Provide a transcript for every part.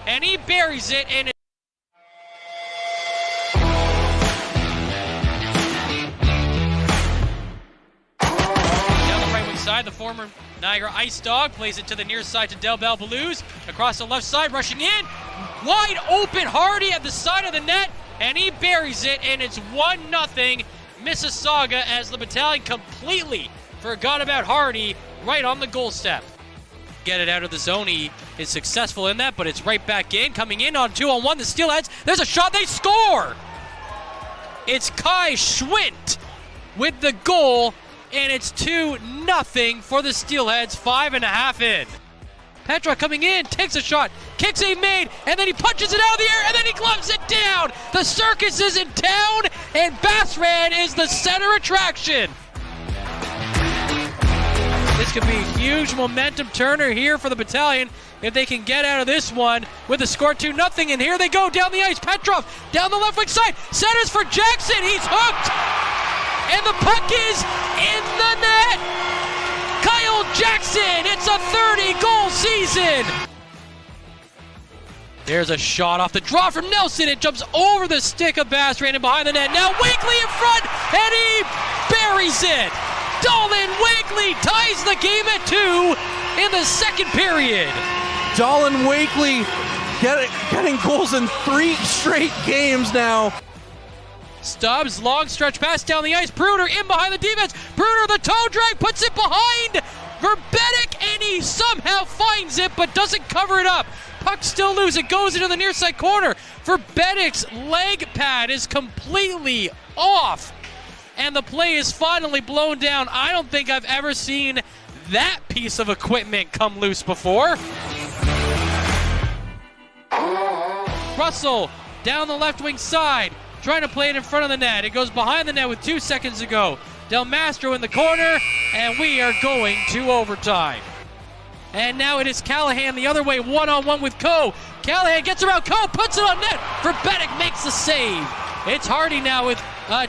and he buries it, and down the right wing side, the former Niagara Ice Dog plays it to the near side to Del Bell Blues. Across the left side, rushing in, wide open Hardy at the side of the net, and he buries it, and it's 1-0 Mississauga as the Battalion completely forgot about Hardy right on the goal step. Get it out of the zone. He is successful in that, but it's right back in. Coming in on 2-on-1, the Steelheads. There's a shot, they score! It's Kai Schwint with the goal, and it's 2-0 for the Steelheads, 5.5 in. Petra coming in, takes a shot, kicks a made, and then he punches it out of the air, and then he gloves it down. The circus is in town, and Bassran is the center attraction. This could be a huge momentum turner here for the Battalion if they can get out of this one with the score 2-0. And here they go down the ice. Petrov down the left wing side, centers for Jackson. He's hooked, and the puck is in the net. Kyle Jackson, it's a 30-goal season. There's a shot off the draw from Nelson. It jumps over the stick of Bassran and behind the net. Now Wakely in front, and he buries it. Dolan Wakely ties the game at 2 in the second period. Dolan Wakely getting goals in 3 straight games now. Stubbs, long stretch pass down the ice. Bruder in behind the defense. Bruder, the toe drag, puts it behind Verbetic, and he somehow finds it but doesn't cover it up. Puck still loose. It goes into the near side corner. Verbetic's leg pad is completely off, and the play is finally blown down. I don't think I've ever seen that piece of equipment come loose before. Russell down the left wing side, trying to play it in front of the net. It goes behind the net with 2 seconds to go. Del Mastro in the corner, and we are going to overtime. And now it is Callahan the other way, 1-on-1 with Coe. Callahan gets around Coe, puts it on net. Verbetic makes the save. It's Hardy now with,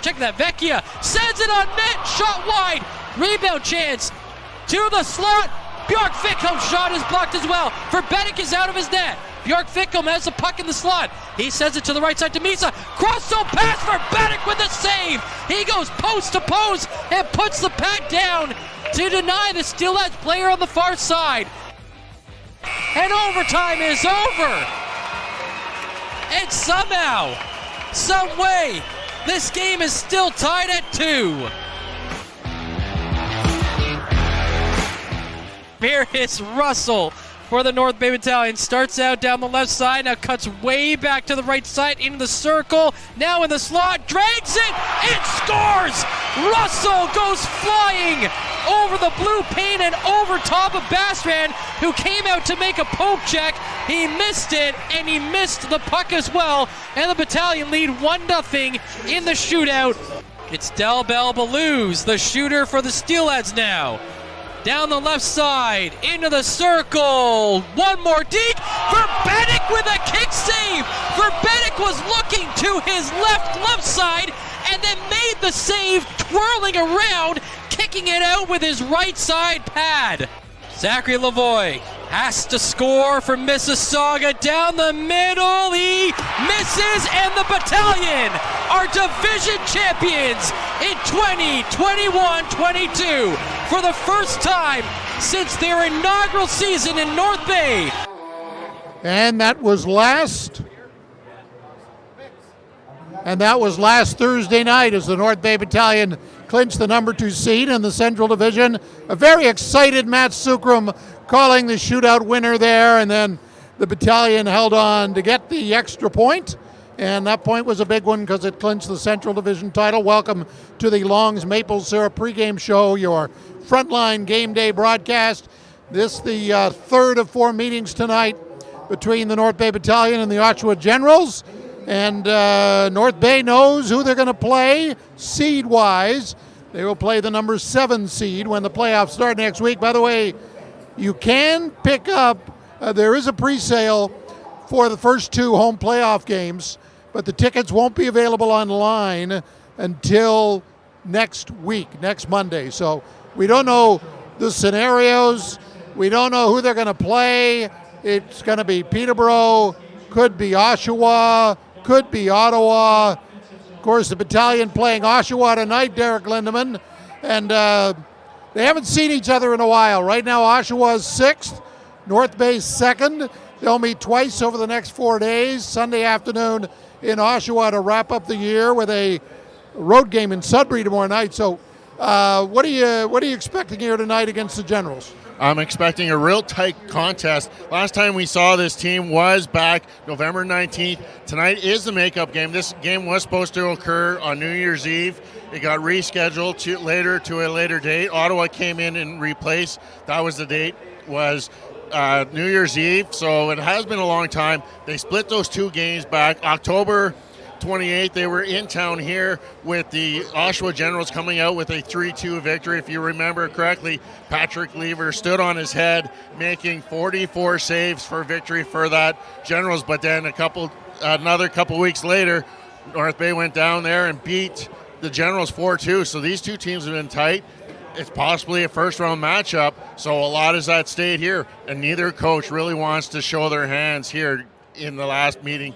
check that, Vecchia. Sends it on net, shot wide. Rebound chance to the slot. Bjork Fickholm's shot is blocked as well. Verbetic is out of his net. Bjork Fickholm has the puck in the slot. He sends it to the right side to Misa. Cross-zone pass for Verbetic with the save. He goes post to post and puts the pad down to deny the Steelheads player on the far side. And overtime is over. And somehow, some way, this game is still tied at 2. Here is Russell for the North Bay Battalion. Starts out down the left side, now cuts way back to the right side into the circle. Now in the slot, drags it, and scores! Russell goes flying over the blue paint and over top of Bassran, who came out to make a poke check. He missed it, and he missed the puck as well, and the Battalion lead 1-0 in the shootout. It's Del Bell Blues, the shooter for the Steelheads now. Down the left side, into the circle, one more deke, Verbetic with a kick save. Verbetic was looking to his left side and then made the save, twirling around, kicking it out with his right side pad. Zachary Lavoie has to score for Mississauga down the middle. He misses, and the Battalion are division champions in 2021-22 for the first time since their inaugural season in North Bay. And that was last Thursday night as the North Bay Battalion clinched the number 2 seed in the Central Division. A very excited Matt Sukram calling the shootout winner there, and then the Battalion held on to get the extra point, and that point was a big one because it clinched the Central Division title. Welcome to the Long's Maple Syrup pregame show, your frontline game day broadcast. This the third of 4 meetings tonight between the North Bay Battalion and the Oshawa Generals. And North Bay knows who they're going to play seed-wise. They will play the number 7 seed when the playoffs start next week. By the way, you can pick up, there is a pre-sale for the first 2 home playoff games, but the tickets won't be available online until next week, next Monday. So we don't know the scenarios. We don't know who they're going to play. It's going to be Peterborough, could be Oshawa, could be Ottawa. Of course, the battalion playing Oshawa tonight, Derek Lindemann. And they haven't seen each other in a while. Right now, Oshawa is 6th, North Bay 2nd. They'll meet twice over the next 4 days. Sunday afternoon in Oshawa to wrap up the year with a road game in Sudbury tomorrow night. So what are you expecting here tonight against the Generals? I'm expecting a real tight contest. Last time we saw this team was back November 19th. Tonight is the makeup game. This game was supposed to occur on New Year's Eve. It got rescheduled to a later date. Ottawa came in and replaced. That was the date, was New Year's Eve. So it has been a long time. They split those two games back. October 28th, they were in town here with the Oshawa Generals coming out with a 3-2 victory. If you remember correctly, Patrick Lever stood on his head, making 44 saves for victory for that Generals. But then another couple weeks later, North Bay went down there and beat the Generals 4-2. So these two teams have been tight. It's possibly a first-round matchup, so a lot is at stake here. And neither coach really wants to show their hands here in the last meeting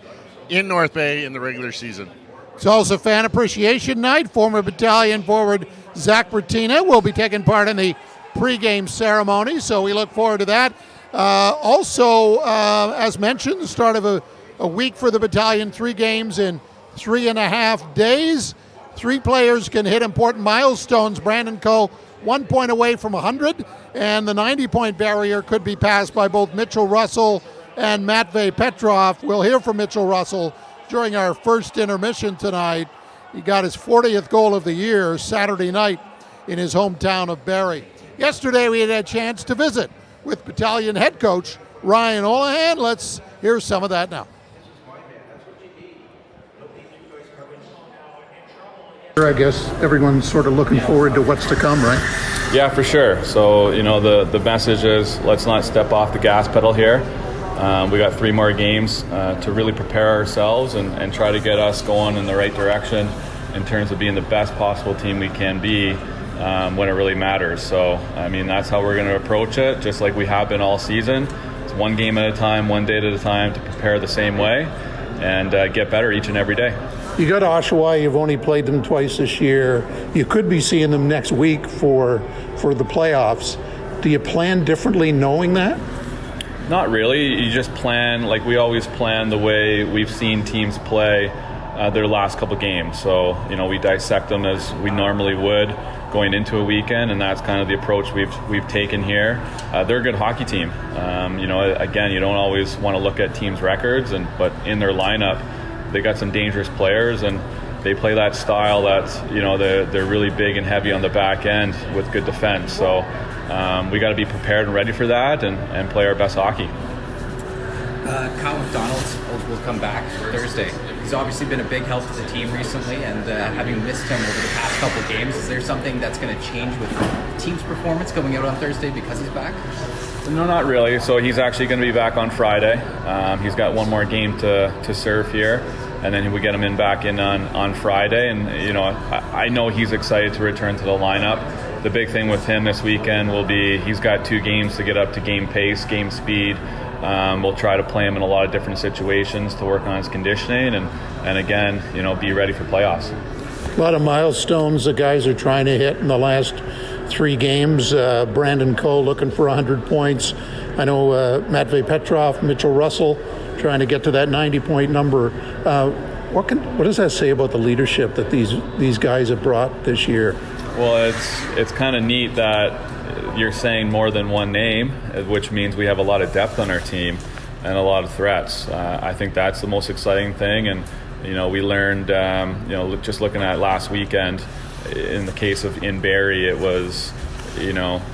in North Bay in the regular season. It's also Fan Appreciation Night. Former battalion forward Zach Bertina will be taking part in the pregame ceremony, so we look forward to that. Also, as mentioned, the start of a week for the battalion, 3 games in 3.5 days. 3 players can hit important milestones. Brandon Coe, 1 point away from 100, and the 90-point barrier could be passed by both Mitchell Russell and Matvey Petrov. We'll hear from Mitchell Russell during our first intermission tonight. He got his 40th goal of the year Saturday night in his hometown of Barrie. Yesterday we had a chance to visit with battalion head coach Ryan Olahan. Let's hear some of that now. I guess everyone's sort of looking forward to what's to come, right? Yeah, for sure. So, the message is let's not step off the gas pedal here. We got 3 more games to really prepare ourselves and try to get us going in the right direction in terms of being the best possible team we can be when it really matters. So, that's how we're going to approach it, just like we have been all season. It's 1 game at a time, 1 day at a time to prepare the same way and get better each and every day. You got Oshawa, you've only played them twice this year. You could be seeing them next week for the playoffs. Do you plan differently knowing that? Not really. You just plan like we always plan the way we've seen teams play their last couple games. So, we dissect them as we normally would going into a weekend, and that's kind of the approach we've taken here. They're a good hockey team. Again, you don't always want to look at teams' records, but in their lineup, they got some dangerous players, and they play that style that's, they're really big and heavy on the back end with good defense. So we got to be prepared and ready for that and play our best hockey. Kyle McDonald will come back Thursday. He's obviously been a big help to the team recently, and having missed him over the past couple games, is there something that's going to change with the team's performance going out on Thursday because he's back? No, not really. So he's actually going to be back on Friday. He's got 1 more game to serve here, and then we get him back in on Friday. And I know he's excited to return to the lineup. The big thing with him this weekend will be he's got 2 games to get up to game pace, game speed. We'll try to play him in a lot of different situations to work on his conditioning and again, be ready for playoffs. A lot of milestones the guys are trying to hit in the last 3 games. Brandon Coe looking for 100 points. I know Matvey Petrov, Mitchell Russell trying to get to that 90-point number. What does that say about the leadership that these guys have brought this year? Well, it's kind of neat that you're saying more than one name, which means we have a lot of depth on our team and a lot of threats. I think that's the most exciting thing, and we learned just looking at last weekend in the case of in Barrie, it was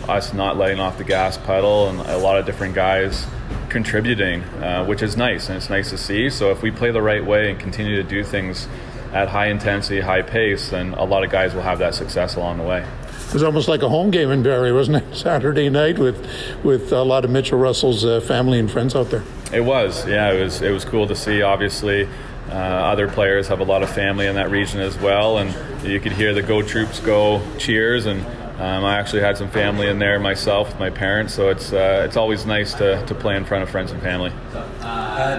us not letting off the gas pedal and a lot of different guys contributing, which is nice, and it's nice to see. So if we play the right way and continue to do things at high intensity, high pace, then a lot of guys will have that success along the way. It was almost like a home game in Barrie, wasn't it? Saturday night with a lot of Mitchell Russell's family and friends out there. It was, yeah. It was cool to see. Obviously, other players have a lot of family in that region as well, and you could hear the "Go Troops Go" cheers, and I actually had some family in there myself with my parents, so it's always nice to play in front of friends and family.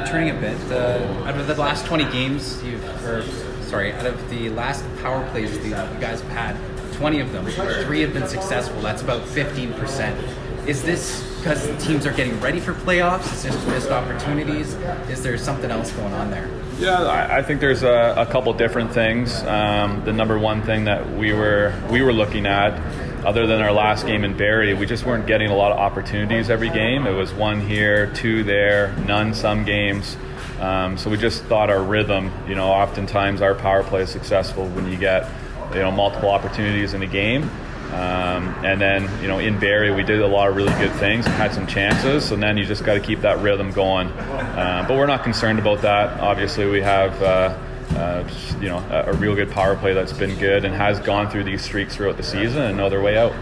Turning a bit, out of the last 20 games, out of the last power plays that you guys have had, 20 of them, 3 have been successful. That's about 15%. Is this because teams are getting ready for playoffs? Is this missed opportunities? Is there something else going on there? Yeah, I think there's a couple different things. The number one thing that we were looking at, other than our last game in Barrie, we just weren't getting a lot of opportunities every game. It was 1 here, 2 there, none some games. So we just thought our rhythm, oftentimes our power play is successful when you get, multiple opportunities in a game. And then, in Barrie, we did a lot of really good things and had some chances. And then you just got to keep that rhythm going. But we're not concerned about that. Obviously, we have, a real good power play that's been good and has gone through these streaks throughout the season and know their way out.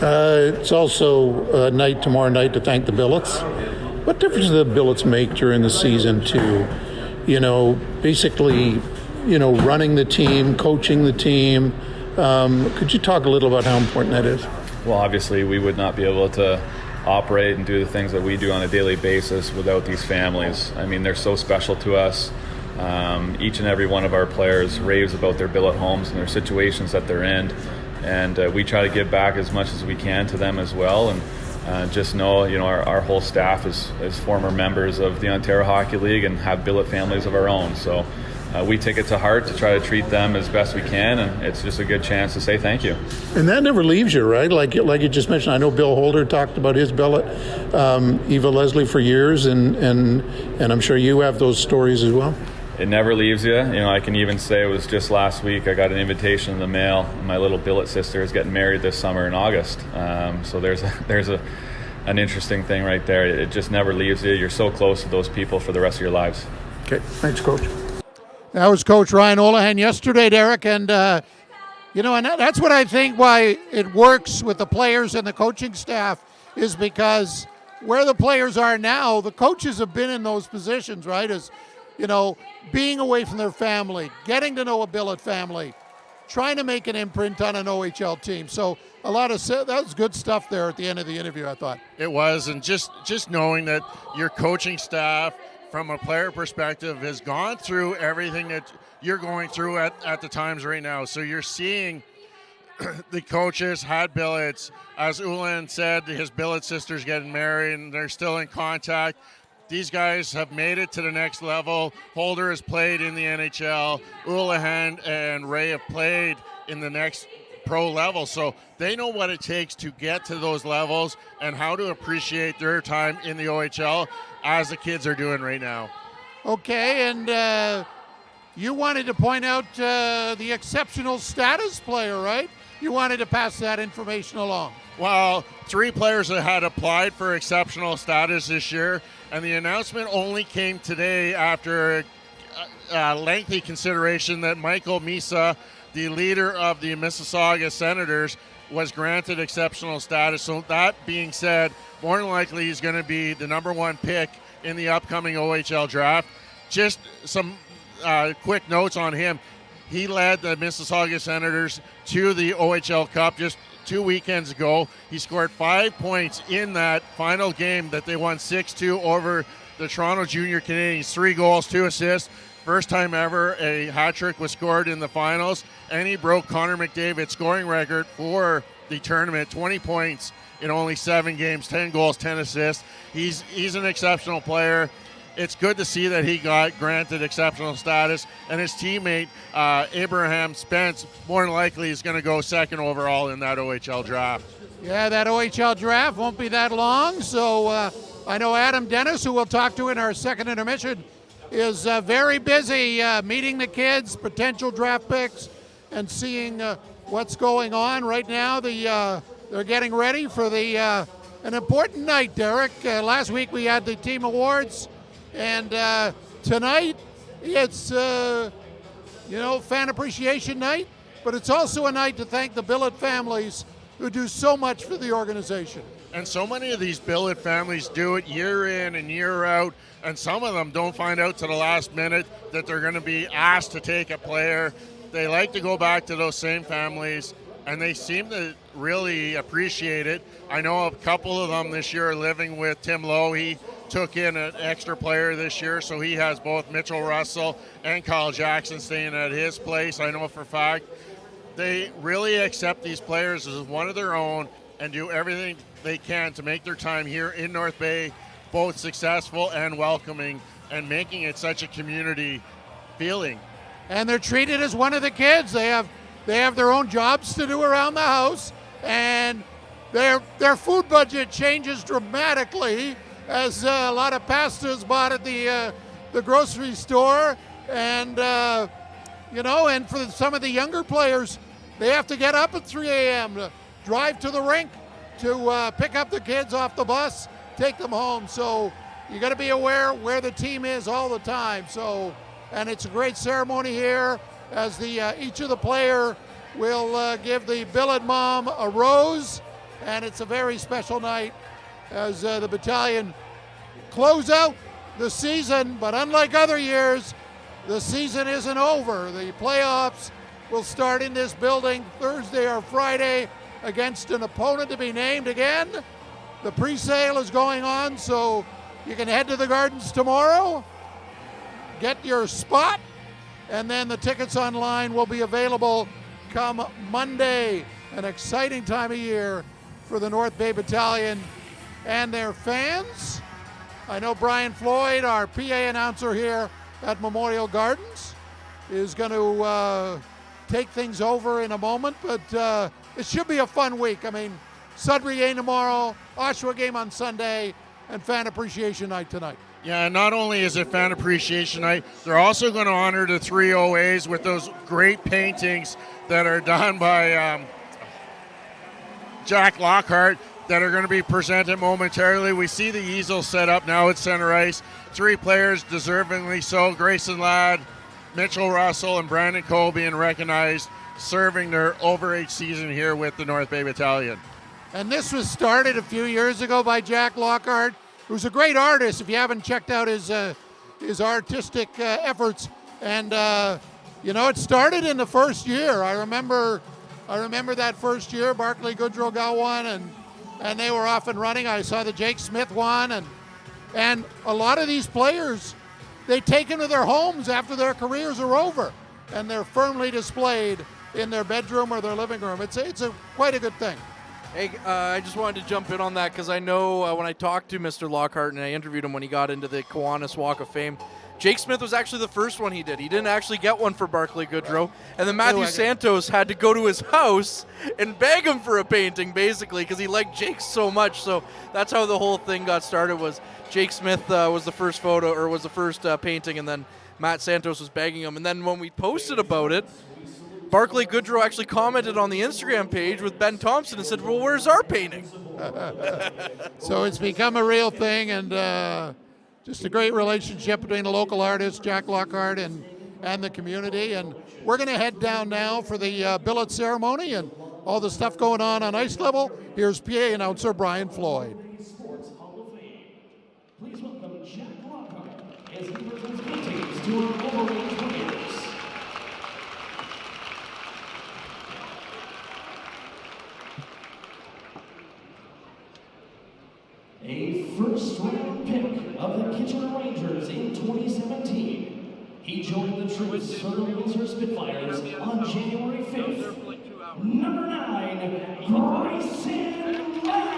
It's also a night tomorrow night to thank the Billets. What difference do the Billets make during the season to, basically, running the team, coaching the team? Could you talk a little about how important that is? Well, obviously, we would not be able to operate and do the things that we do on a daily basis without these families. I mean, they're so special to us. Each and every one of our players raves about their billet homes and their situations that they're in. And we try to give back as much as we can to them as well. And just know, our whole staff is former members of the Ontario Hockey League and have billet families of our own. So we take it to heart to try to treat them as best we can, and it's just a good chance to say thank you. And that never leaves you, right? Like you just mentioned, I know Bill Holder talked about his billet, Eva Leslie for years, and I'm sure you have those stories as well. It never leaves you. I can even say it was just last week I got an invitation in the mail. My little billet sister is getting married this summer in August. So there's an interesting thing right there. It just never leaves you. You're so close to those people for the rest of your lives. Okay, thanks, Coach. That was Coach Ryan Olahan yesterday, Derek, and and that's what I think why it works with the players and the coaching staff is because where the players are now, the coaches have been in those positions, right? As being away from their family, getting to know a billet family, trying to make an imprint on an OHL team. So that was good stuff there at the end of the interview, I thought. It was, and just knowing that your coaching staff, from a player perspective, has gone through everything that you're going through at the times right now. So you're seeing the coaches had billets. As Ulan said, his billet sister's getting married, and they're still in contact. These guys have made it to the next level. Holder has played in the NHL. Ullahan and Ray have played in the next pro level. So they know what it takes to get to those levels and how to appreciate their time in the OHL as the kids are doing right now. Okay, and you wanted to point out the exceptional status player, right? You wanted to pass that information along. Well, 3 players that had applied for exceptional status this year, and the announcement only came today after a lengthy consideration that Michael Misa, the leader of the Mississauga Senators, was granted exceptional status. So that being said, more than likely he's going to be the number 1 pick in the upcoming OHL draft. Just some quick notes on him. He led the Mississauga Senators to the OHL Cup just 2 weekends ago. He scored 5 points in that final game that they won 6-2 over the Toronto Junior Canadiens. 3 goals, 2 assists. First time ever a hat trick was scored in the finals, and he broke Connor McDavid's scoring record for the tournament, 20 points in only 7 games, 10 goals, 10 assists. He's an exceptional player. It's good to see that he got granted exceptional status, and his teammate Abraham Spence more than likely is going to go 2nd overall in that OHL draft. Yeah, that OHL draft won't be that long, so I know Adam Dennis, who we'll talk to in our second intermission, is very busy meeting the kids, potential draft picks, and seeing what's going on right now. They're getting ready for an important night, Derek. Last week we had the team awards. And tonight, it's, Fan Appreciation Night, but it's also a night to thank the billet families who do so much for the organization. And so many of these billet families do it year in and year out, and some of them don't find out to the last minute that they're going to be asked to take a player. They like to go back to those same families, and they seem to really appreciate it. I know a couple of them this year are living with Tim Lowe. He took in an extra player this year, so he has both Mitchell Russell and Kyle Jackson staying at his place. I know for a fact they really accept these players as one of their own and do everything they can to make their time here in North Bay both successful and welcoming, and making it such a community feeling. And they're treated as one of the kids. They have their own jobs to do around the house, and their food budget changes dramatically as a lot of pasta is bought at the grocery store, and and for some of the younger players, they have to get up at 3 a.m. to drive to the rink to pick up the kids off the bus, take them home. So you got to be aware where the team is all the time. So, and it's a great ceremony here as each of the player will give the billet mom a rose, and it's a very special night as the battalion close out the season. But unlike other years, the season isn't over. The playoffs will start in this building Thursday or Friday against an opponent to be named again. The pre-sale is going on, so you can head to the Gardens tomorrow, get your spot, and then the tickets online will be available come Monday. An exciting time of year for the North Bay Battalion and their fans. I know Brian Floyd, our PA announcer here at Memorial Gardens, is going to take things over in a moment, but it should be a fun week. I mean, Sudbury game tomorrow, Oshawa game on Sunday, and Fan Appreciation Night tonight. Yeah, and not only is it Fan Appreciation Night, they're also going to honor the 3 OAs with those great paintings that are done by Jack Lockhart that are going to be presented momentarily. We see the easel set up now at center ice. 3 players, deservingly so, Grayson Ladd, Mitchell Russell, and Brandon Cole being recognized, serving their overage season here with the North Bay Battalion. And this was started a few years ago by Jack Lockhart, who's a great artist if you haven't checked out his artistic efforts. And, it started in the first year. I remember that first year, Barclay Goodrow got one, and they were off and running. I saw the Jake Smith one, and a lot of these players, they take them to their homes after their careers are over, and they're firmly displayed in their bedroom or their living room. It's quite a good thing. Hey, I just wanted to jump in on that because I know when I talked to Mr. Lockhart and I interviewed him when he got into the Kiwanis Walk of Fame, Jake Smith was actually the first one he did. He didn't actually get one for Barclay Goodrow. And then Matthew Santos had to go to his house and beg him for a painting, basically, because he liked Jake so much. So that's how the whole thing got started, was Jake Smith was the first photo, or was the first painting, and then Matt Santos was begging him. And then when we posted about it, Barclay Goodrow actually commented on the Instagram page with Ben Thompson and said, well, where's our painting? So it's become a real thing, and just a great relationship between the local artist, Jack Lockhart, and the community. And we're going to head down now for the billet ceremony and all the stuff going on ice level. Here's PA announcer Brian Floyd. Please welcome Jack Lockhart as he presents paintings to our overage players. A first-round pick of the Kitchener Rangers in 2017. He joined the troops for the Windsor Spitfires on January 5th. Number 9, Grayson Ladd.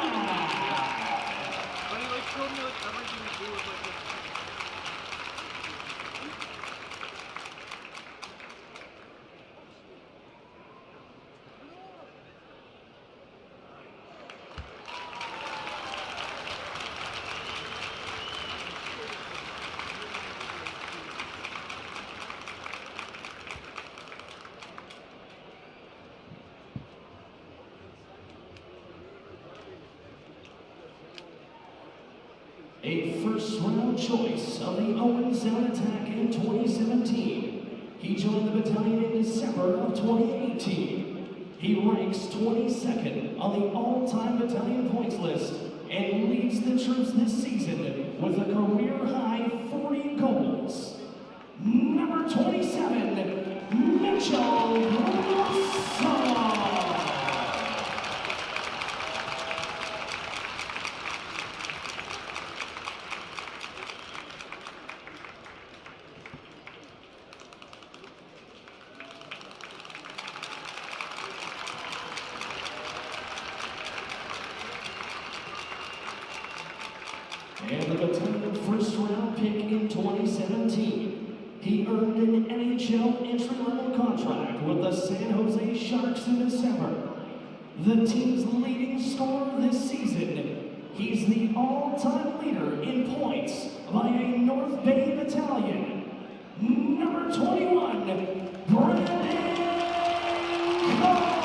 A first-round choice of the Owen Sound Attack in 2017. He joined the battalion in December of 2018. He ranks 22nd on the all-time battalion points list and leads the troops this season with a career-high 40 goals. Number 27, Mitchell Russell. and the battalion first-round pick in 2017. He earned an NHL entry-level contract with the San Jose Sharks in December. The team's leading scorer this season, he's the all-time leader in points by a North Bay Battalion. Number 21, Brandon Cole.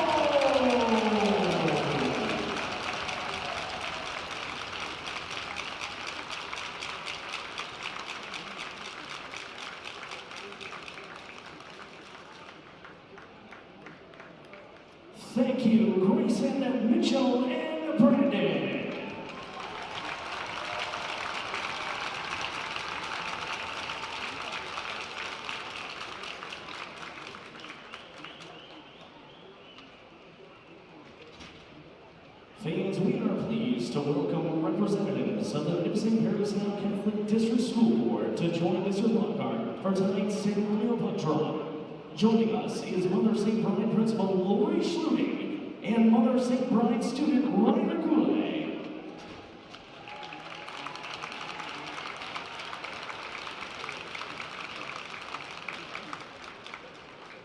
Thank you, Grayson, Mitchell, and Brandon. Fans, we are pleased to welcome representatives of the Nipissing-Parry-Sound Catholic District School Board to join Mr. Lockhart for tonight's ceremonial puck draw. Joining us is Mother St. Bride Principal Lori Schluting and Mother St. Bride student Ryder Goulet.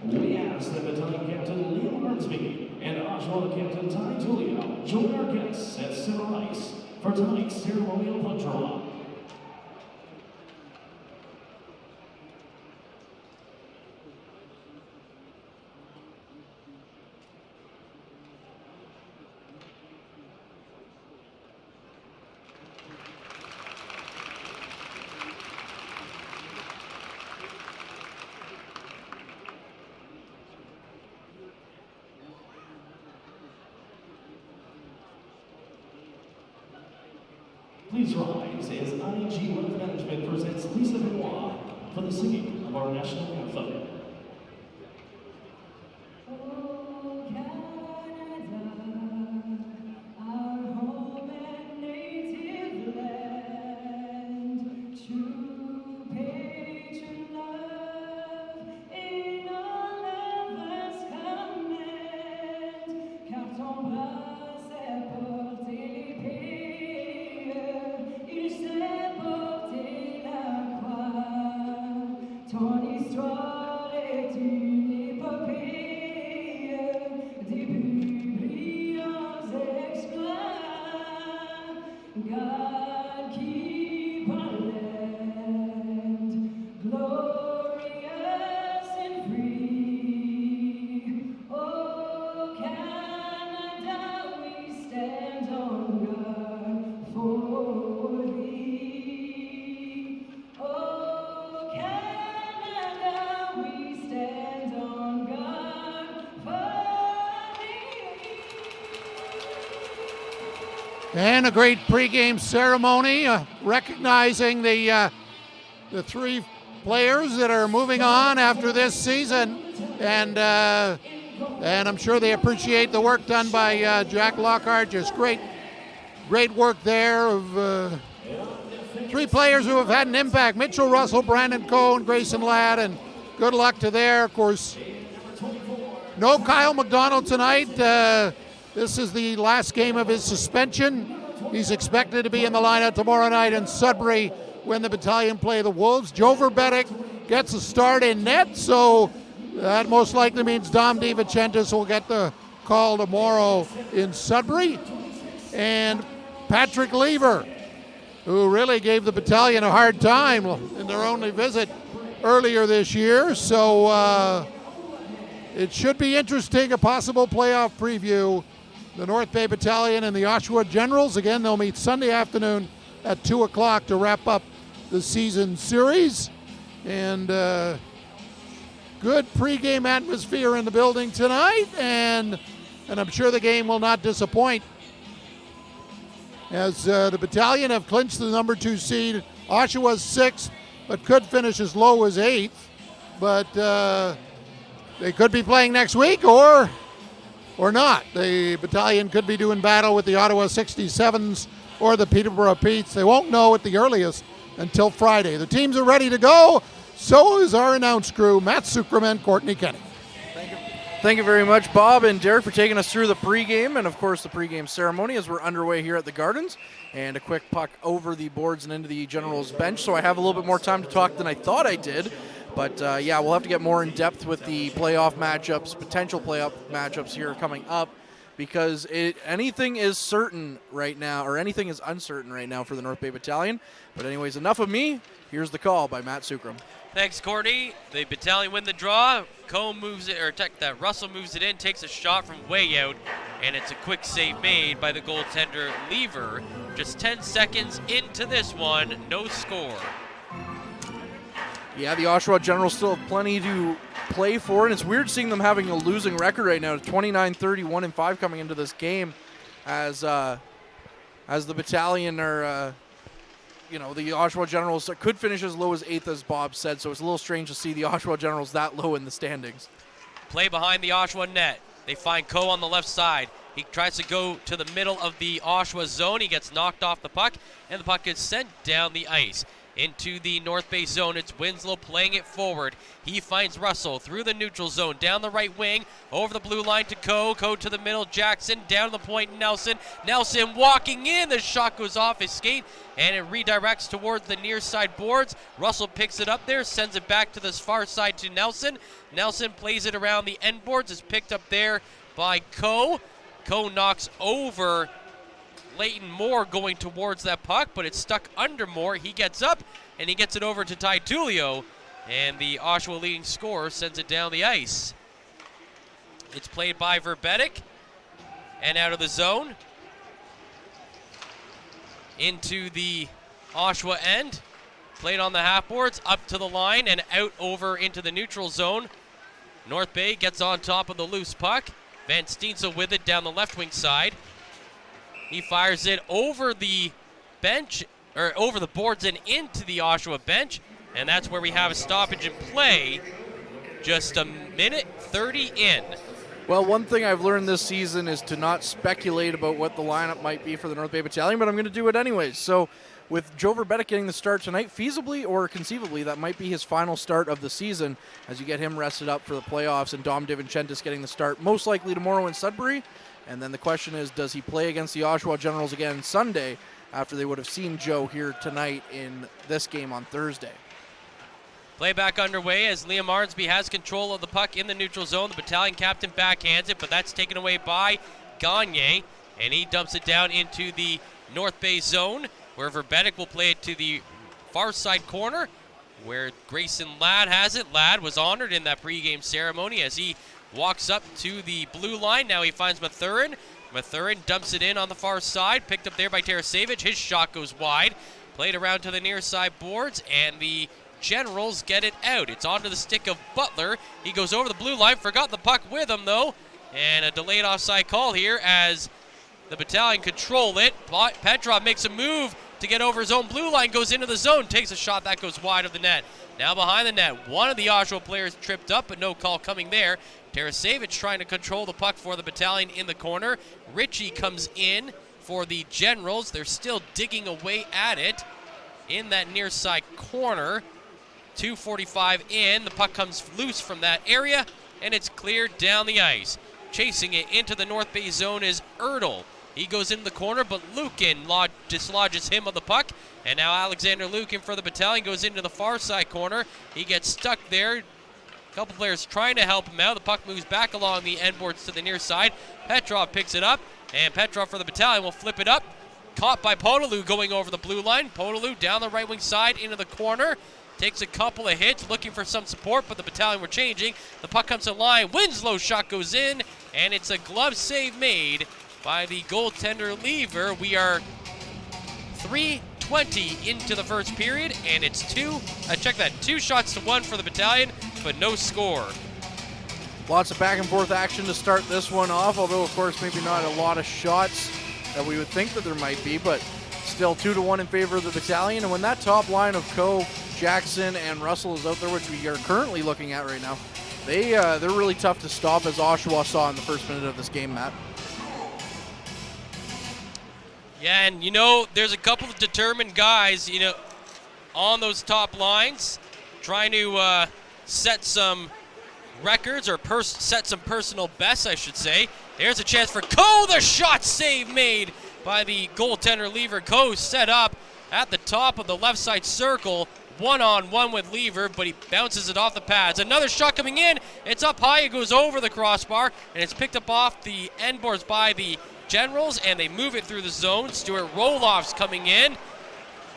We ask that Battalion Captain Liam Hornsby and Oshawa Captain Ty Tulio join our guests at center ice for tonight's ceremonial puck draw. Please rise as ING Wealth Management presents Lisa Benoit for the singing of our national anthem. And a great pregame ceremony recognizing the three players that are moving on after this season, and I'm sure they appreciate the work done by Jack Lockhart. Just great work there of three players who have had an impact: Mitchell Russell, Brandon Coe, and Grayson Ladd, and good luck to there. Of course, no Kyle McDonald tonight. This is the last game of his suspension. He's expected to be in the lineup tomorrow night in Sudbury when the Battalion play the Wolves. Joe Verbetic gets a start in net, so that most likely means Dom DiVincentis will get the call tomorrow in Sudbury. And Patrick Lever, who really gave the Battalion a hard time in their only visit earlier this year. So it should be interesting, a possible playoff preview. The North Bay Battalion and the Oshawa Generals, again, they'll meet Sunday afternoon at 2 o'clock to wrap up the season series. And good pregame atmosphere in the building tonight, and I'm sure the game will not disappoint, as the Battalion have clinched the number 2 seed. Oshawa's 6th, but could finish as low as 8th. But they could be playing next week or not. The Battalion could be doing battle with the Ottawa 67s or the Peterborough Petes. They won't know at the earliest until Friday. The teams are ready to go. So is our announce crew, Matt Suckerman, Courtney Kenny. Thank you. Thank you very much, Bob and Derek, for taking us through the pregame and, of course, the pregame ceremony as we're underway here at the Gardens. And a quick puck over the boards and into the Generals bench, so I have a little bit more time to talk than I thought I did. But, yeah, we'll have to get more in depth with the playoff matchups, potential playoff matchups here coming up, because anything is certain right now, or anything is uncertain right now for the North Bay Battalion. But anyways, enough of me. Here's the call by Matt Sukram. Thanks, Courtney. The Battalion win the draw. Russell moves it in, takes a shot from way out, and it's a quick save made by the goaltender Lever. Just 10 seconds into this one, no score. Yeah, the Oshawa Generals still have plenty to play for, and it's weird seeing them having a losing record right now. 29-31-5 coming into this game, as the Battalion are. The Oshawa Generals could finish as low as 8th, as Bob said, so it's a little strange to see the Oshawa Generals that low in the standings. Play behind the Oshawa net. They find Coe on the left side. He tries to go to the middle of the Oshawa zone. He gets knocked off the puck, and the puck is sent down the ice. Into the North Bay zone, it's Winslow playing it forward. He finds Russell through the neutral zone, down the right wing, over the blue line to Coe. Coe to the middle, Jackson, down to the point, Nelson. Nelson walking in, the shot goes off his skate, and it redirects towards the near side boards. Russell picks it up there, sends it back to the far side to Nelson. Nelson plays it around the end boards, is picked up there by Coe. Coe knocks over Leighton Moore going towards that puck, but it's stuck under Moore. He gets up, and he gets it over to Ty Tullio, and the Oshawa leading scorer sends it down the ice. It's played by Verbetic, and out of the zone, into the Oshawa end, played on the half boards, up to the line, and out over into the neutral zone. North Bay gets on top of the loose puck. Van Steensel with it down the left wing side. He fires it over the bench, or over the boards and into the Oshawa bench, and that's where we have a stoppage in play. Just a minute 30 in. Well, one thing I've learned this season is to not speculate about what the lineup might be for the North Bay Battalion, but I'm going to do it anyways. So with Joe Verbetic getting the start tonight, feasibly or conceivably, that might be his final start of the season as you get him rested up for the playoffs, and Dom DiVincentis getting the start most likely tomorrow in Sudbury. And then the question is, does he play against the Oshawa Generals again Sunday after they would have seen Joe here tonight in this game on Thursday? Play back underway as Liam Arnsby has control of the puck in the neutral zone. The Battalion captain backhands it, but that's taken away by Gagne, and he dumps it down into the North Bay zone, where Verbetic will play it to the far side corner, where Grayson Ladd has it. Ladd was honored in that pregame ceremony as he walks up to the blue line. Now he finds Mathurin. Mathurin dumps it in on the far side, picked up there by Tarasevic. His shot goes wide, played around to the near side boards, and the Generals get it out. It's onto the stick of Butler. He goes over the blue line, forgot the puck with him though, and a delayed offside call here as the Battalion control it. Petrov makes a move to get over his own blue line, goes into the zone, takes a shot that goes wide of the net. Now behind the net, one of the Oshawa players tripped up, but no call coming there. Tarasevic trying to control the puck for the Battalion in the corner. Ritchie comes in for the Generals. They're still digging away at it in that near side corner. 2:45 in. The puck comes loose from that area, and it's cleared down the ice. Chasing it into the North Bay zone is Erdl. He goes into the corner, but Lukin dislodges him of the puck. And now Alexander Lukin for the Battalion goes into the far side corner. He gets stuck there. A couple players trying to help him out. The puck moves back along the end boards to the near side. Petrov picks it up, and Petrov for the Battalion will flip it up. Caught by Podolou going over the blue line. Podolou down the right wing side into the corner. Takes a couple of hits, looking for some support, but the Battalion were changing. The puck comes to line. Winslow's shot goes in, and it's a glove save made by the goaltender Lever. We are 3:20 into the first period, and it's two shots to one for the Battalion, but no score. Lots of back and forth action to start this one off, although of course maybe not a lot of shots that we would think that there might be, but still 2-1 in favor of the Battalion. And when that top line of Coe, Jackson, and Russell is out there, which we are currently looking at right now, they're really tough to stop, as Oshawa saw in the first minute of this game, Matt. Yeah, and there's a couple of determined guys, on those top lines, trying to set some records, or set some personal bests, I should say. There's a chance for Coe. The shot save made by the goaltender Lever. Coe set up at the top of the left side circle, one-on-one with Lever, but he bounces it off the pads. Another shot coming in. It's up high. It goes over the crossbar, and it's picked up off the end boards by the Generals, and they move it through the zone. Stuart Roloff's coming in,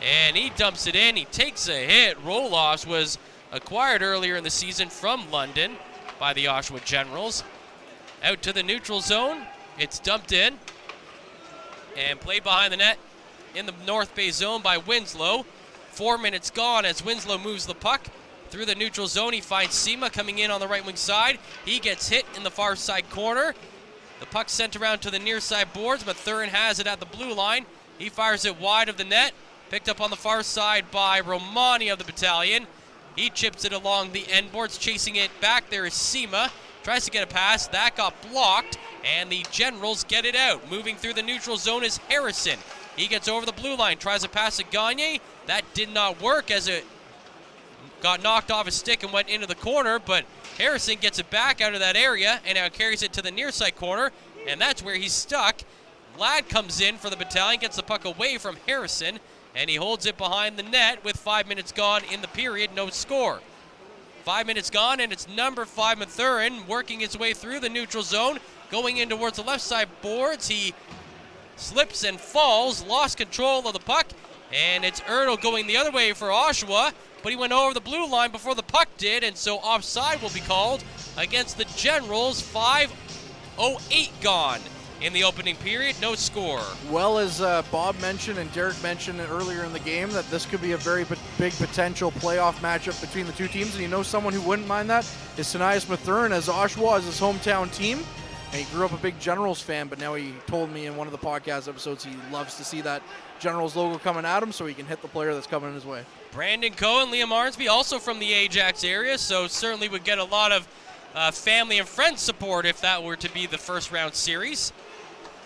and he dumps it in. He takes a hit. Roloff's was acquired earlier in the season from London by the Oshawa Generals. Out to the neutral zone. It's dumped in and played behind the net in the North Bay zone by Winslow. 4 minutes gone as Winslow moves the puck through the neutral zone. He finds Sema coming in on the right wing side. He gets hit in the far side corner. The puck sent around to the near side boards, but Thurin has it at the blue line. He fires it wide of the net. Picked up on the far side by Romani of the Battalion. He chips it along the end boards, chasing it back. There is Sema. Tries to get a pass. That got blocked, and the Generals get it out. Moving through the neutral zone is Harrison. He gets over the blue line, tries to pass to Gagne. That did not work as it got knocked off his stick and went into the corner, but Harrison gets it back out of that area and now carries it to the near side corner, and that's where he's stuck. Ladd comes in for the Battalion, gets the puck away from Harrison, and he holds it behind the net with 5 minutes gone in the period, no score. 5 minutes gone, and it's number 5 Mathurin working his way through the neutral zone, going in towards the left side boards. He slips and falls, lost control of the puck, and it's Ertl going the other way for Oshawa, but he went over the blue line before the puck did, and so offside will be called against the Generals. 5:08 gone in the opening period, no score. Well, as Bob mentioned and Derek mentioned earlier in the game, that this could be a very big potential playoff matchup between the two teams, and you know someone who wouldn't mind that is Sinaias Mathurin, as Oshawa is his hometown team. And he grew up a big Generals fan, but now he told me in one of the podcast episodes he loves to see that Generals logo coming at him so he can hit the player that's coming his way. Brandon Coe and Liam Arnsby, also from the Ajax area, so certainly would get a lot of family and friends support if that were to be the first round series.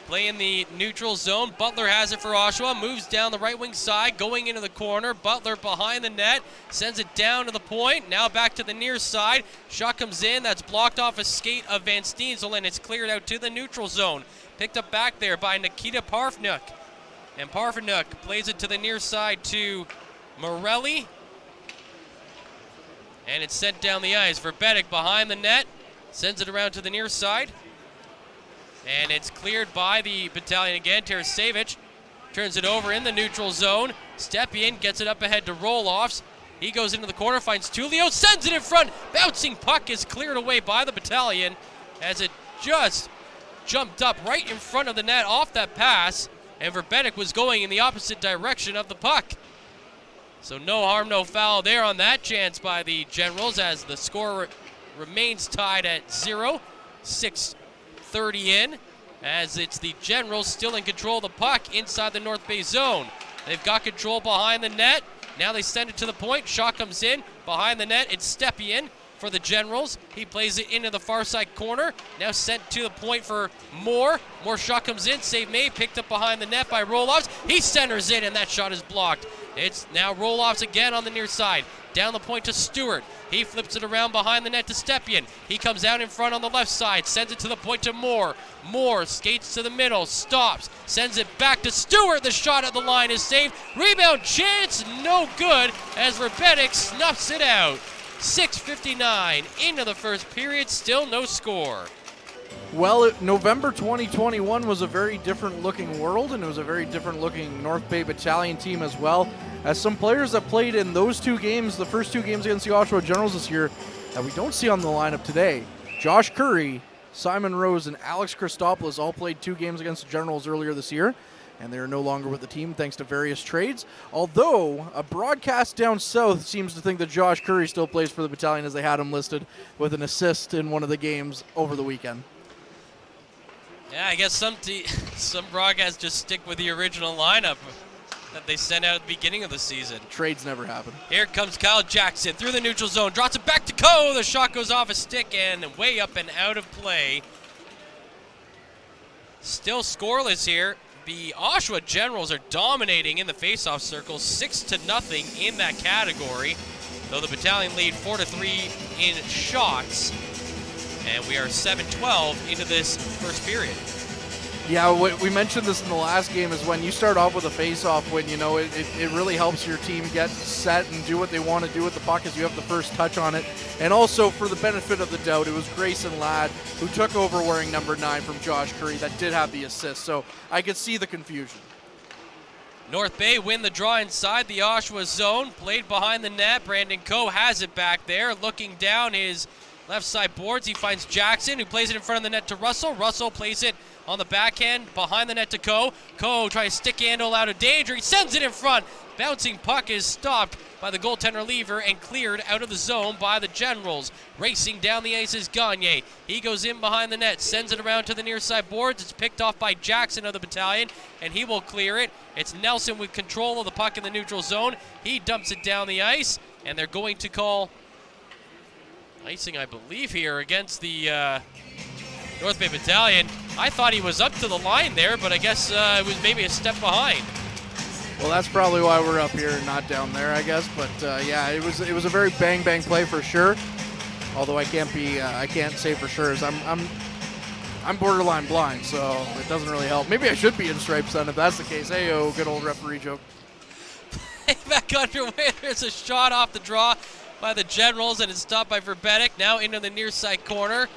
Play in the neutral zone. Butler has it for Oshawa, moves down the right wing side, going into the corner. Butler behind the net, sends it down to the point. Now back to the near side. Shot comes in, that's blocked off a skate of Van Steensel, and it's cleared out to the neutral zone. Picked up back there by Nikita Parfnuk. And Parfnuk plays it to the near side to Morelli. And it's sent down the ice. Verbetic behind the net, sends it around to the near side. And it's cleared by the Battalion again. Tarasevic turns it over in the neutral zone. Stepien gets it up ahead to Roloffs. He goes into the corner, finds Tulio, sends it in front. Bouncing puck is cleared away by the Battalion as it just jumped up right in front of the net off that pass. And Verbetic was going in the opposite direction of the puck. So no harm, no foul there on that chance by the Generals as the score remains tied at 0. 6:30 in, as it's the Generals still in control of the puck inside the North Bay zone. They've got control behind the net. Now they send it to the point. Shot comes in behind the net. It's Stepien for the Generals. He plays it into the far side corner. Now sent to the point for Moore. More shot comes in. Save made. Picked up behind the net by Roloffs. He centers in, and that shot is blocked. It's now Roloffs again on the near side. Down the point to Stewart. He flips it around behind the net to Stepien. He comes out in front on the left side, sends it to the point to Moore. Moore skates to the middle, stops, sends it back to Stewart. The shot at the line is saved. Rebound chance, no good, as Verbetic snuffs it out. 6:59 into the first period, still no score. Well, November 2021 was a very different looking world, and it was a very different looking North Bay Battalion team as well. As some players that played in those two games, the first two games against the Oshawa Generals this year, that we don't see on the lineup today. Josh Curry, Simon Rose, and Alex Christopoulos all played 2 games against the Generals earlier this year, and they are no longer with the team thanks to various trades. Although, a broadcast down south seems to think that Josh Curry still plays for the Battalion, as they had him listed with an assist in one of the games over the weekend. Yeah, I guess some broadcasts just stick with the original lineup that they sent out at the beginning of the season. Trades never happen. Here comes Kyle Jackson through the neutral zone, drops it back to Coe. The shot goes off a stick and way up and out of play. Still scoreless here. The Oshawa Generals are dominating in the faceoff circle, 6-0 in that category. Though the Battalion lead 4-3 in shots. And we are 7-12 into this first period. Yeah, we mentioned this in the last game is when you start off with a face-off win, you know, it really helps your team get set and do what they want to do with the puck as you have the first touch on it. And also, for the benefit of the doubt, it was Grayson Ladd who took over wearing number 9 from Josh Curry that did have the assist. So I could see the confusion. North Bay win the draw inside the Oshawa zone. Played behind the net. Brandon Coe has it back there. Looking down his left side boards, he finds Jackson, who plays it in front of the net to Russell. Russell plays it on the backhand behind the net to Coe. Coe tries to stick handle out of danger. He sends it in front. Bouncing puck is stopped by the goaltender Lever and cleared out of the zone by the Generals. Racing down the ice is Gagne. He goes in behind the net, sends it around to the near side boards. It's picked off by Jackson of the Battalion, and he will clear it. It's Nelson with control of the puck in the neutral zone. He dumps it down the ice, and they're going to call icing, I believe, here against the North Bay Battalion. I thought he was up to the line there, but I guess it was maybe a step behind. Well, that's probably why we're up here and not down there, I guess. But yeah, it was a very bang play for sure. Although I can't say for sure, as I'm borderline blind, so it doesn't really help. Maybe I should be in stripes then if that's the case. Hey-oh, good old referee joke. Back underway. There's a shot off the draw by the Generals, and it's stopped by Verbetic. Now into the near side corner.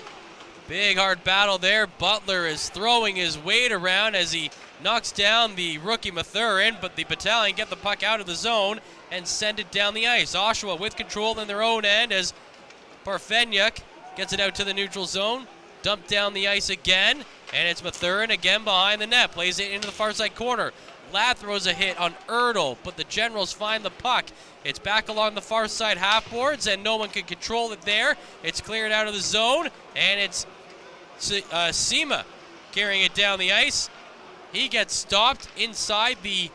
Big hard battle there. Butler is throwing his weight around as he knocks down the rookie Mathurin, but the Battalion get the puck out of the zone and send it down the ice. Oshawa with control in their own end as Parfenyuk gets it out to the neutral zone. Dumped down the ice again, and it's Mathurin again behind the net. Plays it into the far side corner. Ladd throws a hit on Erdl, but the Generals find the puck. It's back along the far side half boards, and no one can control it there. It's cleared out of the zone, and it's Sima carrying it down the ice. He gets stopped inside the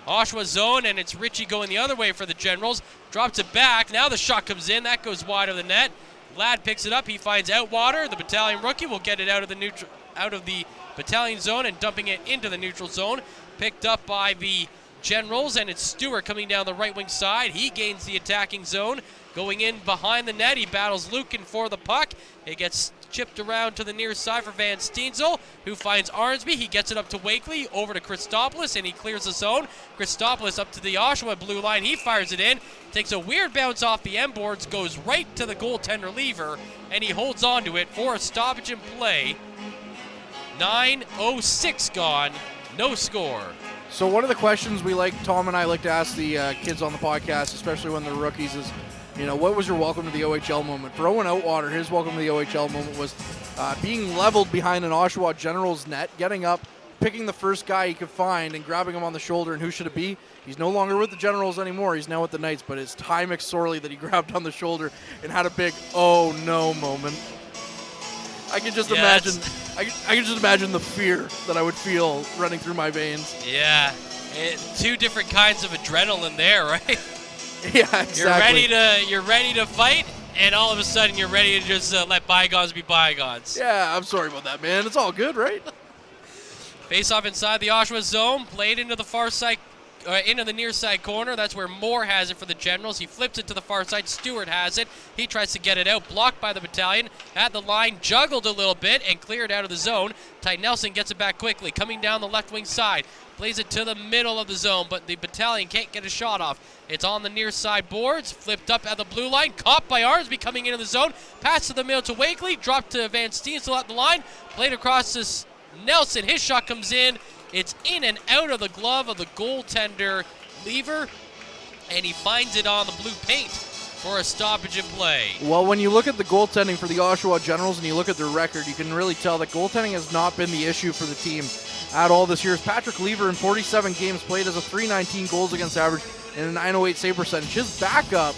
Oshawa zone, and it's Ritchie going the other way for the Generals. Drops it back. Now the shot comes in. That goes wide of the net. Ladd picks it up. He finds Outwater. The Battalion rookie will get it out of the Battalion zone and dumping it into the neutral zone. Picked up by the Generals, and it's Stewart coming down the right wing side. He gains the attacking zone. Going in behind the net, he battles Lukin for the puck. It gets chipped around to the near side for Van Steensel, who finds Arnsby. He gets it up to Wakely, over to Christopoulos, and he clears the zone. Christopoulos up to the Oshawa blue line. He fires it in. Takes a weird bounce off the end boards, goes right to the goaltender Lever, and he holds on to it for a stoppage in play. 9:06 gone. No score. So one of the questions Tom and I like to ask the kids on the podcast, especially when they're rookies, is, you know, what was your welcome to the OHL moment? For Owen Outwater, his welcome to the OHL moment was being leveled behind an Oshawa Generals net, getting up, picking the first guy he could find and grabbing him on the shoulder. And who should it be? He's no longer with the Generals anymore. He's now with the Knights, but it's Ty McSorley that he grabbed on the shoulder and had a big oh no moment. I can just imagine. I can just imagine the fear that I would feel running through my veins. Yeah, two different kinds of adrenaline there, right? Yeah, exactly. You're ready to fight, and all of a sudden you're ready to just let bygones be bygones. Yeah, I'm sorry about that, man. It's all good, right? Face off inside the Oshawa zone, played into the far side. Into the near side corner. That's where Moore has it for the Generals. He flips it to the far side. Stewart has it. He tries to get it out. Blocked by the Battalion. At the line, juggled a little bit and cleared out of the zone. Ty Nelson gets it back quickly. Coming down the left wing side. Plays it to the middle of the zone, but the Battalion can't get a shot off. It's on the near side boards. Flipped up at the blue line. Caught by Arnsby coming into the zone. Pass to the middle to Wakely. Dropped to Van Steensel at the line. Played across to Nelson. His shot comes in. It's in and out of the glove of the goaltender Lever, and he finds it on the blue paint for a stoppage in play. Well, when you look at the goaltending for the Oshawa Generals and you look at their record, you can really tell that goaltending has not been the issue for the team at all this year. Patrick Lever in 47 games played as a .319 goals against average and a .908 save percentage. His backup,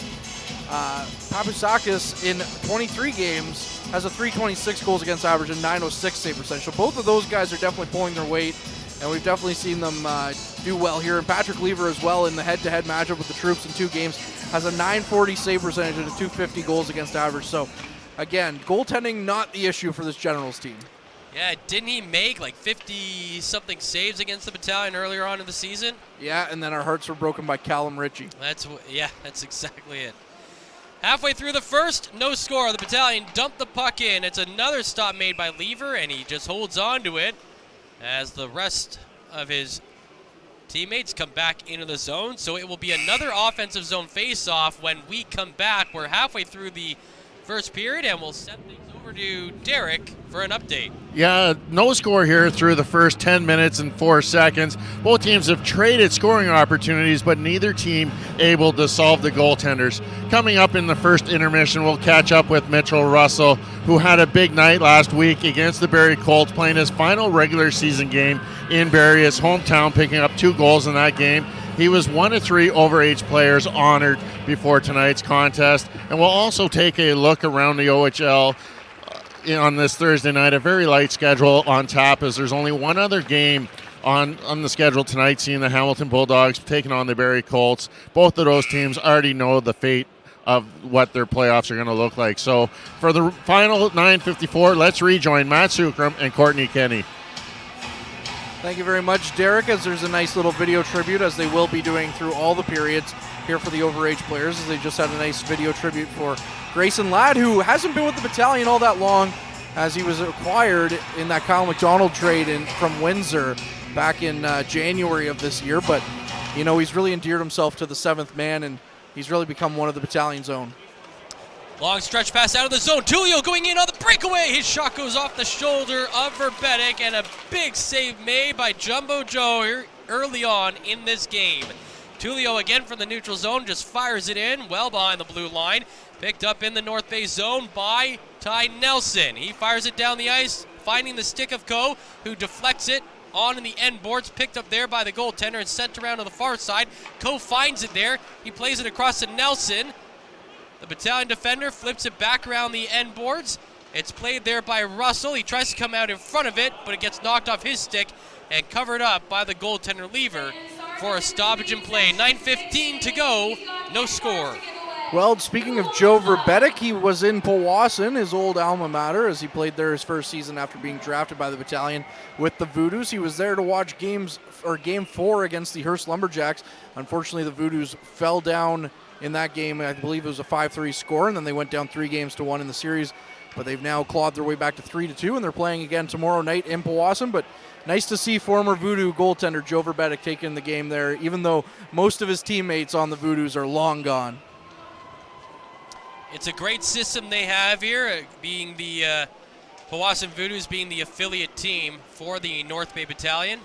Papoussakis, in 23 games has a .326 goals against average and .906 save percentage. So both of those guys are definitely pulling their weight, and we've definitely seen them do well here. And Patrick Lever as well in the head-to-head matchup with the Troops in 2 games has a .940 save percentage and a .250 goals against average. So, again, goaltending not the issue for this Generals team. Yeah, didn't he make like 50-something saves against the Battalion earlier on in the season? Yeah, and then our hearts were broken by Callum Ritchie. That's exactly it. Halfway through the first, no score. The Battalion dumped the puck in. It's another stop made by Lever, and he just holds on to it as the rest of his teammates come back into the zone. So it will be another offensive zone face-off when we come back. We're halfway through the first period, and we'll send things over to Derek for an update. Yeah, no score here through the first 10 minutes and 4 seconds. Both teams have traded scoring opportunities, but neither team able to solve the goaltenders. Coming up in the first intermission, we'll catch up with Mitchell Russell, who had a big night last week against the Barrie Colts, playing his final regular season game in Barrie, his hometown, picking up 2 goals in that game. He was one of 3 overage players honored before tonight's contest. And we'll also take a look around the OHL on this Thursday night. A very light schedule on tap, as there's only one other game on the schedule tonight, seeing the Hamilton Bulldogs taking on the Barrie Colts. Both of those teams already know the fate of what their playoffs are going to look like. So for the final 9:54, let's rejoin Matt Sukram and Courtney Kenny. Thank you very much, Derek, as there's a nice little video tribute, as they will be doing through all the periods here for the overage players, as they just had a nice video tribute for Grayson Ladd, who hasn't been with the Battalion all that long, as he was acquired in that Kyle McDonald trade from Windsor back in January of this year. But, you know, he's really endeared himself to the 7th man, and he's really become one of the Battalion's own. Long stretch pass out of the zone. Tulio going in on the breakaway. His shot goes off the shoulder of Verbetic, and a big save made by Jumbo Joe early on in this game. Tulio again from the neutral zone just fires it in well behind the blue line. Picked up in the North Bay zone by Ty Nelson. He fires it down the ice, finding the stick of Coe, who deflects it on in the end boards, picked up there by the goaltender and sent around to the far side. Coe finds it there. He plays it across to Nelson. The Battalion defender flips it back around the end boards. It's played there by Russell. He tries to come out in front of it, but it gets knocked off his stick and covered up by the goaltender Lever for a stoppage in play. 9:15 to go, no score. Well, speaking of Joe Verbetic, he was in Powassan, his old alma mater, as he played there his first season after being drafted by the Battalion with the Voodoos. He was there to watch Game 4 against the Hearst Lumberjacks. Unfortunately, the Voodoos fell down in that game. I believe it was a 5-3 score, and then they went down 3-1 in the series. But they've now clawed their way back to 3-2, and they're playing again tomorrow night in Powassan. But nice to see former Voodoo goaltender Joe Verbetic taking the game there, even though most of his teammates on the Voodoos are long gone. It's a great system they have here, being the Powassan Voodoos being the affiliate team for the North Bay Battalion.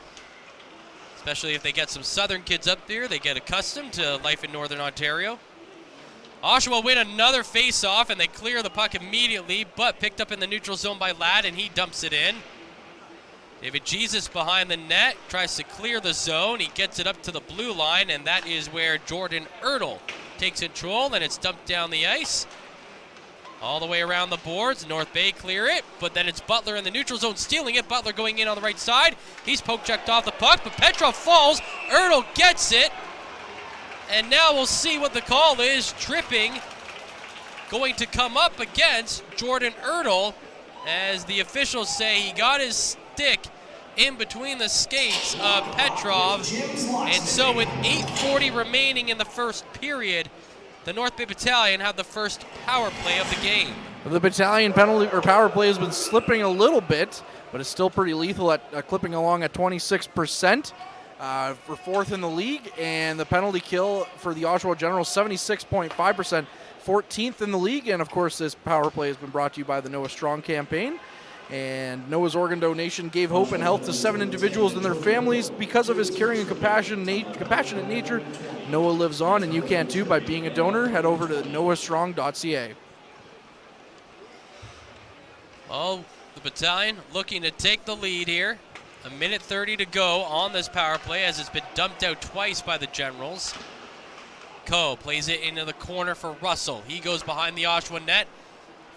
Especially if they get some southern kids up there, they get accustomed to life in northern Ontario. Oshawa win another face-off, and they clear the puck immediately, but picked up in the neutral zone by Ladd, and he dumps it in. David Jesus behind the net, tries to clear the zone. He gets it up to the blue line, and that is where Jordan Ertl takes control, and it's dumped down the ice. All the way around the boards. North Bay clear it, but then it's Butler in the neutral zone stealing it. Butler going in on the right side. He's poke-checked off the puck, but Petrov falls. Ertl gets it. And now we'll see what the call is. Tripping going to come up against Jordan Ertl, as the officials say he got his stick in between the skates of Petrov. And so with 8:40 remaining in the first period, the North Bay Battalion had the first power play of the game. The Battalion penalty or power play has been slipping a little bit, but it's still pretty lethal at clipping along at 26%. For 4th in the league, and the penalty kill for the Oshawa Generals, 76.5%, 14th in the league. And of course, this power play has been brought to you by the Noah Strong campaign. And Noah's organ donation gave hope and health to 7 individuals and their families because of his caring and compassionate nature. Noah lives on, and you can too by being a donor. Head over to noahstrong.ca. Well, the Battalion looking to take the lead here. 1:30 to go on this power play, as it's been dumped out twice by the Generals. Coe plays it into the corner for Russell. He goes behind the Oshawa net,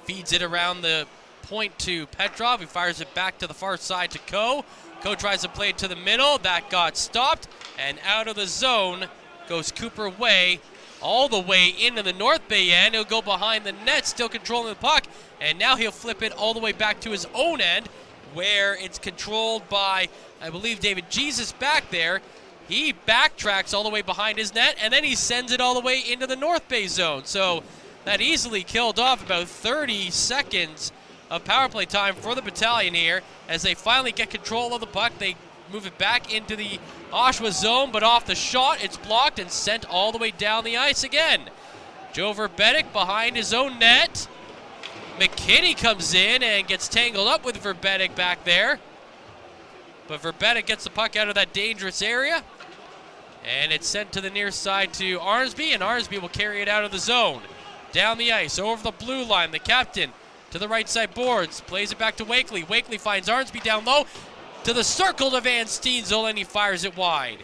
feeds it around the point to Petrov. He fires it back to the far side to Coe. Coe tries to play it to the middle. That got stopped, and out of the zone goes Cooper Way, all the way into the North Bay end. He'll go behind the net, still controlling the puck, and now he'll flip it all the way back to his own end, where it's controlled by, I believe, David Jesus back there. He backtracks all the way behind his net, and then he sends it all the way into the North Bay zone. So That easily killed off about 30 seconds of power play time for the Battalion here. As they finally get control of the puck, they move it back into the Oshawa zone, but off the shot, it's blocked and sent all the way down the ice again. Joe Verbetic behind his own net. McKinney comes in and gets tangled up with Verbetic back there. But Verbetic gets the puck out of that dangerous area. And it's sent to the near side to Arnsby, and Arnsby will carry it out of the zone. Down the ice, over the blue line, the captain to the right side boards. Plays it back to Wakely. Wakely finds Arnsby down low to the circle to Van Steensel, and he fires it wide.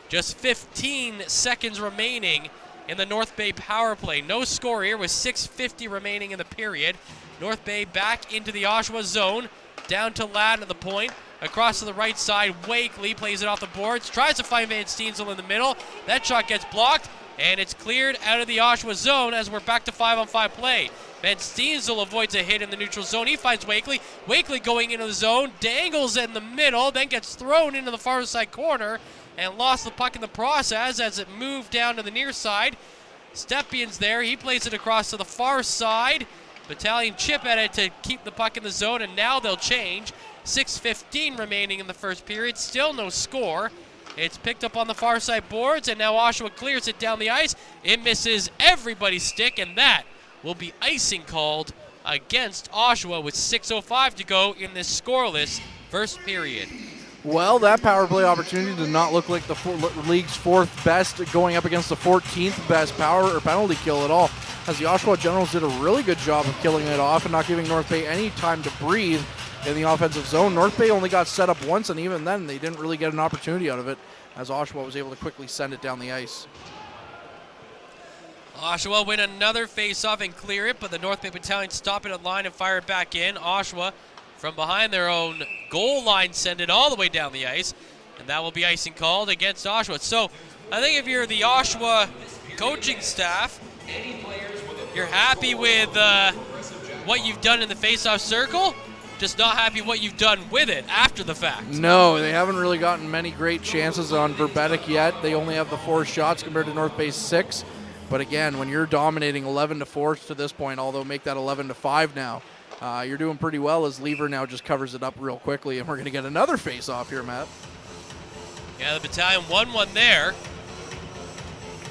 Just 15 seconds remaining in the North Bay power play. No score here with 6:50 remaining in the period. North Bay back into the Oshawa zone. Down to Ladd at the point. Across to the right side, Wakely plays it off the boards. Tries to find Van Steensel in the middle. That shot gets blocked, and it's cleared out of the Oshawa zone as we're back to 5-on-5 play. Van Steensel avoids a hit in the neutral zone. He finds Wakely. Wakely going into the zone, dangles in the middle, then gets thrown into the far side corner and lost the puck in the process as it moved down to the near side. Stepion's there. He plays it across to the far side. Battalion chip at it to keep the puck in the zone, and now they'll change. 6:15 remaining in the first period. Still no score. It's picked up on the far side boards, and now Oshawa clears it down the ice. It misses everybody's stick, and that will be icing called against Oshawa with 6:05 to go in this scoreless first period. Well, that power play opportunity did not look like the league's 4th best, going up against the 14th best power or penalty kill at all, as the Oshawa Generals did a really good job of killing it off and not giving North Bay any time to breathe in the offensive zone. North Bay only got set up once, and even then they didn't really get an opportunity out of it, as Oshawa was able to quickly send it down the ice. Oshawa win another face-off and clear it, but the North Bay Battalion stop it at line and fire it back in. Oshawa, from behind their own goal line, send it all the way down the ice, and that will be icing called against Oshawa. So I think if you're the Oshawa coaching staff, you're happy with what you've done in the face-off circle, just not happy what you've done with it after the fact. No, they haven't really gotten many great chances on Verbetic yet. They only have the 4 shots compared to North Bay's 6. But again, when you're dominating 11-4 to this point, although make that 11-5 now, you're doing pretty well, as Lever now just covers it up real quickly, and we're going to get another face-off here, Matt. Yeah, the Battalion won one there.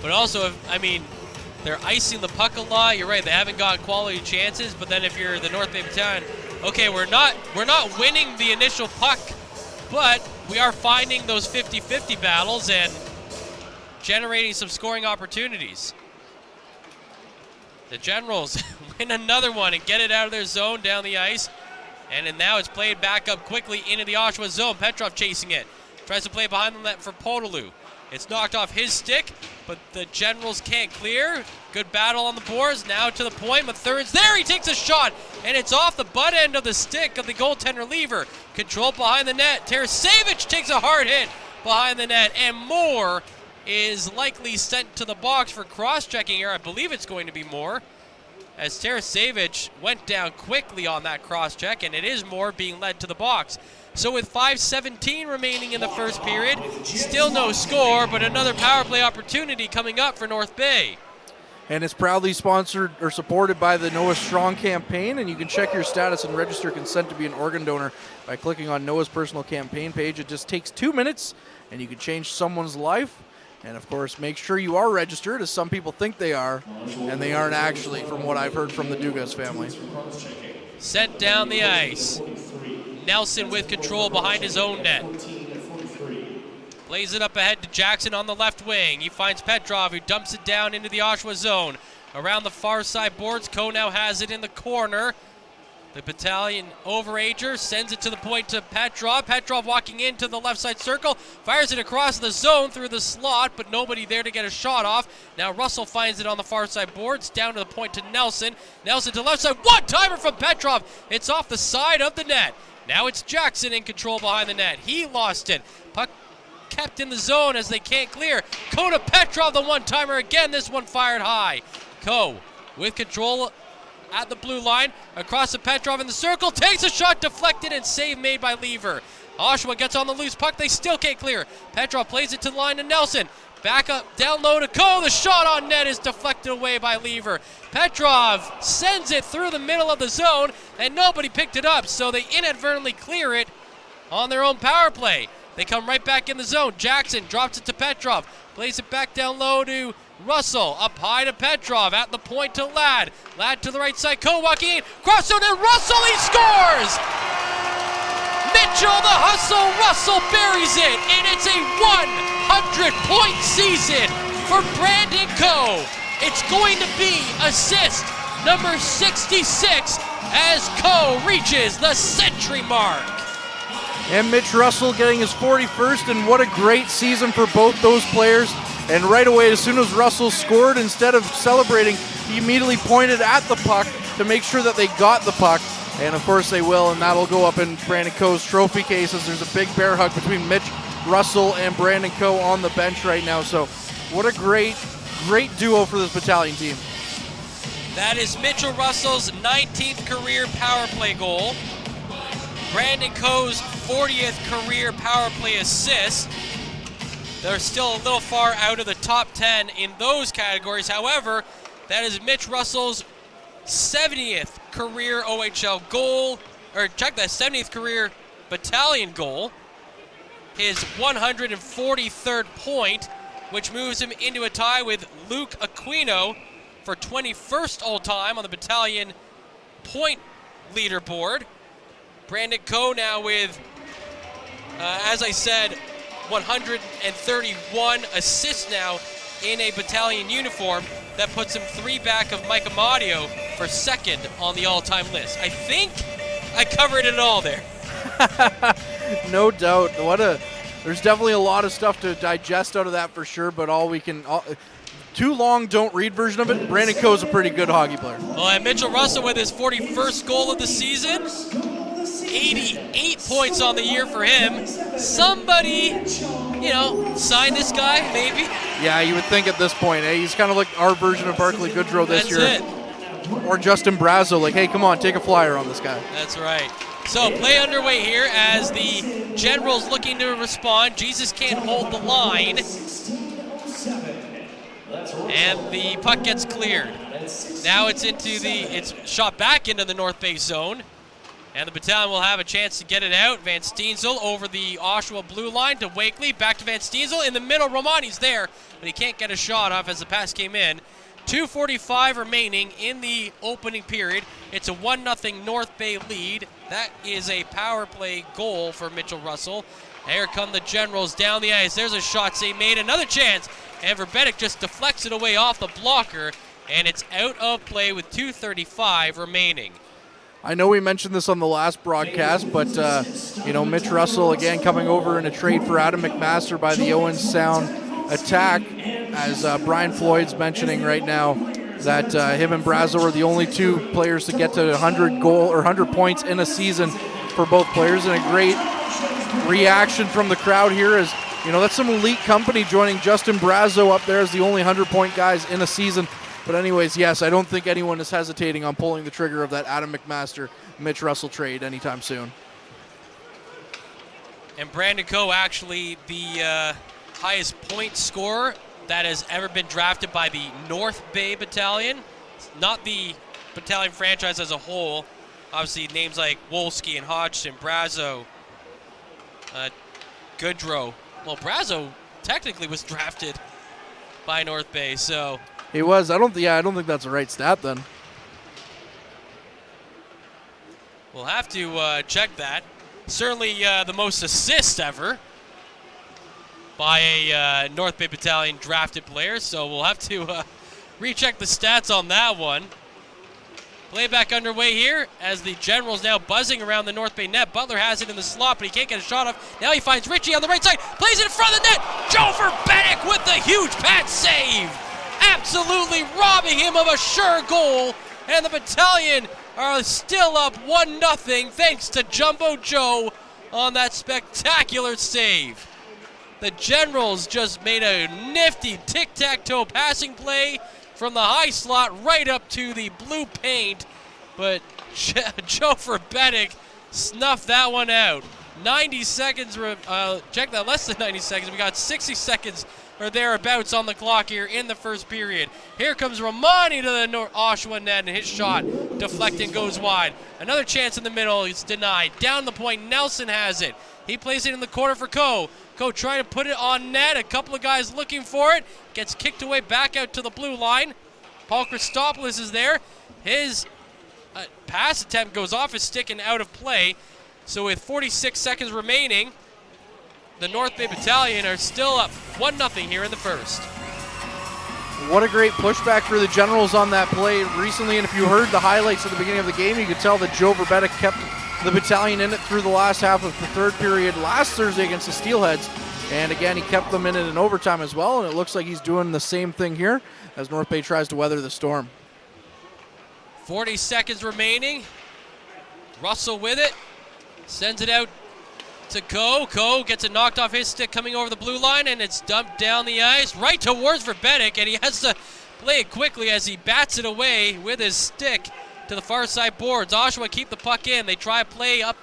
But also, they're icing the puck a lot. You're right, they haven't got quality chances. But then if you're the North Bay Battalion, okay, we're not winning the initial puck, but we are finding those 50-50 battles and generating some scoring opportunities. The Generals win another one and get it out of their zone down the ice. And now it's played back up quickly into the Oshawa zone. Petrov chasing it. Tries to play behind the net for Podolou. It's knocked off his stick, but the Generals can't clear. Good battle on the boards. Now to the point. Mathurin's there. He takes a shot, and it's off the butt end of the stick of the goaltender Lever. Control behind the net. Tarasevic takes a hard hit behind the net, and Moore is likely sent to the box for cross-checking here. I believe it's going to be Moore, as Tarasevic went down quickly on that cross-check, and it is Moore being led to the box. So with 5:17 remaining in the first period, still no score, but another power play opportunity coming up for North Bay. And it's proudly sponsored or supported by the Noah Strong campaign, and you can check your status and register consent to be an organ donor by clicking on Noah's personal campaign page. It just takes 2 minutes, and you can change someone's life. And of course, make sure you are registered, as some people think they are, and they aren't actually, from what I've heard from the Dugas family. Sent down the ice. Nelson with control behind his own net. Plays it up ahead to Jackson on the left wing. He finds Petrov, who dumps it down into the Oshawa zone. Around the far side boards, Coe now has it in the corner. The Battalion overager sends it to the point to Petrov. Petrov walking into the left side circle, fires it across the zone through the slot, but nobody there to get a shot off. Now Russell finds it on the far side boards, down to the point to Nelson. Nelson to left side, one-timer from Petrov. It's off the side of the net. Now it's Jackson in control behind the net. He lost it. Puck kept in the zone as they can't clear. Coe to Petrov, the one-timer again. This one fired high. Coe with control at the blue line, across to Petrov in the circle, takes a shot, deflected, and save made by Lever. Oshawa gets on the loose puck, they still can't clear. Petrov plays it to the line to Nelson. Back up, down low to Coe. The shot on net is deflected away by Lever. Petrov sends it through the middle of the zone, and nobody picked it up, so they inadvertently clear it on their own power play. They come right back in the zone. Jackson drops it to Petrov, plays it back down low to Russell, up high to Petrov, at the point to Ladd. Ladd to the right side, Coe walking in, cross zone, and Russell, he scores! Mitchell, the hustle, Russell buries it, and it's a 100-point season for Brandon Coe. It's going to be assist number 66 as Coe reaches the century mark. And Mitch Russell getting his 41st, and what a great season for both those players. And right away, as soon as Russell scored, instead of celebrating, he immediately pointed at the puck to make sure that they got the puck. And of course they will, and that'll go up in Brandon Coe's trophy cases. There's a big bear hug between Mitch Russell and Brandon Coe on the bench right now. So what a great duo for this battalion team. That is Mitchell Russell's 19th career power play goal. Brandon Coe's 40th career power play assist. They're still a little far out of the top 10 in those categories. However, that is Mitch Russell's 70th career OHL goal, or check that, 70th career battalion goal, his 143rd point, which moves him into a tie with Luke Aquino for 21st all-time on the battalion point leaderboard. Brandon Coe now with, as I said, 131 assists now in a battalion uniform. That puts him 3 back of Mike Amadio for second on the all-time list. I think I covered it all there. No doubt. There's definitely a lot of stuff to digest out of that for sure, but too long, don't read version of it. Brandon Coe's a pretty good hockey player. Well, and Mitchell Russell with his 41st goal of the season. 88 points on the year for him. Somebody, sign this guy, maybe. Yeah, you would think at this point, he's kind of like our version of Barclay Goodrow this year. That's it. Or Justin Brazeau, like, hey, come on, take a flyer on this guy. That's right. So play underway here as the Generals looking to respond. Jesus can't hold the line. And the puck gets cleared. Now it's shot back into the North Bay zone. And the battalion will have a chance to get it out. Van Steensel over the Oshawa blue line to Wakely. Back to Van Steensel. In the middle, Romani's there, but he can't get a shot off as the pass came in. 2:45 remaining in the opening period. It's a 1-0 North Bay lead. That is a power play goal for Mitchell Russell. Here come the Generals down the ice. There's a shot save made. Another chance. And Verbetic just deflects it away off the blocker. And it's out of play with 2:35 remaining. I know we mentioned this on the last broadcast, but Mitch Russell again coming over in a trade for Adam McMaster by the Owen Sound Attack, as Brian Floyd's mentioning right now that him and Brazeau are the only two players to get to 100 points in a season for both players, and a great reaction from the crowd here as that's some elite company joining Justin Brazeau up there as the only 100-point guys in a season. But anyways, yes, I don't think anyone is hesitating on pulling the trigger of that Adam McMaster, Mitch Russell trade anytime soon. And Brandon Coe, actually the highest point scorer that has ever been drafted by the North Bay Battalion. Not the battalion franchise as a whole. Obviously, names like Wolski and Hodgson, Brazeau, Goodrow. Well, Brazeau technically was drafted by North Bay, so... He was. I don't think that's the right stat then. We'll have to check that. Certainly the most assists ever by a North Bay Battalion drafted player, so we'll have to recheck the stats on that one. Playback underway here as the Generals now buzzing around the North Bay net. Butler has it in the slot, but he can't get a shot off. Now he finds Ritchie on the right side, plays it in front of the net. Joe Verbetic with the huge pad save. Absolutely robbing him of a sure goal, and the battalion are still up 1-0 thanks to Jumbo Joe on that spectacular save. The Generals just made a nifty tic-tac-toe passing play from the high slot right up to the blue paint, but Joe Verbetic snuffed that one out. 90 seconds, check that, less than 90 seconds. We got 60 seconds or thereabouts on the clock here in the first period. Here comes Romani to the Oshawa net, and his shot deflecting goes wide. Another chance in the middle, it's denied. Down the point, Nelson has it. He plays it in the corner for Coe. Coe trying to put it on net. A couple of guys looking for it. Gets kicked away back out to the blue line. Paul Christopoulos is there. His pass attempt goes off his stick and out of play. So with 46 seconds remaining, the North Bay Battalion are still up 1-0 here in the first. What a great pushback for the Generals on that play recently, and if you heard the highlights at the beginning of the game, you could tell that Joe Verbetta kept the Battalion in it through the last half of the third period last Thursday against the Steelheads, and again, he kept them in it in overtime as well, and it looks like he's doing the same thing here as North Bay tries to weather the storm. 40 seconds remaining. Russell with it. Sends it out to Coe. Coe gets it knocked off his stick coming over the blue line, and it's dumped down the ice right towards Verbetic, and he has to play it quickly as he bats it away with his stick to the far side boards. Oshawa keep the puck in. They try to play up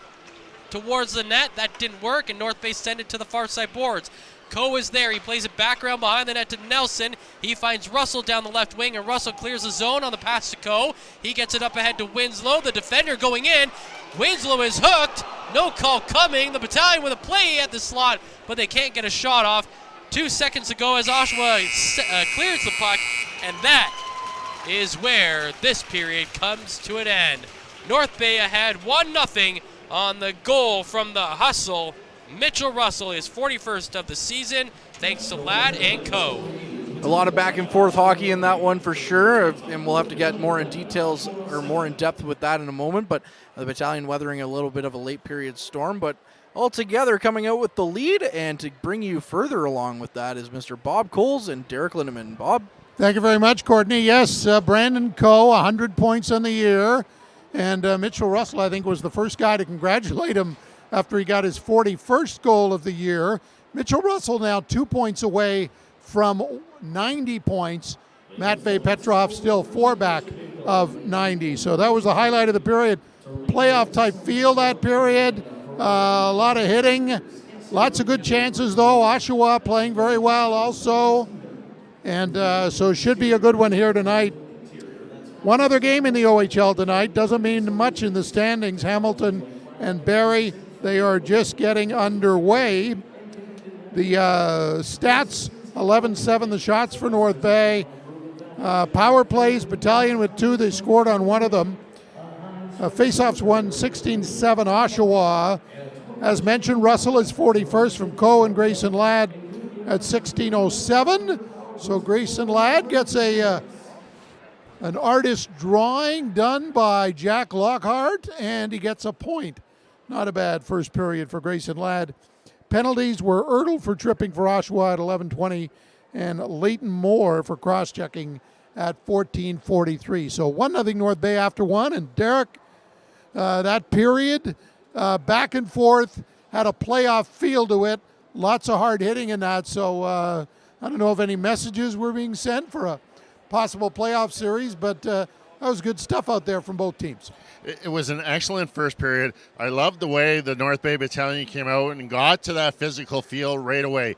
towards the net. That didn't work, and North Bay send it to the far side boards. Coe is there. He plays it back around behind the net to Nelson. He finds Russell down the left wing, and Russell clears the zone on the pass to Coe. He gets it up ahead to Winslow. The defender going in. Winslow is hooked. No call coming. The Battalion with a play at the slot, but they can't get a shot off. 2 seconds to go as Oshawa clears the puck, and that is where this period comes to an end. North Bay ahead 1-0 on the goal from the hustle. Mitchell Russell is 41st of the season, thanks to Ladd and Coe. A lot of back and forth hockey in that one for sure, and we'll have to get more in details or more in depth with that in a moment, but the Battalion weathering a little bit of a late period storm, but altogether coming out with the lead, and to bring you further along with that is Mr. Bob Coles and Derek Lindemann. Bob? Thank you very much, Courtney. Yes, Brandon Coe, 100 points on the year, and Mitchell Russell, I think, was the first guy to congratulate him after he got his 41st goal of the year. Mitchell Russell now 2 points away from 90 points. Matvei Petrov still 4 back of 90. So that was the highlight of the period. Playoff type feel that period. A lot of hitting. Lots of good chances though. Oshawa playing very well also. And so it should be a good one here tonight. One other game in the OHL tonight. Doesn't mean much in the standings. Hamilton and Barrie, they are just getting underway. The stats, 11-7 the shots for North Bay. Power plays, Battalion with 2. They scored on one of them. Faceoffs won 16-7 Oshawa. As mentioned, Russell is 41st from Coe and Grayson Ladd at 16:07. So Grayson Ladd gets an artist drawing done by Jack Lockhart, and he gets a point. Not a bad first period for Grayson Ladd. Penalties were Ertl for tripping for Oshawa at 11:20 and Leighton Moore for cross-checking at 14:43. So 1-0 North Bay after one. And Derek, that period, back and forth, had a playoff feel to it. Lots of hard hitting in that. So I don't know if any messages were being sent for a possible playoff series, but that was good stuff out there from both teams. It was an excellent first period. I loved the way the North Bay Battalion came out and got to that physical feel right away.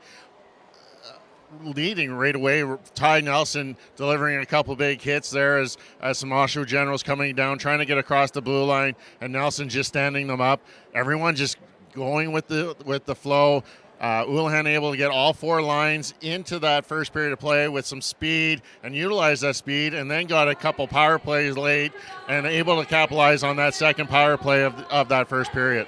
Leading right away, Ty Nelson delivering a couple big hits there as some Oshawa Generals coming down, trying to get across the blue line, and Nelson just standing them up. Everyone just going with the flow. Houlihan able to get all 4 lines into that first period of play with some speed and utilize that speed, and then got a couple power plays late and able to capitalize on that second power play of that first period.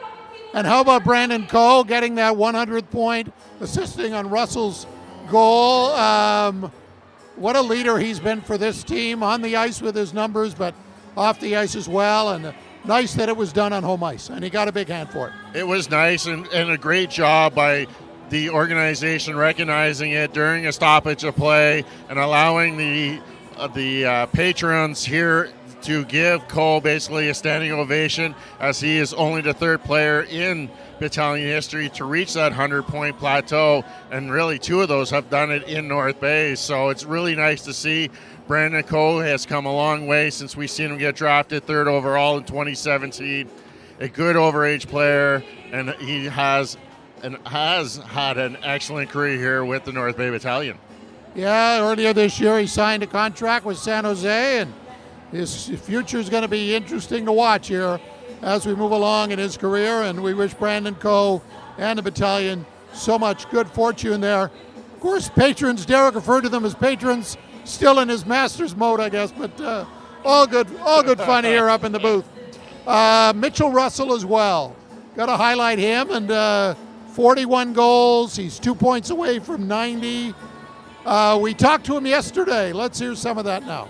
And how about Brandon Coe getting that 100th point, assisting on Russell's goal? What a leader he's been for this team, on the ice with his numbers, but off the ice as well. And nice that it was done on home ice, and he got a big hand for it. It was nice and a great job by the organization recognizing it during a stoppage of play and allowing the patrons here to give Cole basically a standing ovation, as he is only the 3rd player in Battalion history to reach that 100-point plateau, and really 2 of those have done it in North Bay. So it's really nice to see. Brandon Coe has come a long way since we seen him get drafted 3rd overall in 2017. a good overage player, and he has had an excellent career here with the North Bay Battalion. Yeah, earlier this year he signed a contract with San Jose, and his future is going to be interesting to watch here as we move along in his career, and we wish Brandon Coe and the battalion so much good fortune there. Of course, patrons, Derek referred to them as patrons, still in his master's mode, I guess, but all good fun here up in the booth. Mitchell Russell as well. Got to highlight him, and 41 goals. He's 2 points away from 90. We talked to him yesterday. Let's hear some of that now.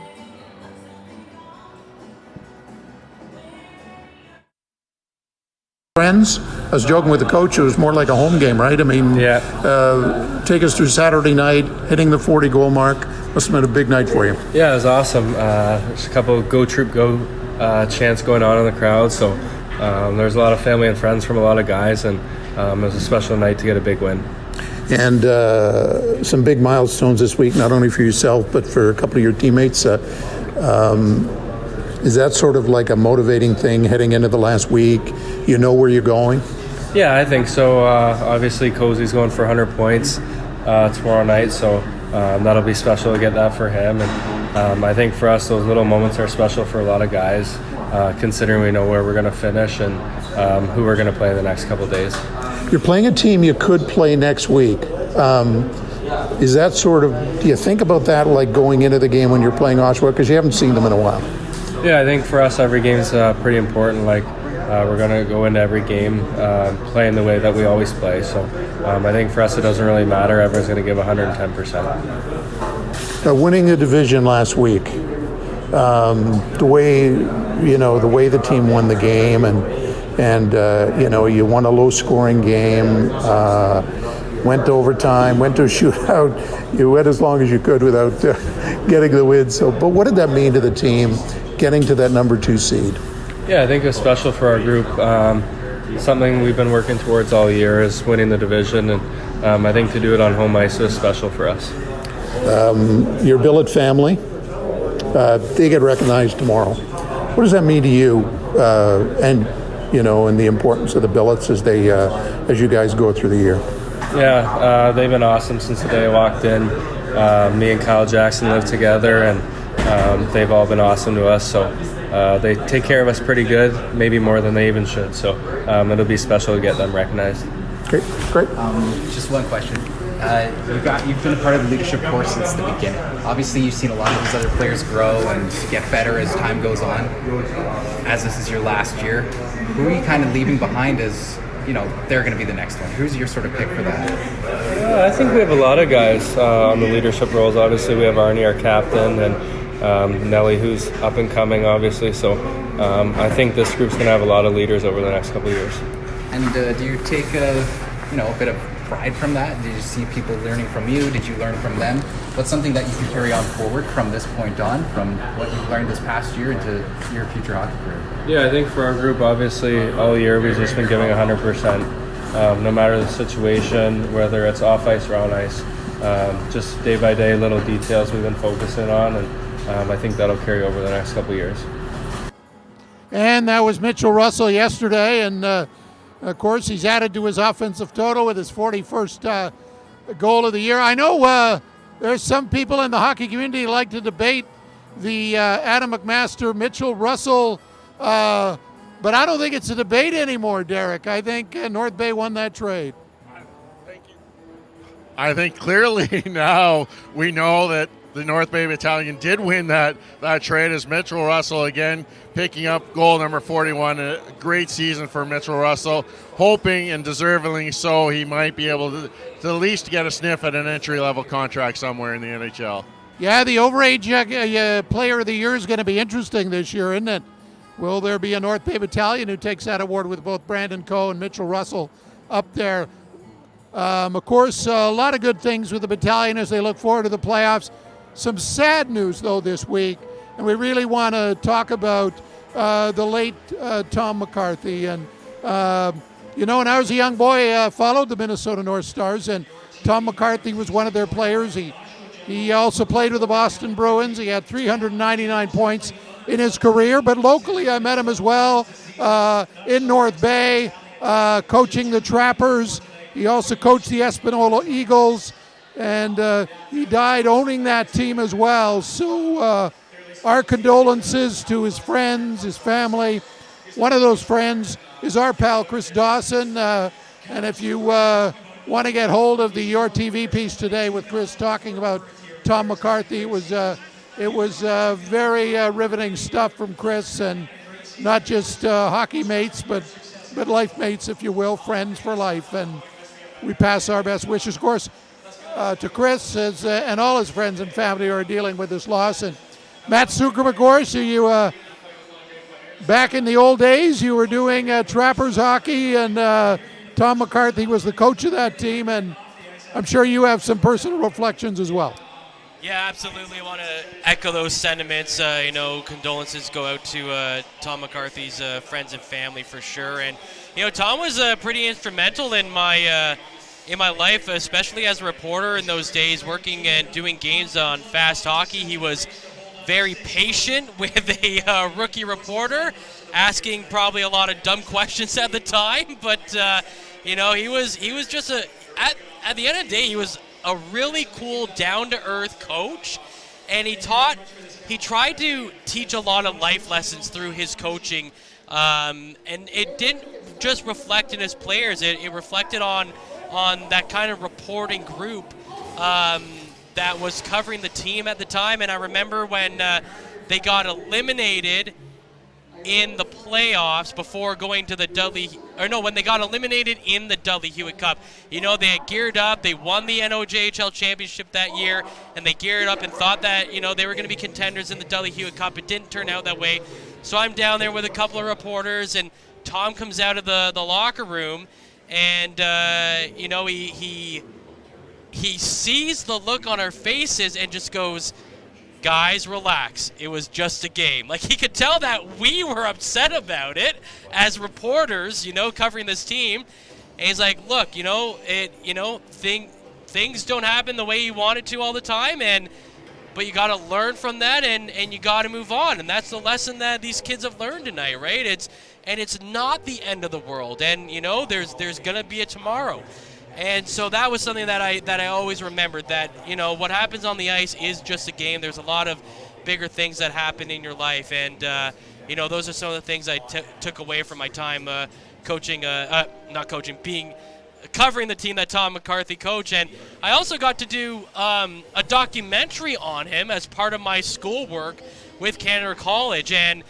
Friends, I was joking with the coach, it was more like a home game, right? I mean, take us through Saturday night, hitting the 40-goal mark. Must have been a big night for you. Yeah, it was awesome. There's a couple of Go Troop Go chants going on in the crowd, so there's a lot of family and friends from a lot of guys, and it was a special night to get a big win. And some big milestones this week, not only for yourself, but for a couple of your teammates. Is that sort of like a motivating thing heading into the last week? You know where you're going? Yeah, I think so. Obviously, Cozy's going for 100 points tomorrow night, so that'll be special to get that for him. And I think for us, those little moments are special for a lot of guys, considering we know where we're going to finish and who we're going to play in the next couple of days. You're playing a team you could play next week. Is that sort of, do you think about that like going into the game when you're playing Oshawa? Because you haven't seen them in a while. Yeah, I think for us, every game's pretty important. Like, we're going to go into every game playing the way that we always play. So I think for us, it doesn't really matter. Everyone's going to give 110%. Winning the division last week, the way the team won the game, and you won a low-scoring game, went to overtime, went to a shootout. You went as long as you could without getting the win. So, but what did that mean to the team, getting to that number 2 seed? Yeah, I think it was special for our group. Something we've been working towards all year is winning the division, and I think to do it on home ice was special for us. Your billet family, they get recognized tomorrow. What does that mean to you, and the importance of the billets as you guys go through the year? Yeah, they've been awesome since the day I walked in. Me and Kyle Jackson live together, and they've all been awesome to us. So they take care of us pretty good, maybe more than they even should. So it'll be special to get them recognized. Great. Just one question. You've been a part of the leadership course since the beginning. Obviously, you've seen a lot of these other players grow and get better as time goes on. As this is your last year, who are you kind of leaving behind as they're going to be the next one? Who's your sort of pick for that? I think we have a lot of guys on the leadership roles. Obviously, we have Arnie, our captain, and Nelly, who's up and coming, obviously. So I think this group's going to have a lot of leaders over the next couple of years. And do you take a bit of pride from that? Did you see people learning from you? Did you learn from them? What's something that you can carry on forward from this point on, from what you've learned this past year into your future hockey career? Yeah, I think for our group, obviously, all year we've just been giving 100%, no matter the situation, whether it's off ice or on ice. Just day by day, little details we've been focusing on, and I think that'll carry over the next couple of years. And that was Mitchell Russell yesterday, and of course he's added to his offensive total with his 41st goal of the year. I know there's some people in the hockey community who like to debate the Adam McMaster, Mitchell Russell, but I don't think it's a debate anymore, Derek. I think North Bay won that trade. I think clearly now we know that the North Bay Battalion did win that trade, as Mitchell Russell again picking up goal number 41. A great season for Mitchell Russell, hoping and deservingly so he might be able to at least get a sniff at an entry-level contract somewhere in the NHL. Yeah, the overage player of the year is going to be interesting this year, isn't it? Will there be a North Bay Battalion who takes that award with both Brandon Coe and Mitchell Russell up there? Of course, a lot of good things with the battalion as they look forward to the playoffs. Some sad news, though, this week, and we really want to talk about the late Tom McCarthy. And, when I was a young boy, I followed the Minnesota North Stars, and Tom McCarthy was one of their players. He also played with the Boston Bruins. He had 399 points in his career, but locally I met him as well. in North Bay, coaching the Trappers. He also coached the Espanola Eagles, and he died owning that team as well. So our condolences to his friends, his family. One of those friends is our pal Chris Dawson, and if you want to get hold of Your TV piece today with Chris talking about Tom McCarthy, it was very riveting stuff from Chris, and not just hockey mates, but life mates, if you will, friends for life. And we pass our best wishes, of course, to Chris and all his friends and family who are dealing with this loss. And Matt Sucrum, of course, you back in the old days, you were doing Trappers hockey, and Tom McCarthy was the coach of that team, and I'm sure you have some personal reflections as well. Yeah, absolutely. I want to echo those sentiments. Condolences go out to Tom McCarthy's friends and family for sure. And Tom was pretty instrumental in my life, especially as a reporter in those days, working and doing games on Fast Hockey. He was very patient with a rookie reporter, asking probably a lot of dumb questions at the time. But he was just at the end of the day, he was a really cool, down-to-earth coach, and he tried to teach a lot of life lessons through his coaching, and it didn't just reflect in his players. It reflected on that kind of reporting group that was covering the team at the time. And I remember when they got eliminated in the playoffs before going to the when they got eliminated in the Dudley Hewitt Cup. They had geared up, they won the NOJHL championship that year, and they geared up and thought that, they were going to be contenders in the Dudley Hewitt Cup. It didn't turn out that way. So I'm down there with a couple of reporters, and Tom comes out of the locker room, and, he sees the look on our faces and just goes, "Guys, relax. It was just a game." Like, he could tell that we were upset about it as reporters, covering this team. And he's like, "Look, things don't happen the way you want it to all the time, but you got to learn from that, and you got to move on." And that's the lesson that these kids have learned tonight, right? It's not the end of the world, and there's gonna be a tomorrow. And so that was something that I always remembered, that what happens on the ice is just a game. There's a lot of bigger things that happen in your life, and those are some of the things I took away from my time covering the team that Tom McCarthy coached. And I also got to do a documentary on him as part of my schoolwork with Canada College. And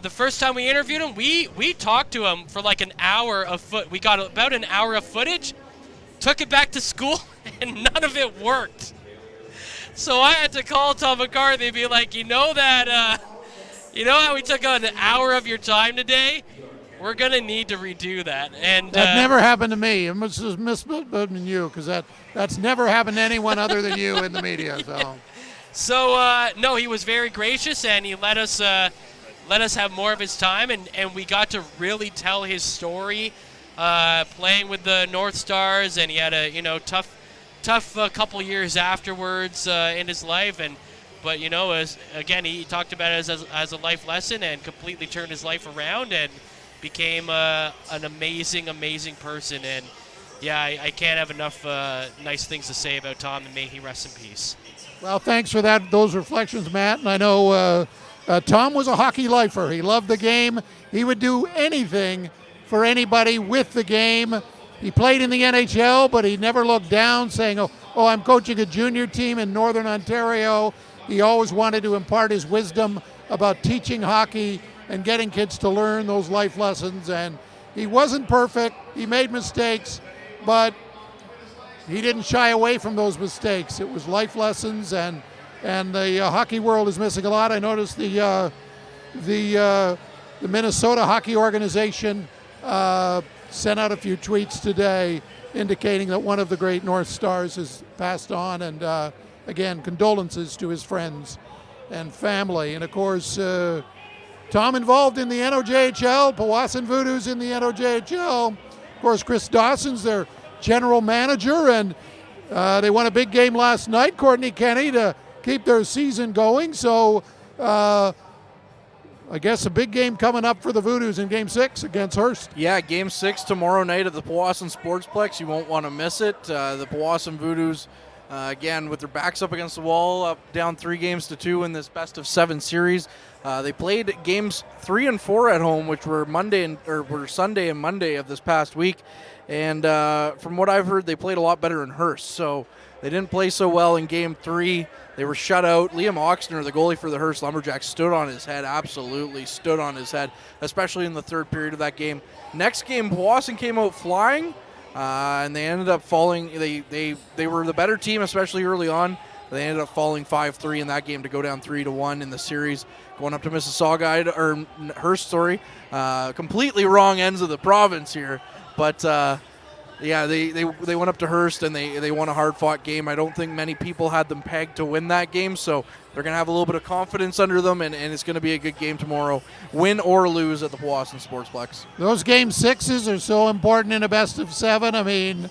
the first time we interviewed him, we talked to him for like an hour we got about an hour of footage. Took it back to school, and none of it worked. So I had to call Tom McCarthy and be like, how we took an hour of your time today? We're going to need to redo that. And that never happened to me. It must have been you, because that's never happened to anyone other than you in the media. So no, he was very gracious, and he let us have more of his time, and we got to really tell his story. Playing with the North Stars, and he had a tough couple years afterwards in his life, but he talked about it as a life lesson, and completely turned his life around and became an amazing person. And yeah, I can't have enough nice things to say about Tom, and may he rest in peace. Well, thanks for those reflections, Matt. And I know Tom was a hockey lifer. He loved the game. He would do anything for anybody with the game. He played in the NHL, but he never looked down, saying, oh, I'm coaching a junior team in Northern Ontario. He always wanted to impart his wisdom about teaching hockey and getting kids to learn those life lessons. And he wasn't perfect. He made mistakes, but he didn't shy away from those mistakes. It was life lessons, and the hockey world is missing a lot. I noticed the Minnesota Hockey Organization sent out a few tweets today indicating that one of the great North Stars has passed on, and again, condolences to his friends and family. And of course, Tom involved in the NOJHL, Powassan Voodoo's in the NOJHL. Of course, Chris Dawson's their general manager, and they won a big game last night, Courtney Kenny, to keep their season going. So I guess a big game coming up for the Voodoos in Game 6 against Hearst. Yeah, Game 6 tomorrow night at the Powassan Sportsplex. You won't want to miss it. The Powassan Voodoos, again, with their backs up against the wall, up down 3-2 in this best-of-7 series. They played games 3 and 4 at home, which were Sunday and Monday of this past week. And from what I've heard, they played a lot better in Hearst. So they didn't play so well in Game 3. They were shut out. Liam Oxner, the goalie for the Hearst Lumberjacks, stood on his head, absolutely stood on his head, especially in the third period of that game. Next game, Powassan came out flying, and they ended up falling. They were the better team, especially early on. They ended up falling 5-3 in that game to go down 3-1 in the series, going up to Mississauga, or Hearst, sorry. Completely wrong ends of the province here, but yeah, they went up to Hearst and they won a hard-fought game. I don't think many people had them pegged to win that game, so they're going to have a little bit of confidence under them, and it's going to be a good game tomorrow, win or lose at the Powassan Sportsplex. Those Game 6s are so important in a best-of-7. I mean,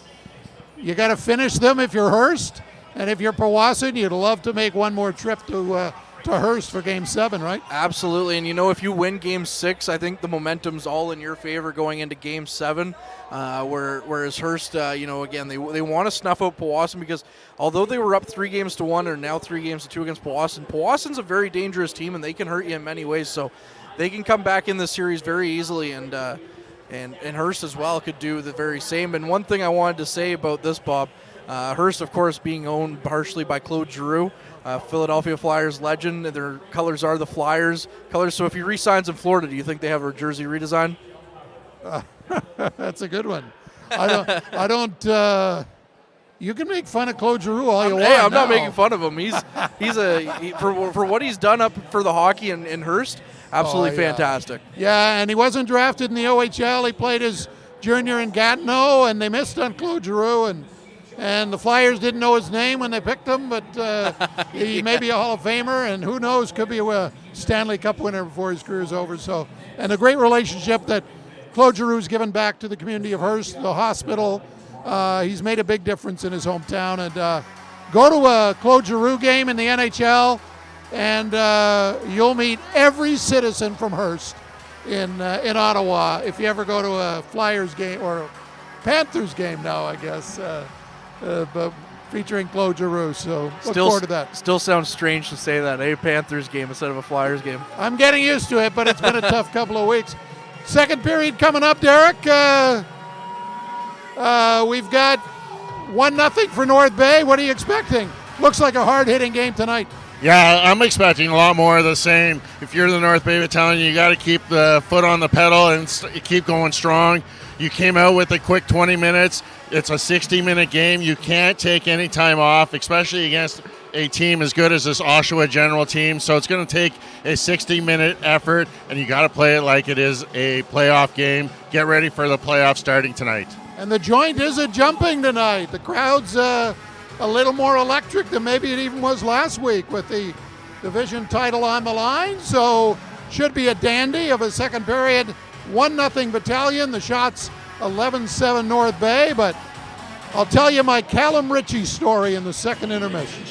you got to finish them if you're Hearst, and if you're Powassan, you'd love to make one more trip to Hearst for Game 7, right? Absolutely, and if you win Game 6, I think the momentum's all in your favor going into Game 7. Whereas Hearst, again, they want to snuff out Powassan, because although they were up 3-1, they're now 3-2 against Powassan. Powassan's a very dangerous team, and they can hurt you in many ways. So they can come back in this series very easily, and Hearst as well could do the very same. And one thing I wanted to say about this, Bob, Hearst, of course, being owned partially by Claude Giroux, Philadelphia Flyers legend. Their colors are the Flyers colors. So if he re-signs in Florida, do you think they have a jersey redesign? That's a good one. I don't. You can make fun of Claude Giroux all you want. Hey, I'm not making fun of him. For what he's done up for the hockey in Hearst, absolutely fantastic. Yeah, and he wasn't drafted in the OHL. He played his junior in Gatineau, and they missed on Claude Giroux, and the Flyers didn't know his name when they picked him, but he may be a Hall of Famer, and who knows, could be a Stanley Cup winner before his career is over. So, and a great relationship that Claude Giroux's given back to the community of Hearst, the hospital. He's made a big difference in his hometown. And go to a Claude Giroux game in the NHL, and you'll meet every citizen from Hearst in Ottawa if you ever go to a Flyers game or a Panthers game now, I guess, but featuring Claude Giroux. So look forward to that. Still sounds strange to say that, a Panthers game instead of a Flyers game. I'm getting used to it, but it's been a tough couple of weeks. Second period coming up, Derek. We've got 1-0 for North Bay. What are you expecting? Looks like a hard-hitting game tonight. Yeah, I'm expecting a lot more of the same. If you're the North Bay Battalion, you got to keep the foot on the pedal and keep going strong. You came out with a quick 20 minutes. It's a 60-minute game. You can't take any time off, especially against a team as good as this Oshawa General team. So it's going to take a 60-minute effort, and you got to play it like it is a playoff game. Get ready for the playoffs starting tonight. And the joint isn't jumping tonight. The crowd's a little more electric than maybe it even was last week with the division title on the line. So should be a dandy of a second period. 1-0 Battalion. The shots 11-7 North Bay. But I'll tell you my Callum Ritchie story in the second intermission.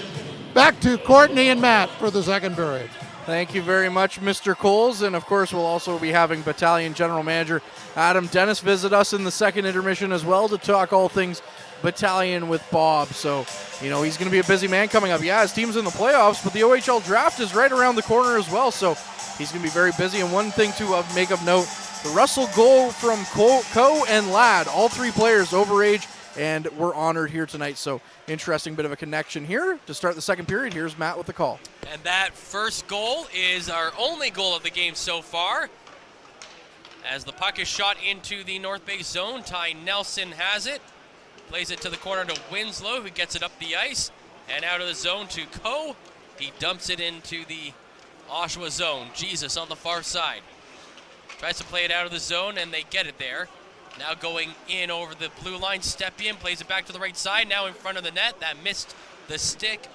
Back to Courtney and Matt for the second period. Thank you very much, Mr. Coles. And, of course, we'll also be having Battalion General Manager Adam Dennis visit us in the second intermission as well to talk all things Battalion with Bob. So, he's going to be a busy man coming up. Yeah, his team's in the playoffs, but the OHL draft is right around the corner as well. So, he's going to be very busy. And one thing to make of note, the Russell goal from Co and Ladd, all three players overage, and we're honored here tonight. So interesting bit of a connection here. To start the second period, here's Matt with the call. And that first goal is our only goal of the game so far. As the puck is shot into the North Bay zone, Ty Nelson has it. Plays it to the corner to Winslow, who gets it up the ice. And out of the zone to Co. He dumps it into the Oshawa zone. Jesus on the far side. Tries to play it out of the zone, and they get it there. Now going in over the blue line, step in, plays it back to the right side, now in front of the net. That missed the stick.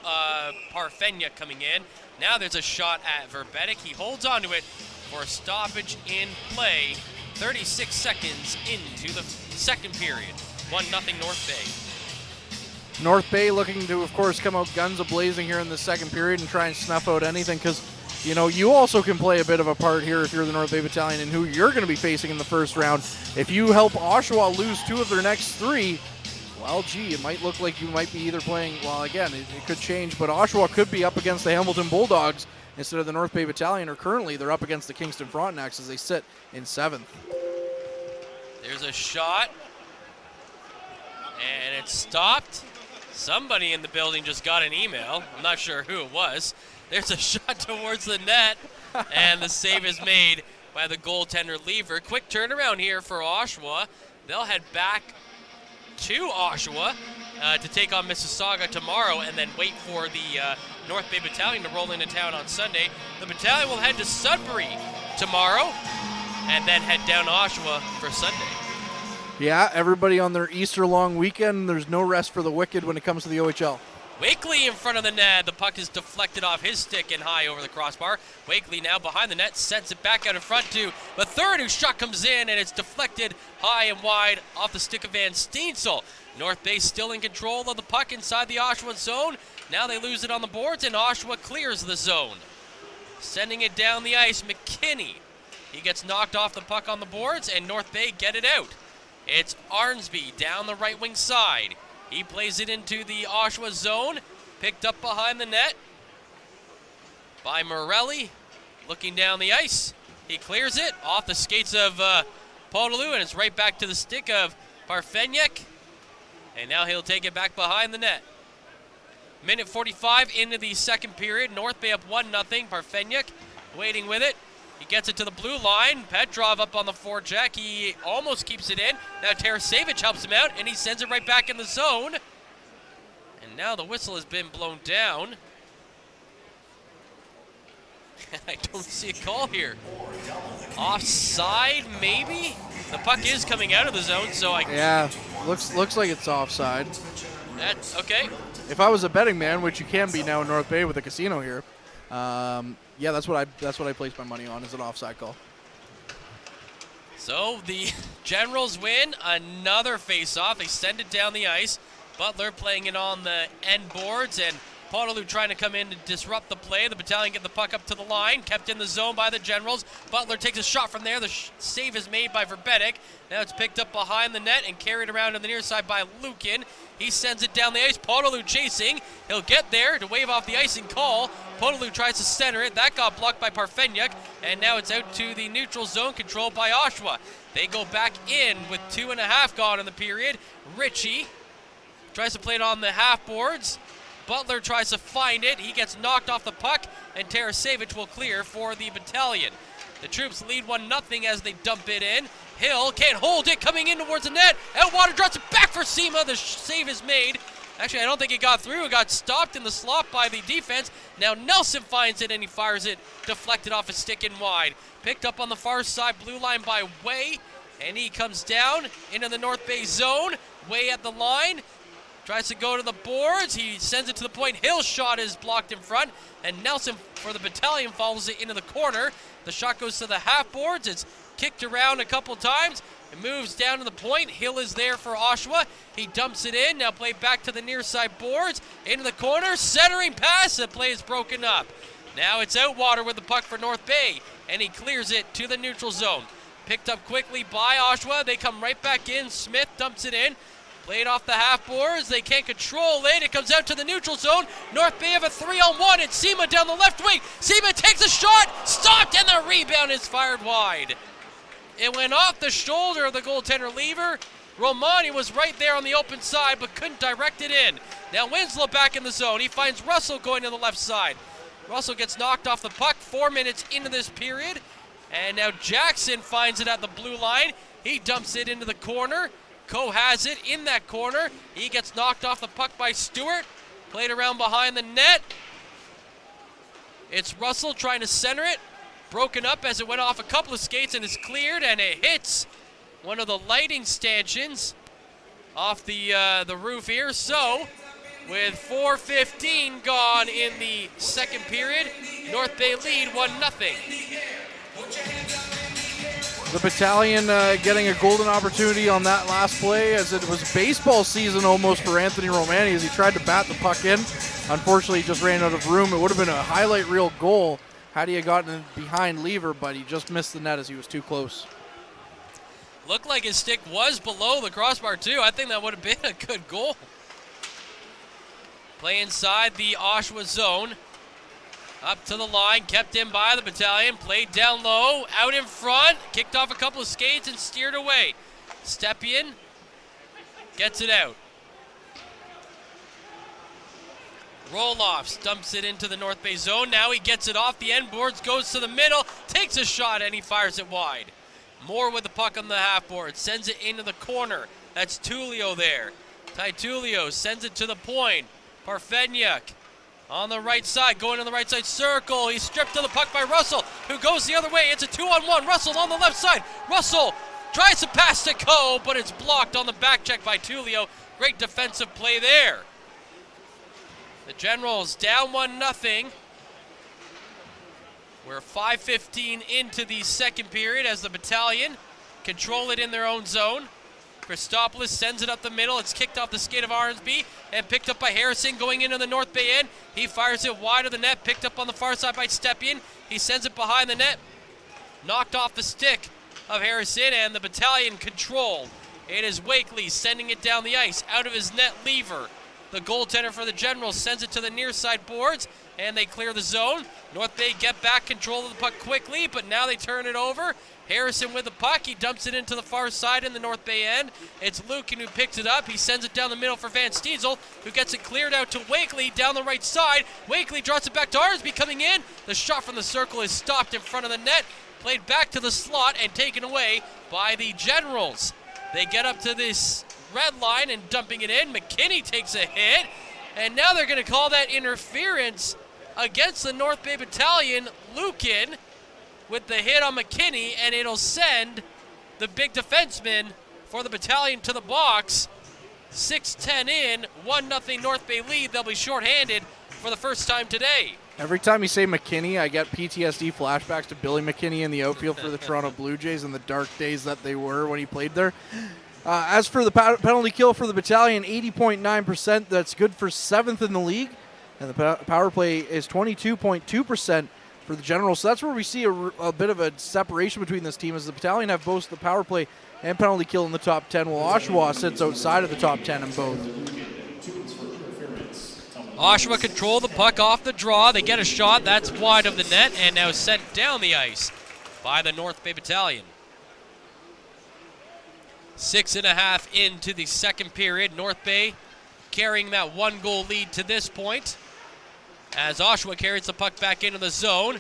Parfenia coming in. Now there's a shot at Verbetic. He holds on to it for a stoppage in play. 36 seconds into the second period. 1-0 North Bay. North Bay looking to, of course, come out guns a-blazing here in the second period and try and snuff out anything, because you know, you also can play a bit of a part here if you're the North Bay Battalion and who you're going to be facing in the first round. If you help Oshawa lose 2 of their next 3, well, gee, it might look like you might be either playing, well, again, it could change, but Oshawa could be up against the Hamilton Bulldogs instead of the North Bay Battalion, or currently they're up against the Kingston Frontenacs as they sit in 7th. There's a shot, and it's stopped. Somebody in the building just got an email. I'm not sure who it was. There's a shot towards the net, and the save is made by the goaltender Lever. Quick turnaround here for Oshawa. They'll head back to Oshawa to take on Mississauga tomorrow, and then wait for the North Bay Battalion to roll into town on Sunday. The battalion will head to Sudbury tomorrow, and then head down to Oshawa for Sunday. Yeah, everybody on their Easter long weekend. There's no rest for the Wicked when it comes to the OHL. Wakely in front of the net. The puck is deflected off his stick and high over the crossbar. Wakely now behind the net, sends it back out in front to the third, whose shot comes in, and it's deflected high and wide off the stick of Van Steensel. North Bay still in control of the puck inside the Oshawa zone. Now they lose it on the boards, and Oshawa clears the zone. Sending it down the ice, McKinney. He gets knocked off the puck on the boards, and North Bay get it out. It's Arnsby down the right wing side. He plays it into the Oshawa zone, picked up behind the net by Morelli, looking down the ice. He clears it off the skates of Podolu, and it's right back to the stick of Parfenyek. And now he'll take it back behind the net. Minute 45 into the second period. North Bay up 1-0. Parfenyek waiting with it. He gets it to the blue line. Petrov up on the forecheck. He almost keeps it in. Now Tarasevic helps him out, and he sends it right back in the zone. And now the whistle has been blown down. I don't see a call here. Offside, maybe? The puck is coming out of the zone, so Yeah, looks like it's offside. That's okay. If I was a betting man, which you can be now in North Bay with a casino here, yeah, that's what I placed my money on, is an offside call. So the Generals win another face-off. They send it down the ice. Butler playing it on the end boards, and Podolu trying to come in to disrupt the play. The battalion get the puck up to the line, kept in the zone by the Generals. Butler takes a shot from there. The save is made by Verbetic. Now it's picked up behind the net and carried around to the near side by Lukin. He sends it down the ice. Podolu chasing. He'll get there to wave off the icing call. Podolu tries to center it. That got blocked by Parfenyek, and now it's out to the neutral zone controlled by Oshawa. They go back in with 2.5 gone in the period. Ritchie tries to play it on the half boards. Butler tries to find it. He gets knocked off the puck, and Tarasevic will clear for the battalion. The troops lead 1-0 as they dump it in. Hill can't hold it, coming in towards the net. Elwater drops it back for Sema. The save is made. Actually, I don't think it got through. It got stopped in the slot by the defense. Now Nelson finds it, and he fires it, deflected off his stick and wide. Picked up on the far side, blue line by Way, and he comes down into the North Bay zone. Way at the line. Tries to go to the boards. He sends it to the point. Hill's shot is blocked in front, and Nelson for the battalion follows it into the corner. The shot goes to the half boards. It's kicked around a couple times. It moves down to the point. Hill is there for Oshawa. He dumps it in. Now play back to the near side boards. Into the corner. Centering pass. The play is broken up. Now it's Outwater with the puck for North Bay, and he clears it to the neutral zone. Picked up quickly by Oshawa. They come right back in. Smith dumps it in. Played off the half boards. They can't control it. It comes out to the neutral zone. North Bay have a 3-on-1. It's Sema down the left wing. Sema takes a shot. Stopped, and the rebound is fired wide. It went off the shoulder of the goaltender Lever. Romani was right there on the open side, but couldn't direct it in. Now Winslow back in the zone. He finds Russell going to the left side. Russell gets knocked off the puck 4 minutes into this period. And now Jackson finds it at the blue line. He dumps it into the corner. Coe has it in that corner. He gets knocked off the puck by Stewart. Played around behind the net. It's Russell trying to center it. Broken up as it went off a couple of skates and is cleared, and it hits one of the lighting stanchions off the roof here. So, with 4:15 gone in the second period, North Bay lead 1-0. The battalion getting a golden opportunity on that last play, as it was baseball season almost for Anthony Romani as he tried to bat the puck in. Unfortunately, he just ran out of room. It would have been a highlight reel goal had he gotten behind Lever, but he just missed the net as he was too close. Looked like his stick was below the crossbar too. I think that would have been a good goal. Play inside the Oshawa zone. Up to the line, kept in by the Battalion. Played down low, out in front. Kicked off a couple of skates and steered away. Stepien gets it out. Roloff dumps it into the North Bay zone. Now he gets it off the end boards, goes to the middle, takes a shot, and he fires it wide. Moore with the puck on the half board, sends it into the corner. That's Tullio there. Tulio sends it to the point. Parfeniuk on the right side, going to the right side circle. He's stripped of the puck by Russell, who goes the other way. It's a 2-on-1. Russell on the left side. Russell tries to pass to Coe, but it's blocked on the back check by Tullio. Great defensive play there. The Generals down 1-0. We're 5:15 into the second period as the Battalion control it in their own zone. Christopoulos sends it up the middle. It's kicked off the skate of Arnsby and picked up by Harrison going into the North Bay end. He fires it wide of the net, picked up on the far side by Stepien. He sends it behind the net. Knocked off the stick of Harrison, and the Battalion control. It is Wakely sending it down the ice. Out of his net, Lever, the goaltender for the Generals, sends it to the near side boards, and they clear the zone. North Bay get back control of the puck quickly, but now they turn it over. Harrison with the puck. He dumps it into the far side in the North Bay end. It's Lukin who picks it up. He sends it down the middle for Van Steensel, who gets it cleared out to Wakely down the right side. Wakely drops it back to Arnsby coming in. The shot from the circle is stopped in front of the net. Played back to the slot and taken away by the Generals. They get up to this red line and dumping it in. McKinney takes a hit. And now they're going to call that interference against the North Bay Battalion. Lukin with the hit on McKinney, and it'll send the big defenseman for the Battalion to the box. 6:10 in, 1-0 North Bay lead. They'll be shorthanded for the first time today. Every time you say McKinney, I get PTSD flashbacks to Billy McKinney in the outfield for the Toronto Blue Jays and the dark days that they were when he played there. As for the penalty kill for the Battalion, 80.9%. That's good for 7th in the league. And the power play is 22.2% for the Generals. So that's where we see a bit of a separation between this team, as the Battalion have both the power play and penalty kill in the top 10, while Oshawa sits outside of the top 10 in both. Oshawa control the puck off the draw. They get a shot. That's wide of the net and now sent down the ice by the North Bay Battalion. 6.5 into the second period. North Bay carrying that 1-goal lead to this point, as Oshawa carries the puck back into the zone.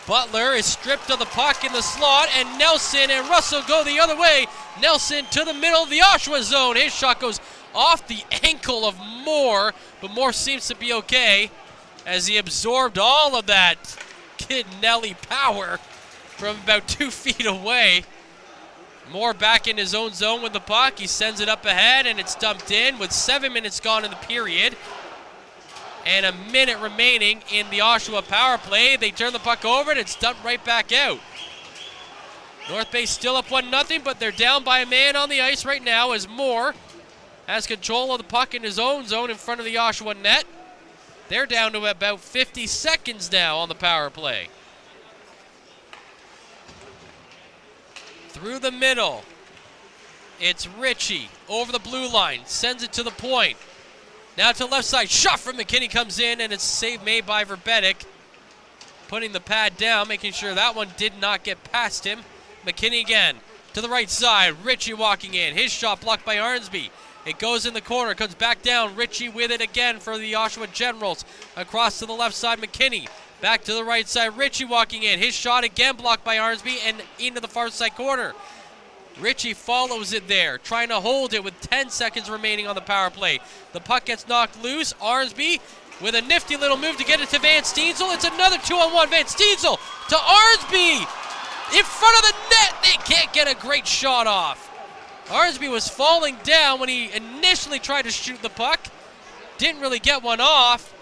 Butler is stripped of the puck in the slot, and Nelson and Russell go the other way. Nelson to the middle of the Oshawa zone. His shot goes off the ankle of Moore, but Moore seems to be okay as he absorbed all of that Kid Nelly power from about 2 feet away. Moore back in his own zone with the puck. He sends it up ahead, and it's dumped in with 7 minutes gone in the period. And a minute remaining in the Oshawa power play. They turn the puck over, and it's dumped right back out. North Bay still up 1-0, but they're down by a man on the ice right now as Moore has control of the puck in his own zone in front of the Oshawa net. They're down to about 50 seconds now on the power play. Through the middle, it's Ritchie over the blue line, sends it to the point. Now to the left side, shot from McKinney comes in, and it's a save made by Verbetic, putting the pad down, making sure that one did not get past him. McKinney again to the right side, Ritchie walking in, his shot blocked by Arnsby. It goes in the corner, comes back down, Ritchie with it again for the Oshawa Generals. Across to the left side, McKinney. Back to the right side, Ritchie walking in. His shot again blocked by Arnsby and into the far side corner. Ritchie follows it there, trying to hold it with 10 seconds remaining on the power play. The puck gets knocked loose. Arnsby with a nifty little move to get it to Van Steensel. It's another 2-on-1. Van Steensel to Arnsby. In front of the net, they can't get a great shot off. Arnsby was falling down when he initially tried to shoot the puck. Didn't really get one off.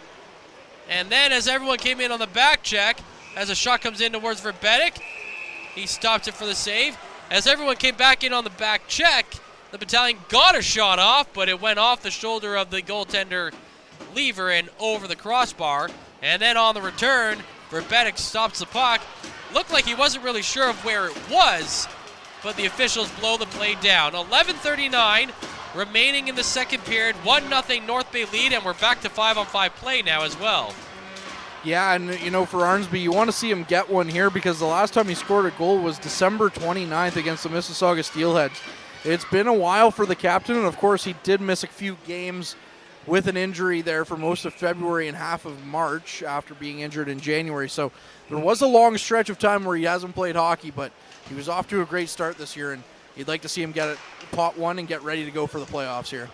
And then as everyone came in on the back check, as a shot comes in towards Verbetic, he stops it for the save. As everyone came back in on the back check, the Battalion got a shot off, but it went off the shoulder of the goaltender Lever and over the crossbar. And then on the return, Verbetic stops the puck. Looked like he wasn't really sure of where it was, but the officials blow the play down. 11:39 remaining in the second period. 1-0 North Bay lead, and we're back to 5-on-5 play now as well. Yeah, and for Arnsby, you want to see him get one here because the last time he scored a goal was December 29th against the Mississauga Steelheads. It's been a while for the captain, and of course he did miss a few games with an injury there for most of February and half of March after being injured in January. So there was a long stretch of time where he hasn't played hockey, but he was off to a great start this year, and you'd like to see him get it pot one and get ready to go for the playoffs here.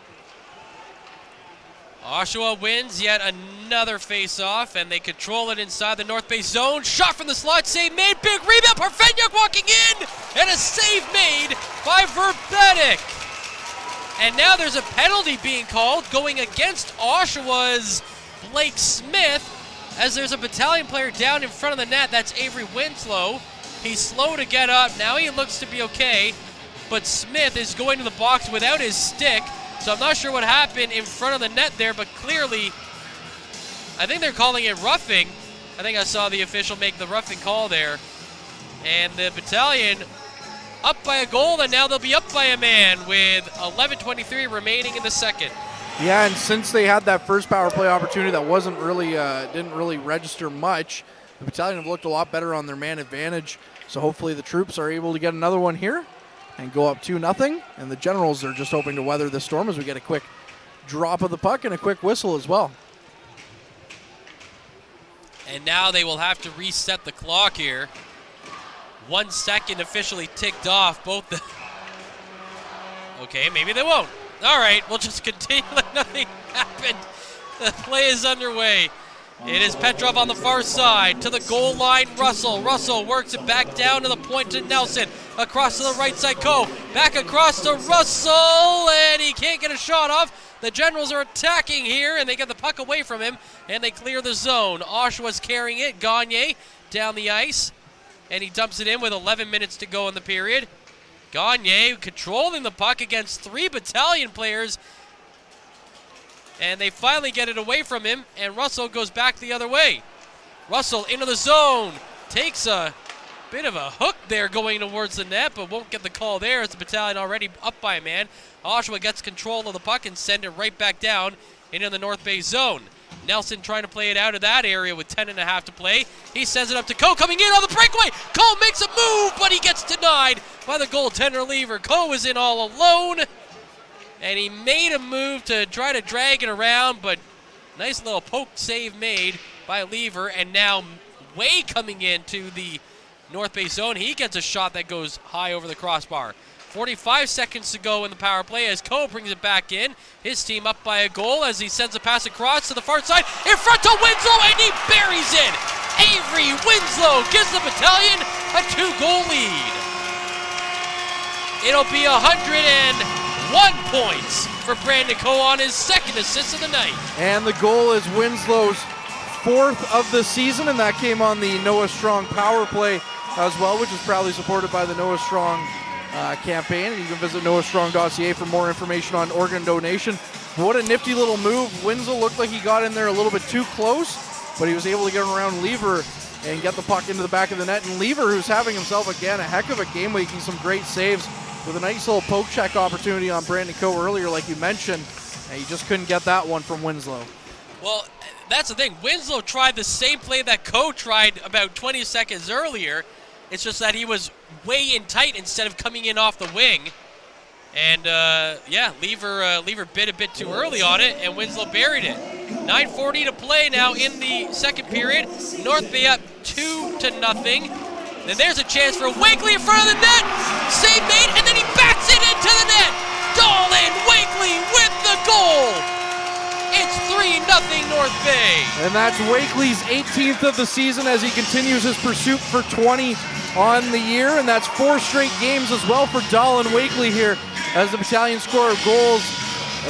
Oshawa wins yet another face-off, and they control it inside the North Bay zone. Shot from the slot, save made, big rebound, Parfenyuk walking in, and a save made by Verbetic. And now there's a penalty being called going against Oshawa's Blake Smith, as there's a Battalion player down in front of the net. That's Avery Winslow. He's slow to get up. Now he looks to be okay, but Smith is going to the box without his stick. So I'm not sure what happened in front of the net there, but clearly, I think they're calling it roughing. I think I saw the official make the roughing call there. And the Battalion up by a goal, and now they'll be up by a man with 11:23 remaining in the second. Yeah, and since they had that first power play opportunity that wasn't really, didn't really register much, the Battalion have looked a lot better on their man advantage. So hopefully the troops are able to get another one here and go up 2-0, and the Generals are just hoping to weather the storm as we get a quick drop of the puck and a quick whistle as well. And now they will have to reset the clock here. 1 second officially ticked off. Okay, maybe they won't. All right, we'll just continue like nothing happened. The play is underway. It is Petrov on the far side to the goal line. Russell works it back down to the point to Nelson. Across to the right side, Coe. Back across to Russell, and he can't get a shot off. The Generals are attacking here, and they get the puck away from him, and they clear the zone. Oshawa's carrying it. Gagne down the ice, and he dumps it in with 11 minutes to go in the period. Gagne controlling the puck against 3 Battalion players, and they finally get it away from him, and Russell goes back the other way. Russell into the zone, takes a bit of a hook there going towards the net, but won't get the call there as the Battalion already up by a man. Oshawa gets control of the puck and send it right back down into the North Bay zone. Nelson trying to play it out of that area with 10.5 to play. He sends it up to Coe coming in on the breakaway. Coe makes a move, but he gets denied by the goaltender Lever. Coe is in all alone, and he made a move to try to drag it around, but nice little poke save made by Lever, and now Way coming into the North Bay zone. He gets a shot that goes high over the crossbar. 45 seconds to go in the power play as Coe brings it back in. His team up by a goal as he sends a pass across to the far side. In front to Winslow, and he buries it. Avery Winslow gives the Battalion a 2-goal lead. It'll be 101 points for Brandon Coe on his second assist of the night. And the goal is Winslow's 4th of the season, and that came on the Noah Strong power play as well, which is proudly supported by the Noah Strong campaign. And you can visit noahstrong.ca for more information on organ donation. What a nifty little move. Winslow looked like he got in there a little bit too close, but he was able to get around Lever and get the puck into the back of the net. And Lever, who's having himself, again, a heck of a game, making some great saves with a nice little poke check opportunity on Brandon Coe earlier, like you mentioned. And he just couldn't get that one from Winslow. Well, that's the thing. Winslow tried the same play that Coe tried about 20 seconds earlier. It's just that he was way in tight instead of coming in off the wing. And, Lever bit a bit too early on it, and Winslow buried it. 9:40 to play now in the second period. North Bay up 2-0. Then there's a chance for Wakely in front of the net. Save made, and then he backs it into the net. Dolan Wakely with the goal. It's 3-0 North Bay. And that's Wakely's 18th of the season as he continues his pursuit for 20 on the year. And that's 4 straight games as well for Dolan Wakely here as the Battalion score goals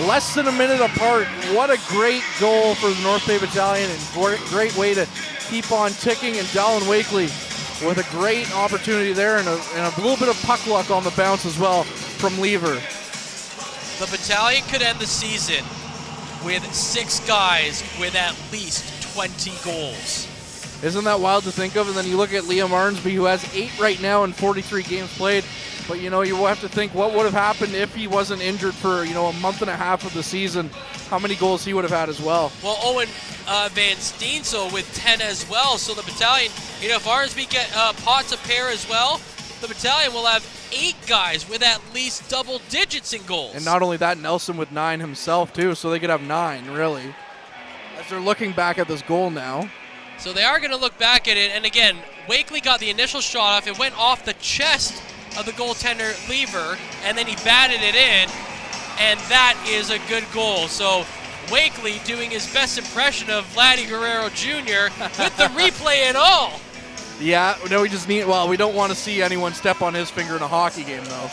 less than a minute apart. What a great goal for the North Bay Battalion, and great way to keep on ticking. And Dolan Wakely with a great opportunity there, and a little bit of puck luck on the bounce as well from Lever. The Battalion could end the season with 6 guys with at least 20 goals. Isn't that wild to think of? And then you look at Liam Arnsby, who has 8 right now in 43 games played. But, you know, you have to think what would have happened if he wasn't injured for, you know, a month and a half of the season. How many goals he would have had as well. Well, Owen Van Steensel with 10 as well. So the battalion, you know, if Arnsby get Potts a pair as well, the battalion will have 8 guys with at least double digits in goals. And not only that, Nelson with 9 himself, too. So they could have 9, really. As they're looking back at this goal now. So they are going to look back at it. And again, Wakely got the initial shot off. It went off the chest of the goaltender Lever, and then he batted it in. And that is a good goal. So Wakely doing his best impression of Vladdy Guerrero Jr. with the replay and all. Yeah, no, we just need, well, we don't want to see anyone step on his finger in a hockey game, though.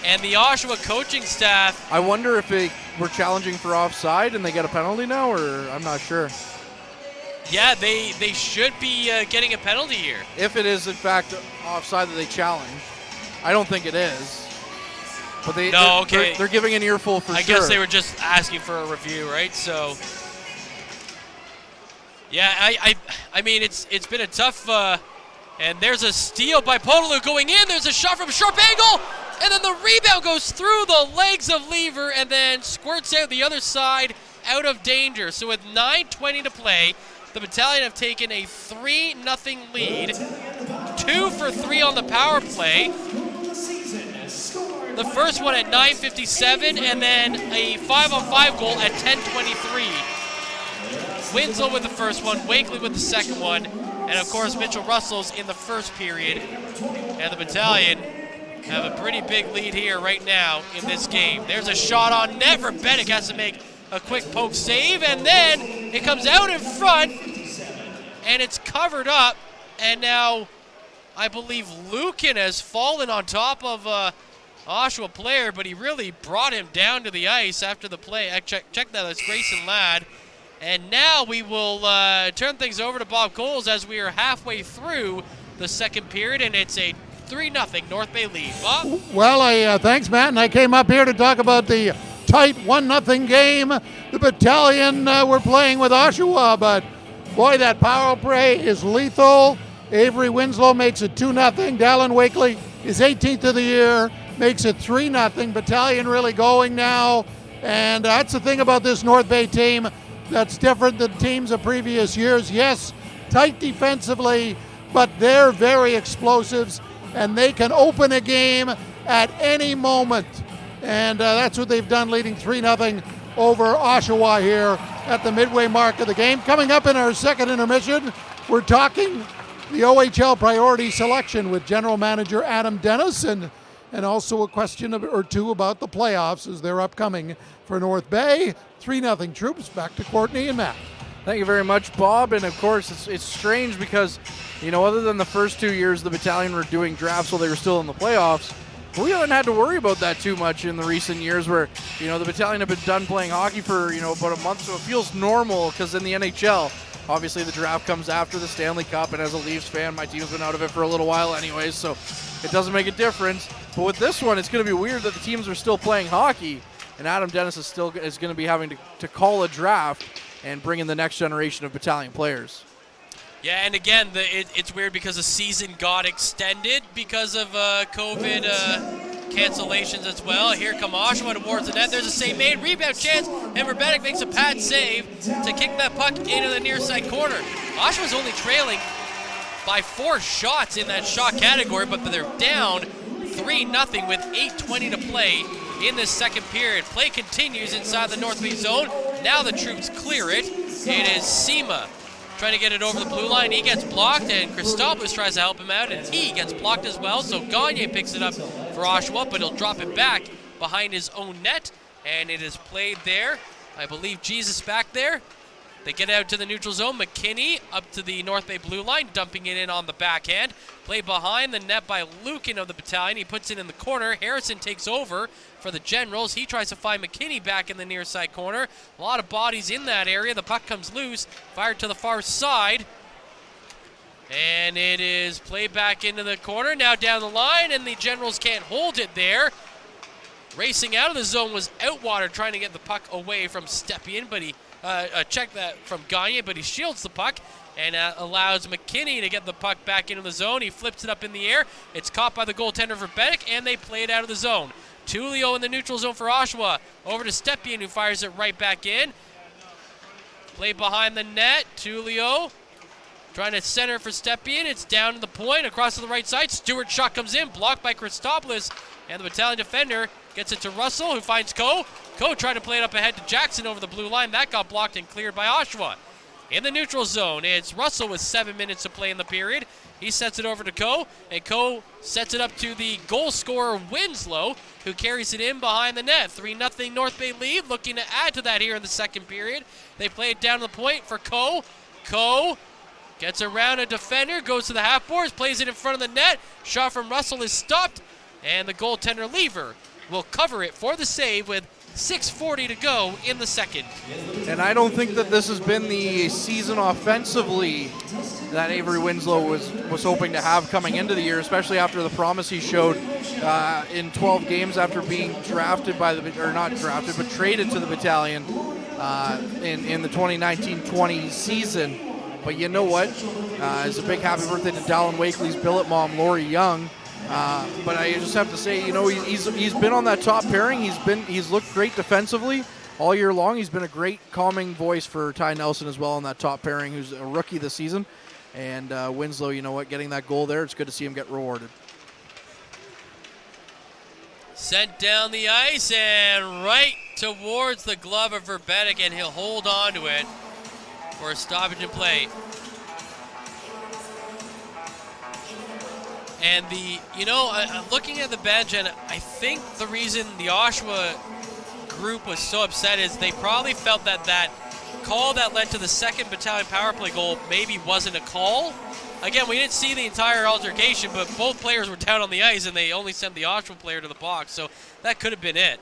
And the Oshawa coaching staff. I wonder if we're challenging for offside and they get a penalty now, or I'm not sure. Yeah, they should be getting a penalty here. If it is, in fact, offside that they challenge. I don't think it is. But they're giving an earful for sure. I guess they were just asking for a review, right? So, yeah, I mean, it's been a tough, and there's a steal by Podolu going in. There's a shot from short angle, and then the rebound goes through the legs of Lever and then squirts out the other side out of danger. So with 9:20 to play, the battalion have taken a 3-0 lead, 2 for 3 on the power play. The first one at 9:57, and then a 5-on-5 goal at 10:23. Winslow with the first one, Wakely with the second one, and of course Mitchell Russell's in the first period. And the battalion have a pretty big lead here right now in this game. There's a shot on net. Verbenek has to make a quick poke save, and then it comes out in front, and it's covered up. And now I believe Lukin has fallen on top of Oshawa player, but he really brought him down to the ice after the play. Check that, that's Grayson Ladd. And now we will turn things over to Bob Coles as we are halfway through the second period, and it's a 3-0 North Bay lead. Bob? Well, thanks, Matt, and I came up here to talk about the tight 1-0 game. The battalion were playing with Oshawa, but boy, that power play is lethal. Avery Winslow makes it 2-0. Dallin Wakely is 18th of the year, makes it 3-0. Battalion really going now, and that's the thing about this North Bay team that's different than teams of previous years. Yes, tight defensively, but they're very explosives, and they can open a game at any moment. And that's what they've done, leading 3-0 over Oshawa here at the midway mark of the game. Coming up in our second intermission, we're talking the OHL priority selection with General Manager Adam Dennis, and also a question or two about the playoffs as they're upcoming for North Bay. 3-0 Troops. Back to Courtney and Matt. Thank you very much, Bob. And of course, it's strange because, you know, other than the first 2 years the battalion were doing drafts while they were still in the playoffs, we haven't had to worry about that too much in the recent years where, you know, the battalion have been done playing hockey for, you know, about a month, so it feels normal because in the NHL, obviously the draft comes after the Stanley Cup, and as a Leafs fan, my team's been out of it for a little while anyways, so it doesn't make a difference. But with this one, it's going to be weird that the teams are still playing hockey, and Adam Dennis is going to be having to call a draft and bring in the next generation of battalion players. Yeah, and again, it's weird because the season got extended because of COVID cancellations as well. Here come Oshawa towards the net. There's a save made, rebound chance, and Verbenek makes a pad save to kick that puck into the near side corner. Oshawa's only trailing by 4 shots in that shot category, but they're down 3-0 with 8:20 to play in this second period. Play continues inside the North Bay zone. Now the Troops clear it. It is Sema trying to get it over the blue line. He gets blocked, and Christopoulos tries to help him out, and he gets blocked as well. So Gagne picks it up for Oshawa, but he'll drop it back behind his own net, and it is played there. I believe Jesus back there. They get out to the neutral zone. McKinney up to the North Bay blue line, dumping it in on the backhand. Play behind the net by Lukin of the battalion. He puts it in the corner. Harrison takes over for the Generals. He tries to find McKinney back in the near side corner. A lot of bodies in that area. The puck comes loose, fired to the far side. And it is played back into the corner. Now down the line, and the Generals can't hold it there. Racing out of the zone was Outwater, trying to get the puck away from Stepien, but he checked that from Gagne, but he shields the puck and allows McKinney to get the puck back into the zone. He flips it up in the air. It's caught by the goaltender for Bennick, and they play it out of the zone. Tullio in the neutral zone for Oshawa. Over to Stepien, who fires it right back in. Play behind the net. Tullio trying to center for Stepien. It's down to the point, across to the right side. Stewart's shot comes in, blocked by Christopoulos, and the Battalion defender gets it to Russell, who finds Coe. Coe tried to play it up ahead to Jackson over the blue line. That got blocked and cleared by Oshawa. In the neutral zone, it's Russell with 7 minutes to play in the period. He sets it over to Coe, and Coe sets it up to the goal scorer Winslow, who carries it in behind the net. 3-0 North Bay lead, looking to add to that here in the second period. They play it down to the point for Coe. Coe gets around a defender, goes to the half boards, plays it in front of the net. Shot from Russell is stopped, and the goaltender Lever will cover it for the save with 6:40 to go in the second. And I don't think that this has been the season offensively that Avery Winslow was hoping to have coming into the year, especially after the promise he showed in 12 games after being drafted by not drafted, but traded to the Battalion in the 2019-20 season. But you know what? It's a big happy birthday to Dallin Wakely's billet mom, Lori Young. But I just have to say, he's been on that top pairing. He's looked great defensively all year long. He's been a great calming voice for Ty Nelson as well on that top pairing, who's a rookie this season. And Winslow, you know what, getting that goal there, it's good to see him get rewarded. Sent down the ice and right towards the glove of Verbetic, and he'll hold on to it for a stoppage in play. And looking at the bench, and I think the reason the Oshawa group was so upset is they probably felt that call that led to the second Battalion power play goal maybe wasn't a call. Again, we didn't see the entire altercation, but both players were down on the ice, and they only sent the Oshawa player to the box, so that could have been it.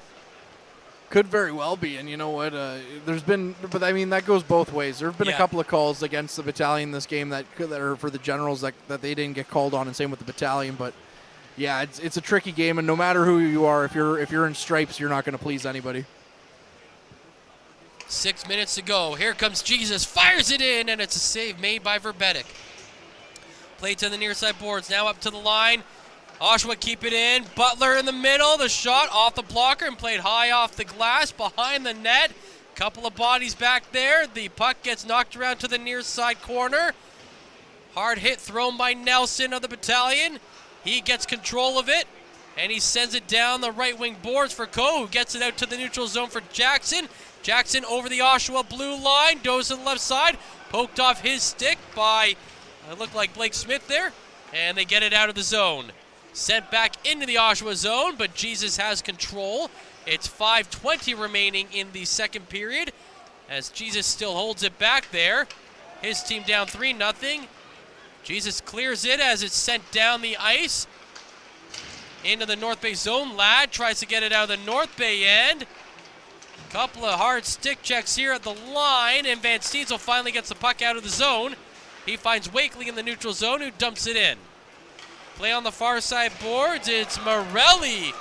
Could very well be, and you know what? But I mean, that goes both ways. There have been a couple of calls against the Battalion this game that are for the Generals that they didn't get called on, and same with the Battalion. But yeah, it's a tricky game, and no matter who you are, if you're in stripes, you're not going to please anybody. 6 minutes to go. Here comes Jesus, fires it in, and it's a save made by Verbetic. Play to the near side boards, now up to the line. Oshawa keep it in. Butler in the middle. The shot off the blocker and played high off the glass behind the net. Couple of bodies back there. The puck gets knocked around to the near side corner. Hard hit thrown by Nelson of the Battalion. He gets control of it, and he sends it down the right wing boards for Coe, who gets it out to the neutral zone for Jackson. Jackson over the Oshawa blue line. Goes to the left side. Poked off his stick by, it looked like Blake Smith there. And they get it out of the zone. Sent back into the Oshawa zone, but Jesus has control. It's 5:20 remaining in the second period as Jesus still holds it back there. His team down 3-0. Jesus clears it as it's sent down the ice into the North Bay zone. Ladd tries to get it out of the North Bay end. Couple of hard stick checks here at the line, and Van Steensel finally gets the puck out of the zone. He finds Wakely in the neutral zone, who dumps it in. Play on the far side boards. It's Morelli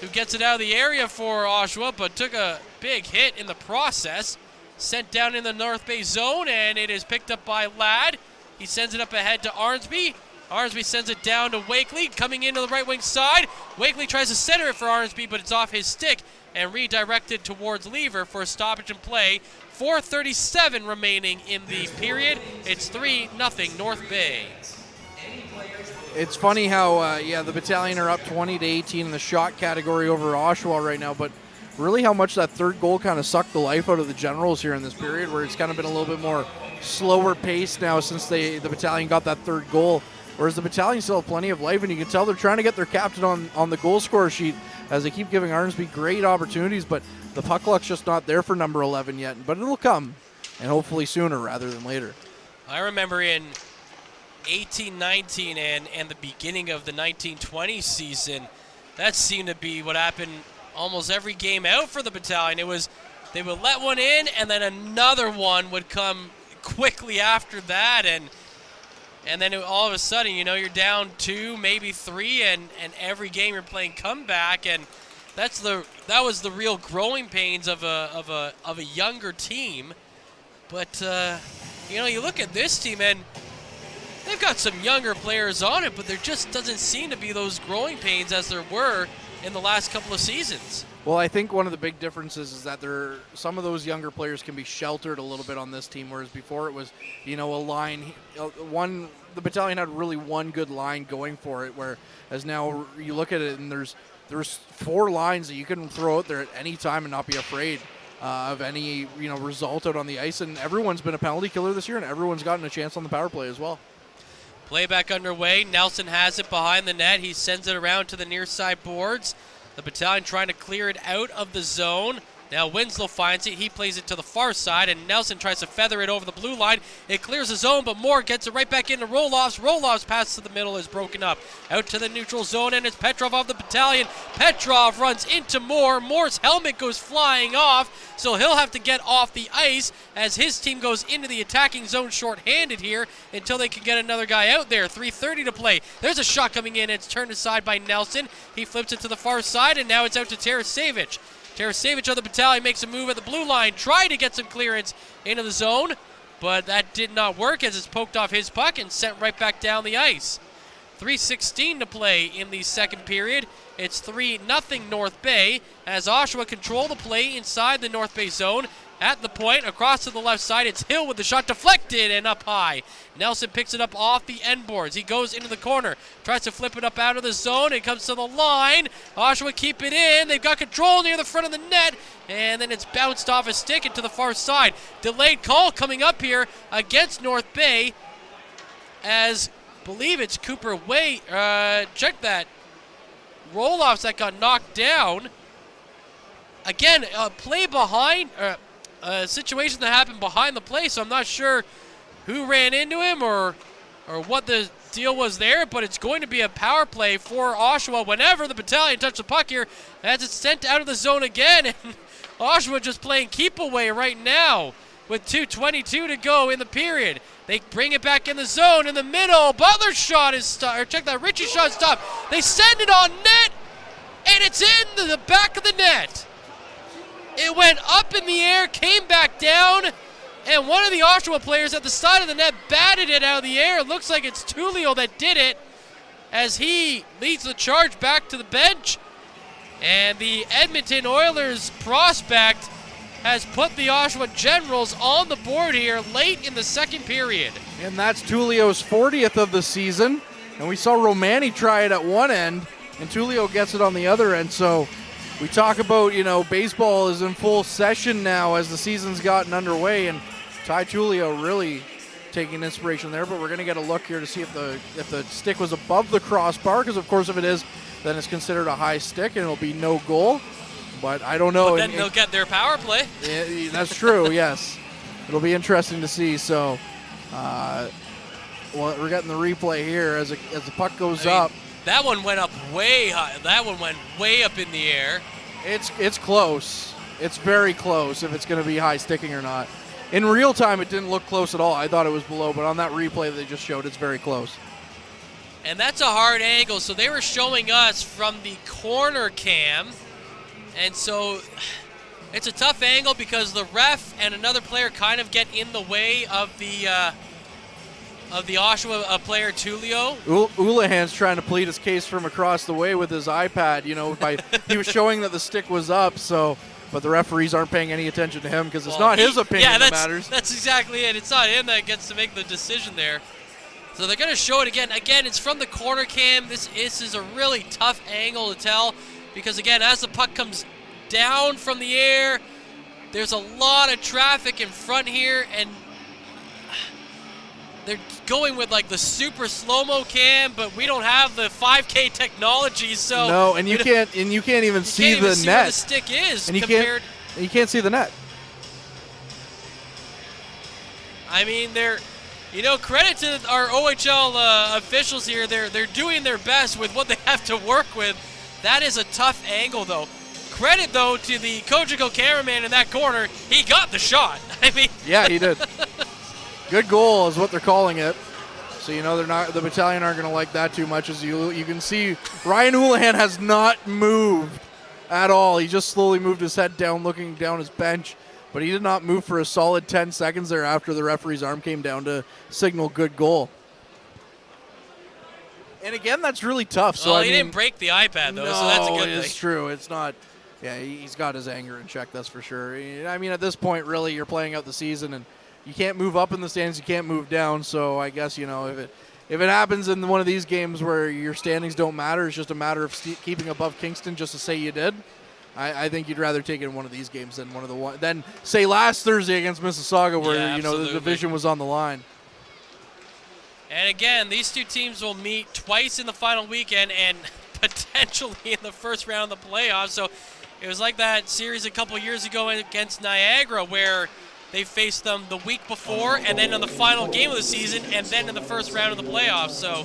who gets it out of the area for Oshawa, but took a big hit in the process. Sent down in the North Bay zone, and it is picked up by Ladd. He sends it up ahead to Arnsby. Arnsby sends it down to Wakely, coming into the right wing side. Wakely tries to center it for Arnsby, but it's off his stick and redirected towards Lever for a stoppage in play. 4:37 remaining in the period. It's 3-0 North Bay. It's funny how, the Battalion are up 20-18 in the shot category over Oshawa right now, but really how much that third goal kind of sucked the life out of the Generals here in this period, where it's kind of been a little bit more slower pace now since the Battalion got that third goal, whereas the Battalion still have plenty of life, and you can tell they're trying to get their captain on the goal scorer sheet as they keep giving Arnsby great opportunities, but the puck luck's just not there for number 11 yet, but it'll come, and hopefully sooner rather than later. I remember in 18-19 and the beginning of the 19-20 season, that seemed to be what happened almost every game out for the Battalion. It was they would let one in, and then another one would come quickly after that, and then all of a sudden, you're down 2, maybe 3, and every game you're playing comeback, and that was the real growing pains of a younger team. But you look at this team and they've got some younger players on it, but there just doesn't seem to be those growing pains as there were in the last couple of seasons. Well, I think one of the big differences is that some of those younger players can be sheltered a little bit on this team, whereas before it was, a line. The battalion had really one good line going for it, whereas now you look at it and there's 4 lines that you can throw out there at any time and not be afraid of any result out on the ice. And everyone's been a penalty killer this year, and everyone's gotten a chance on the power play as well. Playback underway. Nelson has it behind the net. He sends it around to the near side boards. The battalion trying to clear it out of the zone. Now Winslow finds it. He plays it to the far side, and Nelson tries to feather it over the blue line. It clears the zone, but Moore gets it right back into Roloff's. Roloff's pass to the middle is broken up. Out to the neutral zone, and it's Petrov of the battalion. Petrov runs into Moore. Moore's helmet goes flying off, so he'll have to get off the ice as his team goes into the attacking zone shorthanded here until they can get another guy out there. 3:30 to play. There's a shot coming in. It's turned aside by Nelson. He flips it to the far side, and now it's out to Tarasevich. Tarasevich of the battalion makes a move at the blue line, tried to get some clearance into the zone, but that did not work as it's poked off his puck and sent right back down the ice. 3:16 to play in the second period. It's 3-0 North Bay as Oshawa control the play inside the North Bay zone. At the point, across to the left side, it's Hill with the shot deflected and up high. Nelson picks it up off the end boards. He goes into the corner, tries to flip it up out of the zone. It comes to the line. Oshawa keep it in. They've got control near the front of the net, and then it's bounced off a stick into the far side. Delayed call coming up here against North Bay as, believe it's Cooper Way. Check that. Roloffs that got knocked down. Again, play behind... a situation that happened behind the play, so I'm not sure who ran into him or what the deal was there, but it's going to be a power play for Oshawa whenever the battalion touch the puck here as it's sent out of the zone again. And Oshawa just playing keep away right now with 2:22 to go in the period. They bring it back in the zone in the middle. Butler's shot is stopped, or check that, Richie's shot is stopped. They send it on net, and it's in the back of the net. It went up in the air, came back down, and one of the Oshawa players at the side of the net batted it out of the air. It looks like it's Tullio that did it as he leads the charge back to the bench. And the Edmonton Oilers prospect has put the Oshawa Generals on the board here late in the second period. And that's Tullio's 40th of the season. And we saw Romani try it at one end, and Tullio gets it on the other end. So we talk about, baseball is in full session now as the season's gotten underway, and Ty Tullio really taking inspiration there. But we're going to get a look here to see if the stick was above the crossbar, because of course if it is, then it's considered a high stick and it'll be no goal. But I don't know. But then they'll get their power play. That's true. Yes, it'll be interesting to see. So, we're getting the replay here as the puck goes up. That one went up way high. That one went way up in the air. It's close. It's very close if it's going to be high sticking or not. In real time, it didn't look close at all. I thought it was below, but on that replay that they just showed, it's very close. And that's a hard angle. So they were showing us from the corner cam. And so it's a tough angle because the ref and another player kind of get in the way of the Oshawa player Tullio. Houlihan's trying to plead his case from across the way with his iPad. He was showing that the stick was up. But the referees aren't paying any attention to him because it's not his opinion that matters. That's exactly it. It's not him that gets to make the decision there. So they're going to show it again. Again, it's from the corner cam. This is a really tough angle to tell because, again, as the puck comes down from the air, there's a lot of traffic in front here, and they're going with like the super slow-mo cam, but we don't have the 5K technology, so no, and you can't even see the net. Where the stick is, and you can't see the net. I mean, credit to our OHL officials here. They're doing their best with what they have to work with. That is a tough angle, though. Credit, though, to the Kojiko cameraman in that corner. He got the shot. I mean, yeah, he did. Good goal is what they're calling it. So the battalion aren't going to like that too much. As you can see, Ryan Houlihan has not moved at all. He just slowly moved his head down, looking down his bench, but he did not move for a solid 10 seconds there after the referee's arm came down to signal good goal. And again, that's really tough. So he didn't break the iPad, though, so that's a good thing. It's true. It's not. Yeah, he's got his anger in check, that's for sure. I mean, at this point, really, you're playing out the season, and you can't move up in the standings, you can't move down. So I guess, if it happens in one of these games where your standings don't matter, it's just a matter of keeping above Kingston just to say you did. I think you'd rather take it in one of these games than say last Thursday against Mississauga, where the division was on the line. And again, these two teams will meet twice in the final weekend and potentially in the first round of the playoffs. So it was like that series a couple years ago against Niagara, where they faced them the week before and then in the final game of the season and then in the first round of the playoffs. So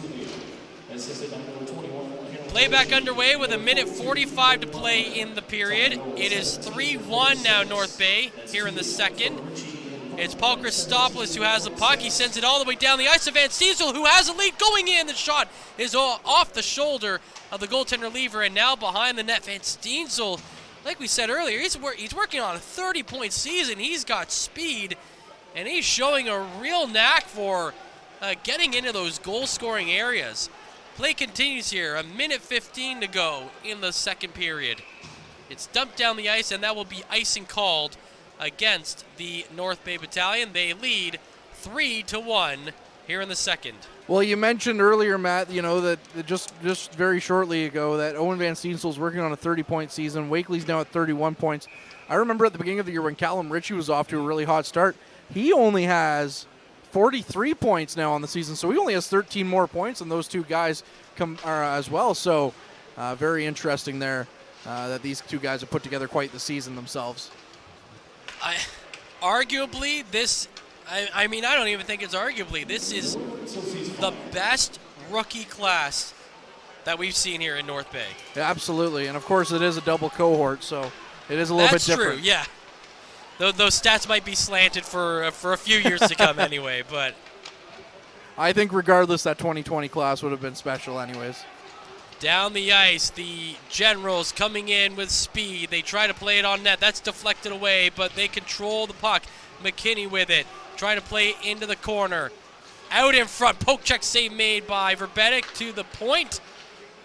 play back underway with 1:45 to play in the period. It is 3-1 now, North Bay, here in the second. It's Paul Christopoulos who has the puck. He sends it all the way down the ice to Van Steensel, who has a lead going in. The shot is off the shoulder of the goaltender Lever, and now behind the net. Van Steensel, like we said earlier, he's working on a 30-point season. He's got speed, and he's showing a real knack for getting into those goal-scoring areas. Play continues here. 1:15 to go in the second period. It's dumped down the ice, and that will be icing called against the North Bay Battalion. They lead 3-1 here in the second. Well, you mentioned earlier, Matt, that just very shortly ago that Owen Van Steensel's working on a 30-point season. Wakely's now at 31 points. I remember at the beginning of the year when Callum Ritchie was off to a really hot start, he only has 43 points now on the season, so he only has 13 more points than those two guys as well. So very interesting there that these two guys have put together quite the season themselves. Arguably, I don't even think it's arguably. This is the best rookie class that we've seen here in North Bay. Yeah, absolutely, and of course it is a double cohort, so it is a little bit different. That's true, yeah. Those stats might be slanted for a few years to come anyway, but I think regardless, that 2020 class would have been special anyways. Down the ice, the Generals coming in with speed. They try to play it on net. That's deflected away, but they control the puck. McKinney with it, trying to play it into the corner. Out in front, poke check save made by Verbetic to the point.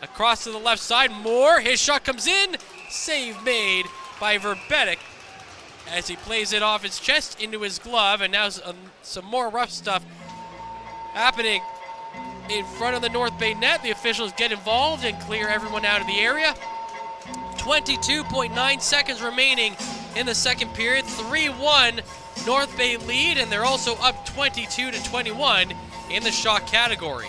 Across to the left side, Moore. His shot comes in. Save made by Verbetic as he plays it off his chest into his glove. And now some more rough stuff happening in front of the North Bay net. The officials get involved and clear everyone out of the area. 22.9 seconds remaining in the second period. 3-1 North Bay lead, and they're also up 22-21 in the shot category.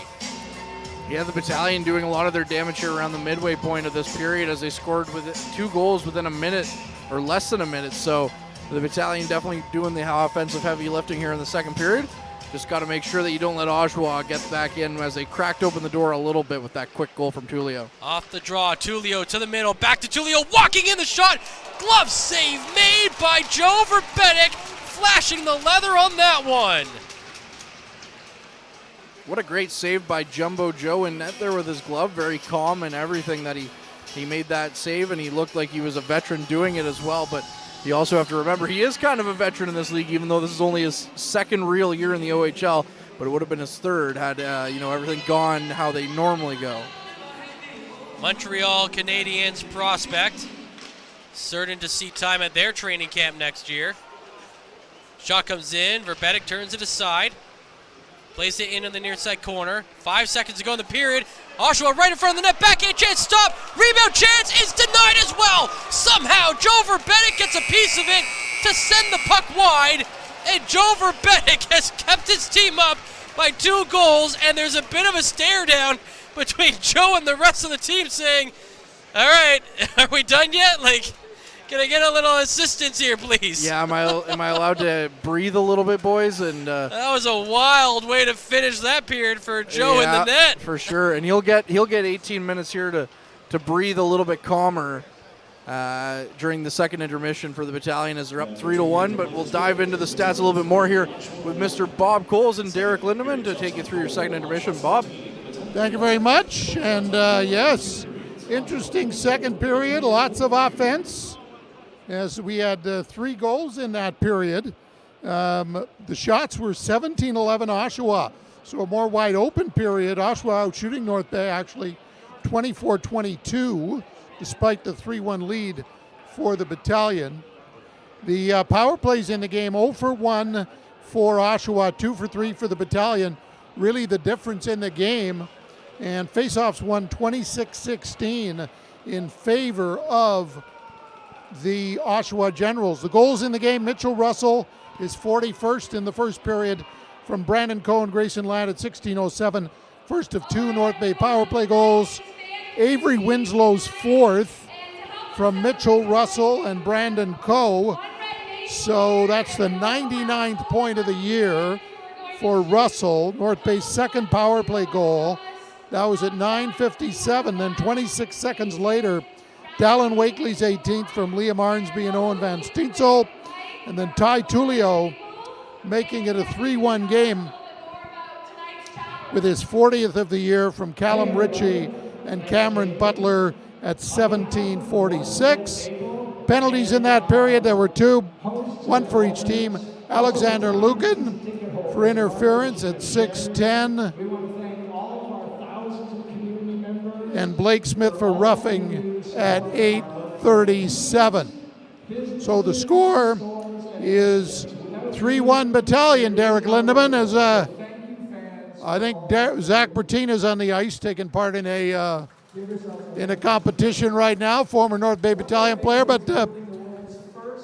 Yeah, the Battalion doing a lot of their damage here around the midway point of this period as they scored with 2 goals within a minute or less than a minute. So the Battalion definitely doing the offensive heavy lifting here in the second period. Just got to make sure that you don't let Oshawa get back in as they cracked open the door a little bit with that quick goal from Tullio. Off the draw, Tullio to the middle, back to Tullio, walking in the shot. Glove save made by Joe Verbetic, flashing the leather on that one. What a great save by Jumbo Joe in net there with his glove. Very calm and everything that he made that save, and he looked like he was a veteran doing it as well. But you also have to remember he is kind of a veteran in this league, even though this is only his second real year in the OHL, but it would have been his third had everything gone how they normally go. Montreal Canadiens prospect, certain to see time at their training camp next year. Shot comes in, Verbetic turns it aside, plays it in the near side corner. 5 seconds to go in the period. Oshawa right in front of the net, backhand chance, stop, rebound chance is denied as well. Somehow Joe Verbetic gets a piece of it to send the puck wide, and Joe Verbetic has kept his team up by 2 goals, and there's a bit of a stare down between Joe and the rest of the team saying, all right, are we done yet? Can I get a little assistance here, please? Yeah, am I allowed to breathe a little bit, boys? And that was a wild way to finish that period for Joe in the net. For sure, and he'll get 18 minutes here to breathe a little bit calmer during the second intermission for the Battalion as they're up 3-1. But we'll dive into the stats a little bit more here with Mr. Bob Coles and Derek Lindemann to take you through your second intermission. Bob. Thank you very much. And yes, Interesting second period, lots of offense, as we had 3 goals in that period. The shots were 17-11 Oshawa, so a more wide open period. Oshawa out shooting North Bay actually 24-22, despite the 3-1 lead for the Battalion. The power plays in the game, 0 for 1 for Oshawa, 2 for 3 for the Battalion. Really the difference in the game. And faceoffs won 26-16 in favor of the Oshawa Generals. The goals in the game, Mitchell Russell is 41st in the first period from Brandon Coe and Grayson Ladd at 16:07. First of 2 North Bay power play goals. Avery Winslow's 4th from Mitchell Russell and Brandon Coe. So that's the 99th point of the year for Russell. North Bay's second power play goal. That was at 9:57. Then 26 seconds later, Dallin Wakely's 18th from Liam Arnsby and Owen Van Steensel. And then Ty Tullio making it a 3-1 game with his 40th of the year from Callum Ritchie and Cameron Butler at 17:46. Penalties in that period, there were 2, 1 for each team. Alexander Lucan for interference at 6:10. And Blake Smith for roughing at 8:37. So the score is 3-1 Battalion. Derek Lindemann, as I think Zach Bertina's on the ice taking part in a competition right now, former North Bay Battalion player. But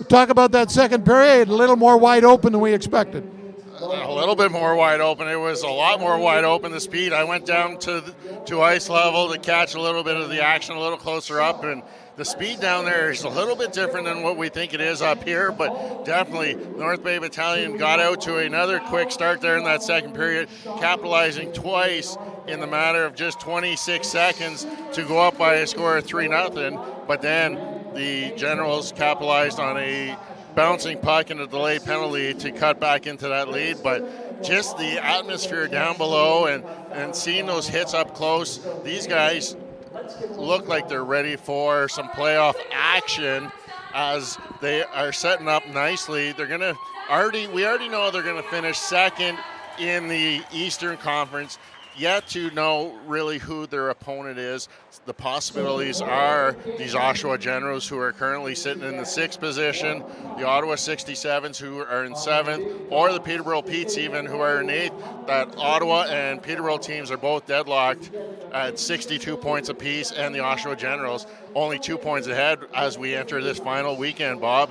talk about that second period, a little more wide open than we expected. A little bit more wide open. It was a lot more wide open. The speed. I went down to ice level to catch a little bit of the action, a little closer up, and the speed down there is a little bit different than what we think it is up here. But definitely, North Bay Battalion got out to another quick start there in that second period, capitalizing twice in the matter of just 26 seconds to go up by a score of 3-0. But then the Generals capitalized on a bouncing puck and a delayed penalty to cut back into that lead. But just the atmosphere down below and seeing those hits up close, these guys look like they're ready for some playoff action as they are setting up nicely. We already know they're gonna finish second in the Eastern Conference. Yet to know really who their opponent is. The possibilities are these Oshawa Generals, who are currently sitting in the 6th position, the Ottawa 67s, who are in 7th, or the Peterborough Petes even, who are in 8th. That Ottawa and Peterborough teams are both deadlocked at 62 points apiece, and the Oshawa Generals only 2 points ahead as we enter this final weekend, Bob.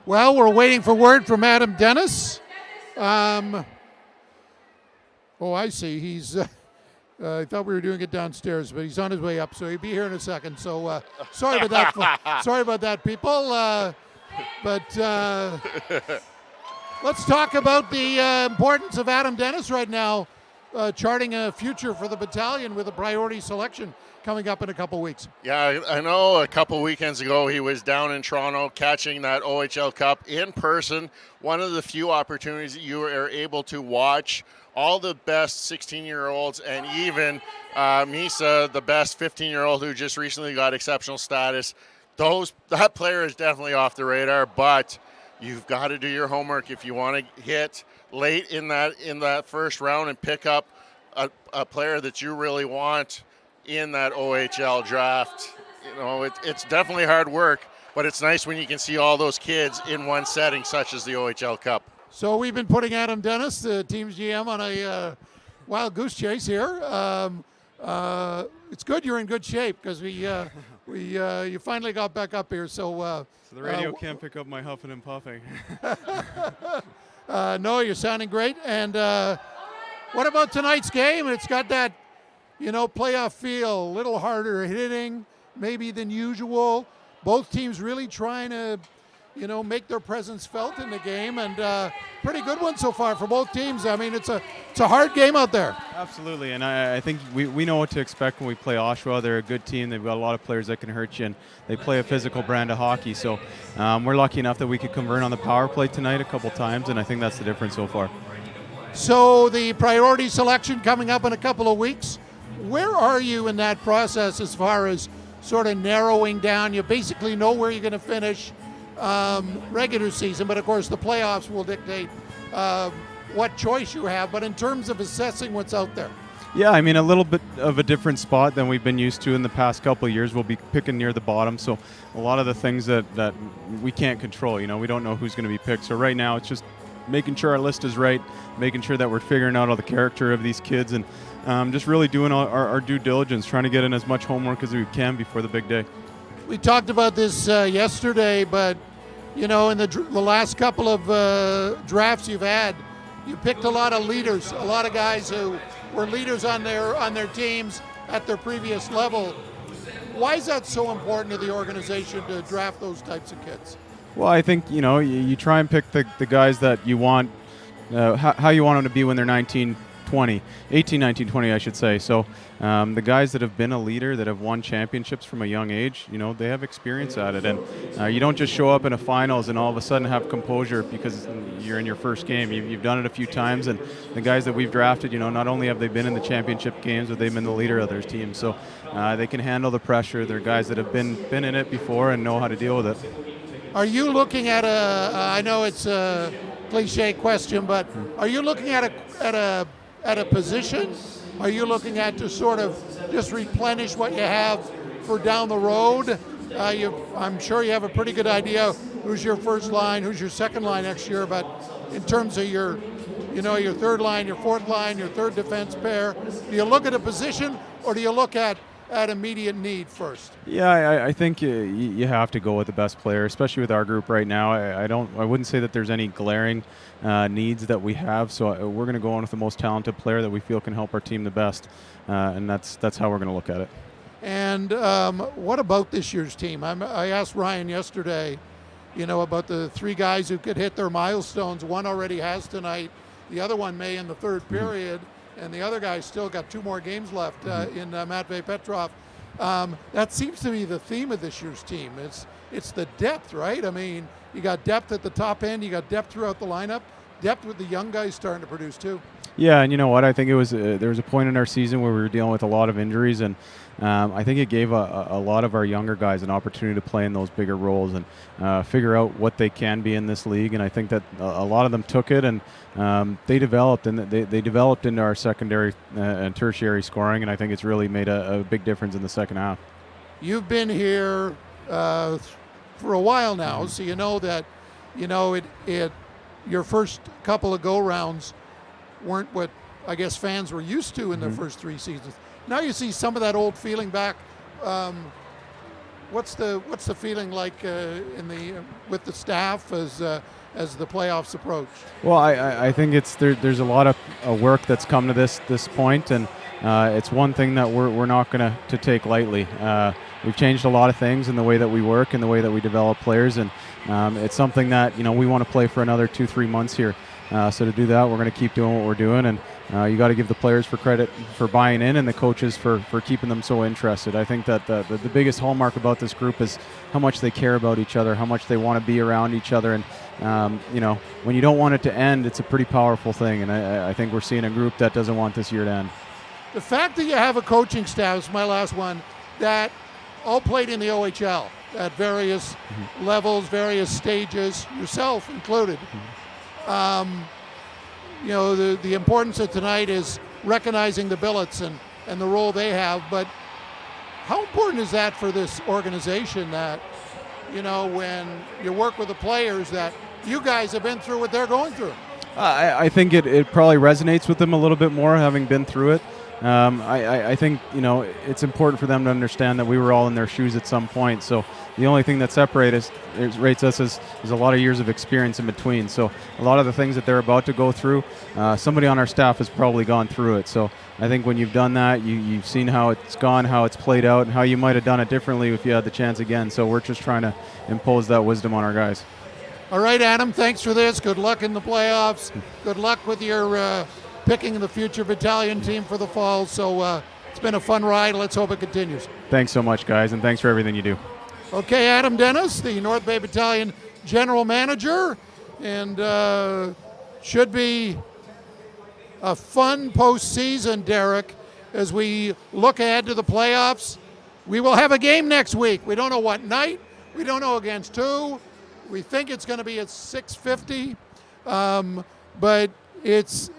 Well, we're waiting for word from Adam Dennis. Oh, I see. He's. I thought we were doing it downstairs, but he's on his way up, so he'll be here in a second. So sorry about that. Sorry about that, people. But let's talk about the importance of Adam Dennis right now, charting a future for the Battalion with a priority selection coming up in a couple weeks. Yeah, I know a couple weekends ago he was down in Toronto catching that OHL Cup in person. One of the few opportunities that you are able to watch all the best 16-year-olds and even Misa, the best 15-year-old who just recently got exceptional status. That player is definitely off the radar, but you've got to do your homework if you want to hit late in that first round and pick up a player that you really want in that OHL draft. You know, it's definitely hard work, but it's nice when you can see all those kids in one setting, such as the OHL Cup. So we've been putting Adam Dennis, the team's GM, on a wild goose chase here. It's good you're in good shape because you finally got back up here. So the radio can't pick up my huffing and puffing. No, you're sounding great. And what about tonight's game? It's got that, playoff feel, a little harder hitting maybe than usual. Both teams really trying to, make their presence felt in the game, and pretty good one so far for both teams. I mean, it's a hard game out there. Absolutely, and I think we know what to expect when we play Oshawa. They're a good team. They've got a lot of players that can hurt you, and they play a physical brand of hockey. So we're lucky enough that we could convert on the power play tonight a couple times, and I think that's the difference so far. So the priority selection coming up in a couple of weeks. Where are you in that process as far as sort of narrowing down. You basically know where you're going to finish regular season, but of course the playoffs will dictate what choice you have. But in terms of assessing what's out there, Yeah, I mean, a little bit of a different spot than we've been used to in the past couple of years. We'll be picking near the bottom, so a lot of the things that we can't control, we don't know who's going to be picked. So right now it's just making sure our list is right, making sure that we're figuring out all the character of these kids, and just really doing our due diligence, trying to get in as much homework as we can before the big day. we talked about this yesterday, but in the last couple of drafts you've had, you picked a lot of leaders, a lot of guys who were leaders on their teams at their previous level. Why is that so important to the organization to draft those types of kids? Well, I think, you try and pick the guys that you want, how you want them to be when they're 18, 19, 20, I should say. So the guys that have been a leader, that have won championships from a young age, they have experience at it. And you don't just show up in a finals and all of a sudden have composure because you're in your first game. You've done it a few times, and the guys that we've drafted, not only have they been in the championship games, but they've been the leader of their team. So they can handle the pressure. They're guys that have been in it before and know how to deal with it. Are you looking at I know it's a cliche question, but are you looking at a position? Are you looking at to sort of just replenish what you have for down the road? I'm sure you have a pretty good idea who's your first line, who's your second line next year, but in terms of your third line, your fourth line, your third defense pair, do you look at a position or do you look at immediate need first? Yeah, I think you have to go with the best player, especially with our group right now. I wouldn't say that there's any glaring needs that we have, so we're going to go on with the most talented player that we feel can help our team the best, and that's how we're going to look at it. And what about this year's team? I asked Ryan yesterday, about the three guys who could hit their milestones. One already has tonight, the other one may in the third period. And the other guy's still got 2 more games left in Matvei Petrov. That seems to be the theme of this year's team. It's the depth, right? I mean, you got depth at the top end, you got depth throughout the lineup, depth with the young guys starting to produce too. Yeah, and you know what? I think there was a point in our season where we were dealing with a lot of injuries, and I think it gave a lot of our younger guys an opportunity to play in those bigger roles and figure out what they can be in this league. And I think that a lot of them took it and they developed, and they developed into our secondary and tertiary scoring. And I think it's really made a big difference in the second half. You've been here for a while now, so you know that your first couple of go-rounds weren't what I guess fans were used to in their first 3 seasons. Now you see some of that old feeling back. What's the feeling like with the staff as the playoffs approach? Well, I think there's a lot of work that's come to this point, and it's one thing that we're not going to take lightly. We've changed a lot of things in the way that we work and the way that we develop players, and it's something that we want to play for another 2-3 months here. So to do that, we're going to keep doing what we're doing, and you got to give the players for credit for buying in, and the coaches for keeping them so interested. I think that the biggest hallmark about this group is how much they care about each other, how much they want to be around each other, and when you don't want it to end, it's a pretty powerful thing, and I think we're seeing a group that doesn't want this year to end. The fact that you have a coaching staff, is my last one, that all played in the OHL at various levels, various stages, yourself included. The importance of tonight is recognizing the billets and the role they have, but how important is that for this organization that, when you work with the players, that you guys have been through what they're going through? I think it probably resonates with them a little bit more, having been through it. I think it's important for them to understand that we were all in their shoes at some point. So the only thing that separates us is a lot of years of experience in between. So a lot of the things that they're about to go through, somebody on our staff has probably gone through it. So I think when you've done that, you've seen how it's gone, how it's played out, and how you might have done it differently if you had the chance again. So we're just trying to impose that wisdom on our guys. All right, Adam, thanks for this. Good luck in the playoffs. Good luck with your picking the future battalion team for the fall. So it's been a fun ride. Let's hope it continues. Thanks so much, guys, and thanks for everything you do. Okay, Adam Dennis, the North Bay Battalion General Manager, and should be a fun postseason, Derek, as we look ahead to the playoffs. we will have a game next week. We don't know what night. We don't know against who. We think it's going to be at 6:50, but it's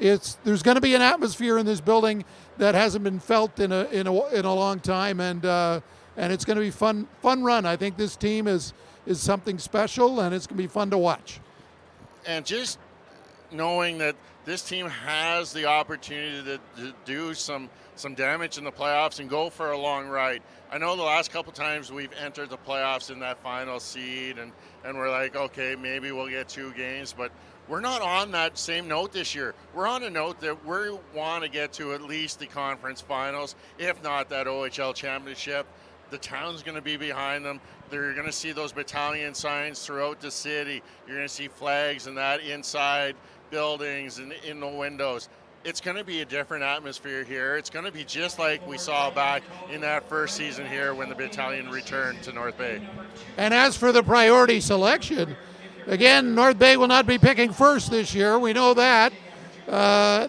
there's going to be an atmosphere in this building that hasn't been felt in a long time, and it's going to be fun run. I think this team is something special, and it's going to be fun to watch. And just knowing that this team has the opportunity to do some damage in the playoffs and go for a long ride. I know the last couple times we've entered the playoffs in that final seed, and we're like, okay, maybe we'll get 2 games, but we're not on that same note this year. We're on a note that we want to get to at least the conference finals, if not that OHL championship. The town's going to be behind them. They're going to see those battalion signs throughout the city. You're going to see flags and that inside buildings and in the windows. It's going to be a different atmosphere here. It's going to be just like we saw back in that first season here when the battalion returned to North Bay. And as for the priority selection, again, North Bay will not be picking first this year. We know that.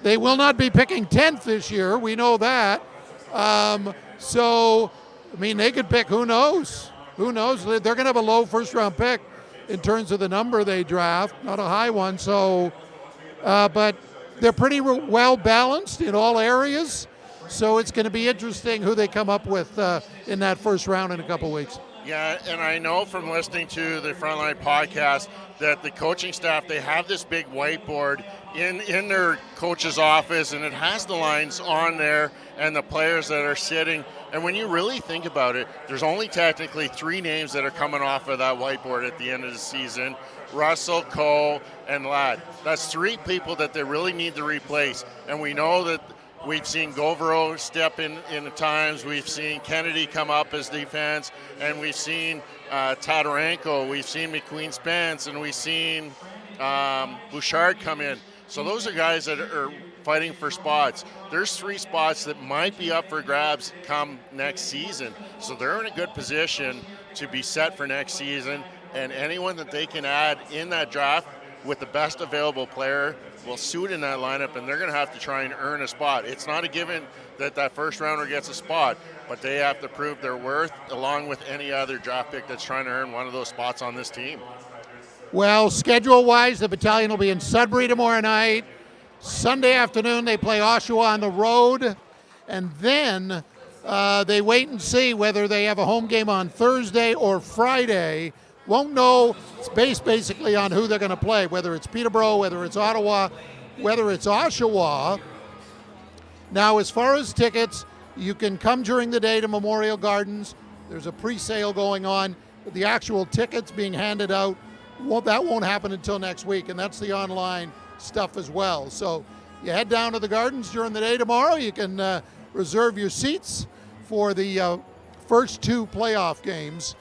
They will not be picking 10th this year. We know that. So, I mean, they could pick, who knows? Who knows? They're going to have a low first-round pick in terms of the number they draft, not a high one. So, but they're pretty well balanced in all areas. So it's going to be interesting who they come up with in that first round in a couple weeks. Yeah, and I know from listening to the Frontline podcast that the coaching staff, they have this big whiteboard in their coach's office, and it has the lines on there and the players that are sitting. And when you really think about it, there's only technically 3 names that are coming off of that whiteboard at the end of the season: Russell, Cole, and Ladd. That's 3 people that they really need to replace. And we know that we've seen Govero step in at times. We've seen Kennedy come up as defense, and we've seen Tatarenko. We've seen McQueen Spence, and we've seen Bouchard come in. So those are guys that are fighting for spots. There's 3 spots that might be up for grabs come next season. So they're in a good position to be set for next season, and anyone that they can add in that draft with the best available player will suit in that lineup, and they're going to have to try and earn a spot. It's not a given that first rounder gets a spot, but they have to prove their worth along with any other draft pick that's trying to earn one of those spots on this team. Well, schedule-wise, the battalion will be in Sudbury tomorrow night. Sunday afternoon, they play Oshawa on the road. And then they wait and see whether they have a home game on Thursday or Friday. Won't know. It's based basically on who they're going to play, whether it's Peterborough, whether it's Ottawa, whether it's Oshawa. Now, as far as tickets, you can come during the day to Memorial Gardens. There's a pre-sale going on. The actual tickets being handed out, that won't happen until next week, and that's the online stuff as well. So you head down to the Gardens during the day tomorrow. You can reserve your seats for the first 2 playoff games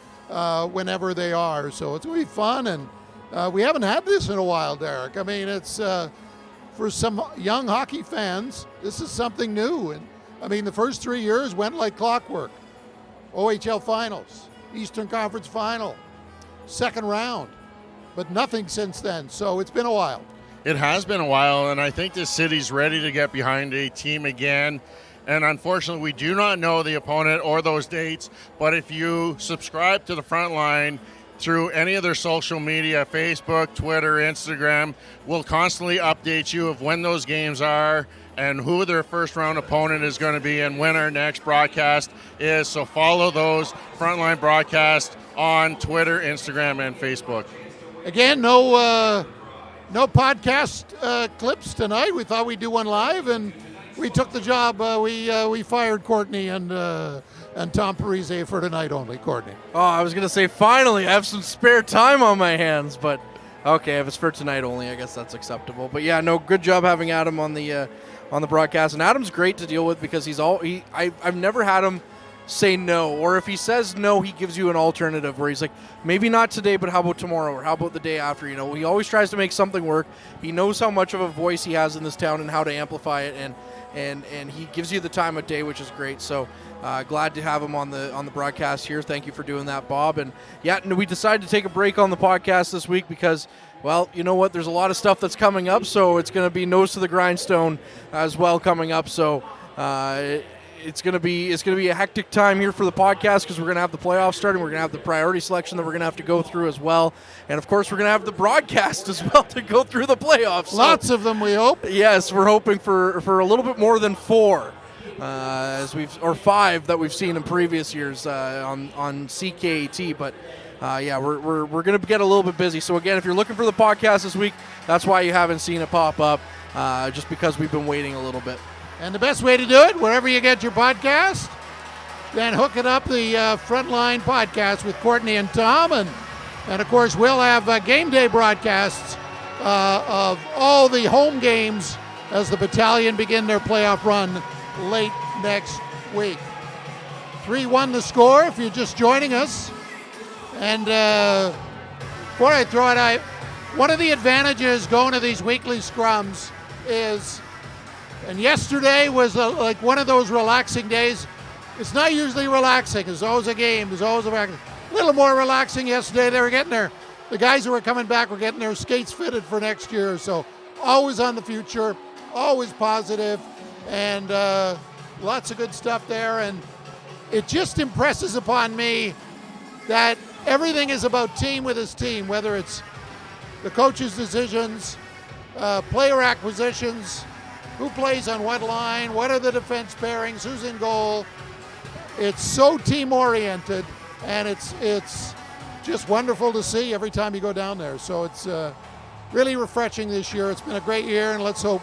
whenever they are. So it's going to be fun, and we haven't had this in a while, Derek. I mean, it's for some young hockey fans, this is something new. And I mean, the first 3 years went like clockwork. OHL Finals, Eastern Conference Final, second round, but nothing since then. So it's been a while. It has been a while, and I think this city's ready to get behind a team again. And unfortunately, we do not know the opponent or those dates. But if you subscribe to the Frontline through any of their social media, Facebook, Twitter, Instagram, we'll constantly update you of when those games are and who their first round opponent is going to be and when our next broadcast is. So follow those Frontline broadcasts on Twitter, Instagram, and Facebook. Again, no podcast clips tonight. We thought we'd do one live, and we took the job. We fired Courtney and Tom Parise for tonight only. Courtney. Oh, I was going to say, finally, I have some spare time on my hands, but okay, if it's for tonight only, I guess that's acceptable. But yeah, no, good job having Adam on the broadcast, and Adam's great to deal with because I've never had him say no, or if he says no, he gives you an alternative where he's like, maybe not today, but how about tomorrow, or how about the day after? You know, he always tries to make something work. He knows how much of a voice he has in this town and how to amplify it, and he gives you the time of day, which is great. So glad to have him on the broadcast here. Thank you for doing that, Bob. And yeah, we decided to take a break on the podcast this week because, well, you know what, there's a lot of stuff that's coming up, so it's going to be nose to the grindstone as well coming up. So it's gonna be a hectic time here for the podcast because we're gonna have the playoffs starting. We're gonna have the priority selection that we're gonna have to go through as well, and of course we're gonna have the broadcast as well to go through the playoffs. Lots of them, we hope. Yes, we're hoping for a little bit more than 4, or 5 that we've seen in previous years on CKAT. But we're gonna get a little bit busy. So again, if you're looking for the podcast this week, that's why you haven't seen it pop up, just because we've been waiting a little bit. And the best way to do it, wherever you get your podcast, then hook it up, the Frontline podcast with Courtney and Tom. And of course, we'll have game day broadcasts of all the home games as the Battalion begin their playoff run late next week. 3-1 the score if you're just joining us. And before I throw it, one of the advantages going to these weekly scrums is, and yesterday was like one of those relaxing days. It's not usually relaxing. There's always a game. There's always a little more relaxing yesterday. They were getting the guys who were coming back were getting their skates fitted for next year. So always on the future, always positive, and lots of good stuff there. And it just impresses upon me that everything is about team with his team, whether it's the coach's decisions, player acquisitions, who plays on what line, what are the defense pairings, who's in goal. It's so team-oriented, and it's just wonderful to see every time you go down there. So it's really refreshing this year. It's been a great year, and let's hope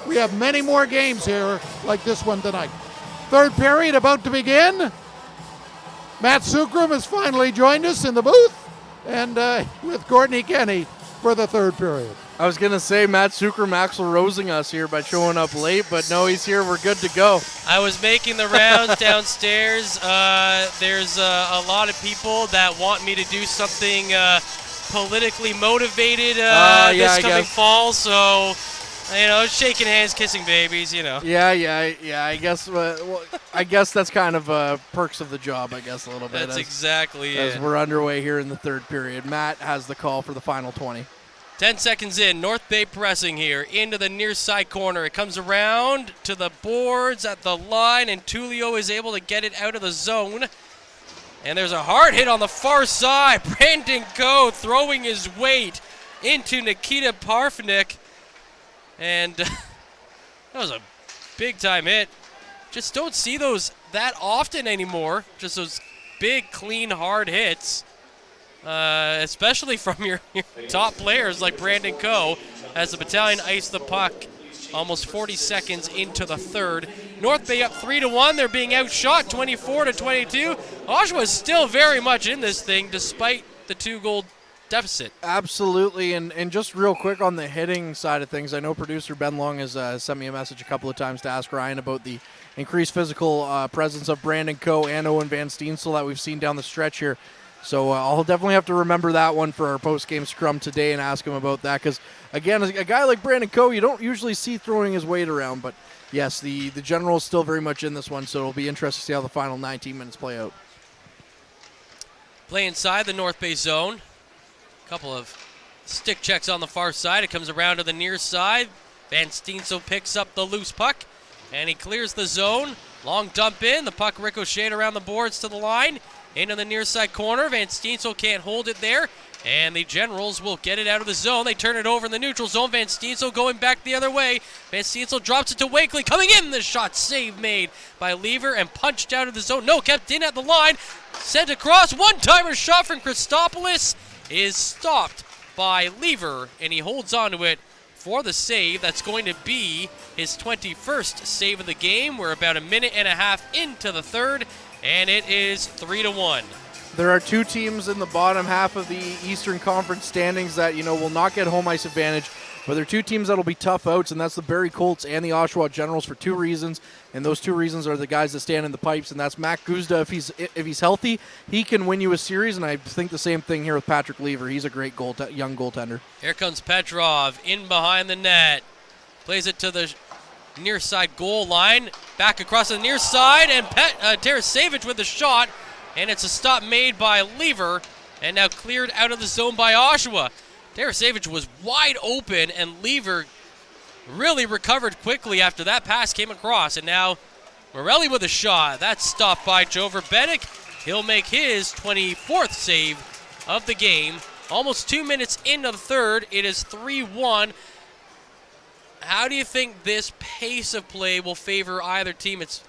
we have many more games here like this one tonight. Third period about to begin. Matt Sukrum has finally joined us in the booth, and with Courtney Kenny for the third period. I was going to say Matt Sukrum, Axel Rosing us here by showing up late, but no, he's here. We're good to go. I was making the rounds downstairs. There's a lot of people that want me to do something politically motivated this coming fall, so, shaking hands, kissing babies, Yeah, I guess I guess that's kind of perks of the job, I guess, a little bit. That's exactly it. As we're underway here in the third period. Matt has the call for the final 20. 10 seconds in, North Bay pressing here into the near side corner. It comes around to the boards at the line, and Tulio is able to get it out of the zone. And there's a hard hit on the far side. Brandon Coe throwing his weight into Nikita Parfnik. And that was a big-time hit. Just don't see those that often anymore. Just those big, clean, hard hits. Especially from your top players like Brandon Coe, as the Battalion ice the puck almost 40 seconds into the third. North Bay up 3-1. They're being outshot 24-22. Oshawa is still very much in this thing despite the 2-goal deficit. Absolutely, and just real quick on the hitting side of things, I know producer Ben Long has sent me a message a couple of times to ask Ryan about the increased physical presence of Brandon Coe and Owen Van Steensel that we've seen down the stretch here. So I'll definitely have to remember that one for our post-game scrum today and ask him about that because, again, a guy like Brandon Coe, you don't usually see throwing his weight around. But, yes, the General is still very much in this one, so it'll be interesting to see how the final 19 minutes play out. Play inside the North Bay zone. A couple of stick checks on the far side. It comes around to the near side. Van Steensel picks up the loose puck, and he clears the zone. Long dump in. The puck ricocheted around the boards to the line. Into the near side corner. Van Steensel can't hold it there. And the Generals will get it out of the zone. They turn it over in the neutral zone. Van Steensel going back the other way. Van Steensel drops it to Wakely. Coming in. The shot save made by Lever and punched out of the zone. No, kept in at the line. Sent across. One-timer shot from Christopoulos is stopped by Lever. And he holds on to it for the save. That's going to be his 21st save of the game. We're about a minute and a half into the third. And it is 3-1. There are two teams in the bottom half of the Eastern Conference standings that, will not get home ice advantage. But there are two teams that will be tough outs, and that's the Barrie Colts and the Oshawa Generals for two reasons. And those two reasons are the guys that stand in the pipes, and that's Matt Guzda. If he's healthy, he can win you a series, and I think the same thing here with Patrick Lever. He's a great young goaltender. Here comes Petrov in behind the net. Plays it to the near side goal line, back across the near side, and Tarasevich with the shot, and it's a stop made by Lever, and now cleared out of the zone by Oshawa. Tarasevich was wide open, and Lever really recovered quickly after that pass came across, and now Morelli with a shot. That's stopped by Joe Verbenek. He'll make his 24th save of the game. Almost 2 minutes into the third. It is 3-1. How do you think this pace of play will favor either team? It's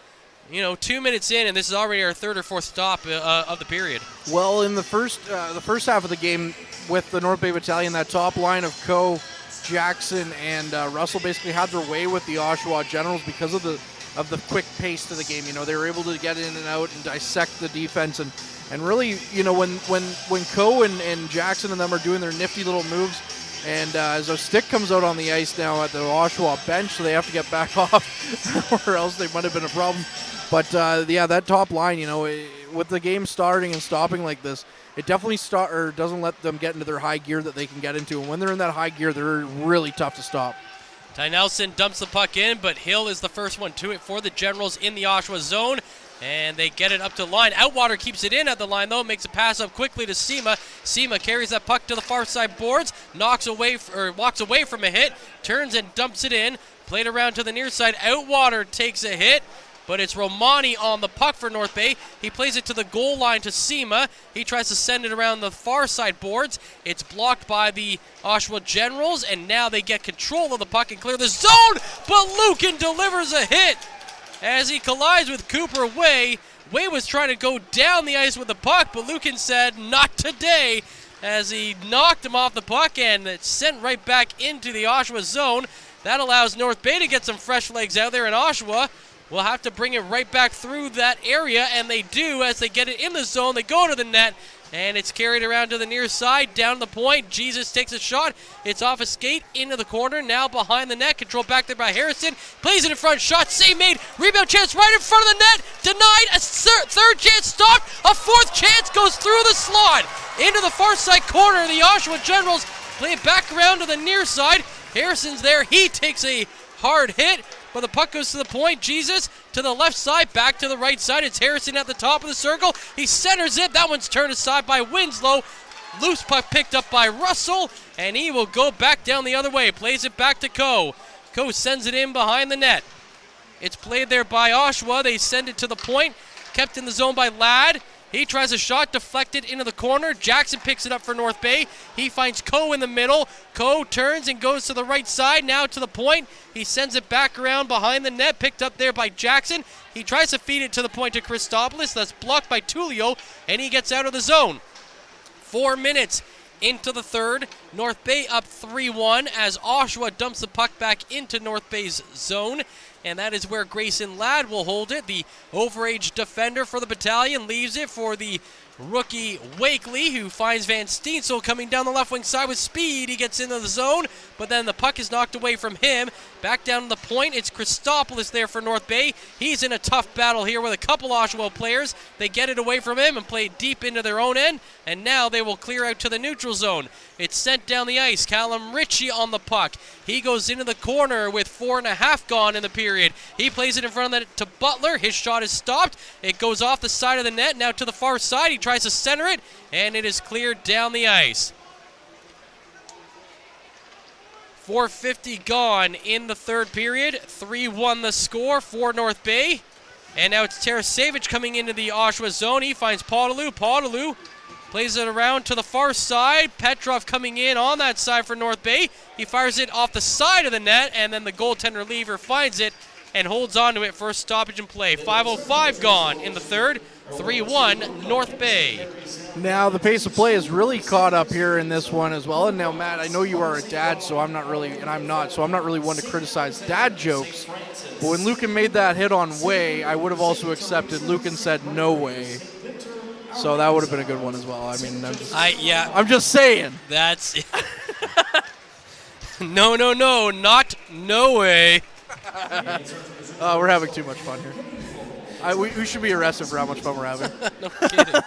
2 minutes in, and this is already our third or fourth stop of the period. Well, in the first half of the game with the North Bay Battalion, that top line of Coe, Jackson, and Russell basically had their way with the Oshawa Generals because of the quick pace to the game. They were able to get in and out and dissect the defense, and really, when Coe and Jackson and them are doing their nifty little moves, and as a stick comes out on the ice now at the Oshawa bench, so they have to get back off, or else they might have been a problem. But that top line, with the game starting and stopping like this, it definitely doesn't let them get into their high gear that they can get into, and when they're in that high gear, they're really tough to stop. Ty Nelson dumps the puck in, but Hill is the first one to it for the Generals in the Oshawa zone. And they get it up to the line. Outwater keeps it in at the line, though. Makes a pass up quickly to Sema. Sema carries that puck to the far side boards. Walks away from a hit. Turns and dumps it in. Played around to the near side. Outwater takes a hit. But it's Romani on the puck for North Bay. He plays it to the goal line to Sema. He tries to send it around the far side boards. It's blocked by the Oshawa Generals. And now they get control of the puck and clear the zone. But Lucan delivers a hit as he collides with Cooper Way. Way was trying to go down the ice with the puck, but Lucan said, "Not today," as he knocked him off the puck and it's sent right back into the Oshawa zone. That allows North Bay to get some fresh legs out there, and Oshawa will have to bring it right back through that area, and they do as they get it in the zone. They go to the net, and it's carried around to the near side, down the point. Jesus takes a shot. It's off a skate into the corner, now behind the net. Controlled back there by Harrison. Plays it in front, shot, save made. Rebound chance right in front of the net. Denied, a third chance stopped. A fourth chance goes through the slot. Into the far side corner, the Oshawa Generals play it back around to the near side. Harrison's there, he takes a hard hit, but the puck goes to the point. Jesus to the left side, back to the right side. It's Harrison at the top of the circle. He centers it. That one's turned aside by Winslow. Loose puck picked up by Russell, and he will go back down the other way. Plays it back to Coe. Coe sends it in behind the net. It's played there by Oshawa. They send it to the point. Kept in the zone by Ladd. He tries a shot, deflected into the corner. Jackson picks it up for North Bay. He finds Coe in the middle. Coe turns and goes to the right side, now to the point. He sends it back around behind the net, picked up there by Jackson. He tries to feed it to the point to Christopoulos. That's blocked by Tullio, and he gets out of the zone. 4 minutes into the third. North Bay up 3-1 as Oshawa dumps the puck back into North Bay's zone. And that is where Grayson Ladd will hold it. The overage defender for the battalion leaves it for the rookie Wakely, who finds Van Steensel coming down the left wing side with speed. He gets into the zone, but then the puck is knocked away from him. Back down to the point, it's Christopoulos there for North Bay. He's in a tough battle here with a couple Oshawa players. They get it away from him and play deep into their own end, and now they will clear out to the neutral zone. It's sent down the ice. Callum Ritchie on the puck. He goes into the corner with 4.5 gone in the period. He plays it in front of the net to Butler. His shot is stopped. It goes off the side of the net, now to the far side. He tries to center it, and it is cleared down the ice. 4:50 gone in the third period. 3-1 the score for North Bay. And now it's Tarasevich coming into the Oshawa zone. He finds Podolou. Podolou plays it around to the far side. Petrov coming in on that side for North Bay. He fires it off the side of the net, and then the goaltender Lever finds it and holds on to it for a stoppage and play. 5:05 gone in the third. 3-1 North Bay. Now the pace of play is really caught up here in this one as well. And now, Matt, I know you are a dad, so I'm not really one to criticize dad jokes. But when Lucan made that hit on Way, I would have also accepted. Lucan said no way. So that would have been a good one as well. I mean, I'm just saying. That's no, not no way. We're having too much fun here. We should be arrested for how much fun we're having. No kidding.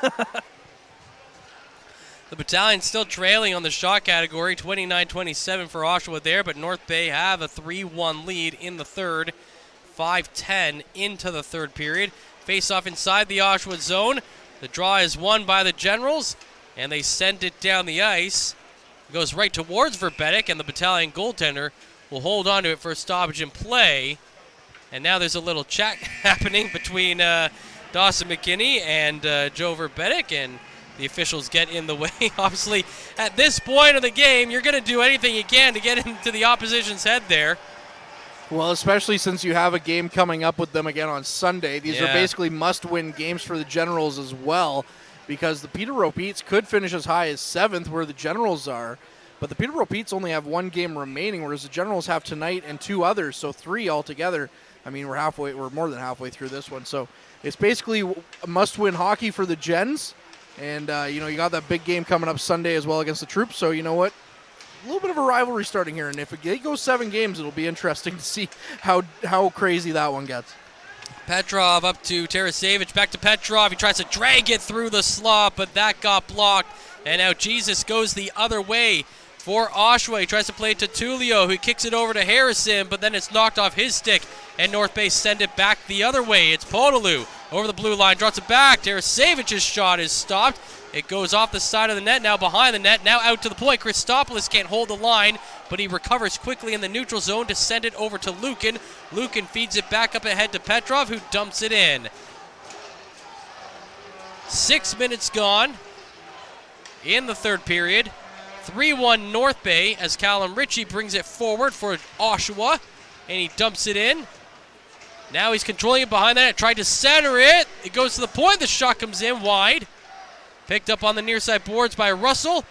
The battalion's still trailing on the shot category, 29-27 for Oshawa there, but North Bay have a 3-1 lead in the third. 5:10 into the third period. Face off inside the Oshawa zone. The draw is won by the Generals, and they send it down the ice. It goes right towards Verbenek, and the battalion goaltender will hold on to it for a stoppage and play. And now there's a little chat happening between Dawson McKinney and Joe Verbetic, and the officials get in the way. Obviously, at this point of the game, you're going to do anything you can to get into the opposition's head there. Well, especially since you have a game coming up with them again on Sunday. These are basically must-win games for the Generals as well, because the Peterborough Petes could finish as high as 7th where the Generals are, but the Peterborough Petes only have 1 game remaining, whereas the Generals have tonight and 2 others, so 3 altogether. I mean, we're more than halfway through this one, so it's basically a must-win hockey for the Gens, and you got that big game coming up Sunday as well against the Troops, so you know what? A little bit of a rivalry starting here, and if it goes 7 games, it'll be interesting to see how crazy that one gets. Petrov up to Tarasevic, back to Petrov. He tries to drag it through the slot, but that got blocked. And now Jesus goes the other way for Oshawa. He tries to play it to Tullio, who kicks it over to Harrison, but then it's knocked off his stick, and North Bay send it back the other way. It's Podolu over the blue line, drops it back. Tarasevic's shot is stopped. It goes off the side of the net, now behind the net, now out to the point. Christopoulos can't hold the line, but he recovers quickly in the neutral zone to send it over to Lukin. Lukin feeds it back up ahead to Petrov, who dumps it in. 6 minutes gone in the third period. 3-1 North Bay as Callum Ritchie brings it forward for Oshawa, and he dumps it in. Now he's controlling it behind the net, tried to center it. It goes to the point, the shot comes in wide. Picked up on the near side boards by Russell.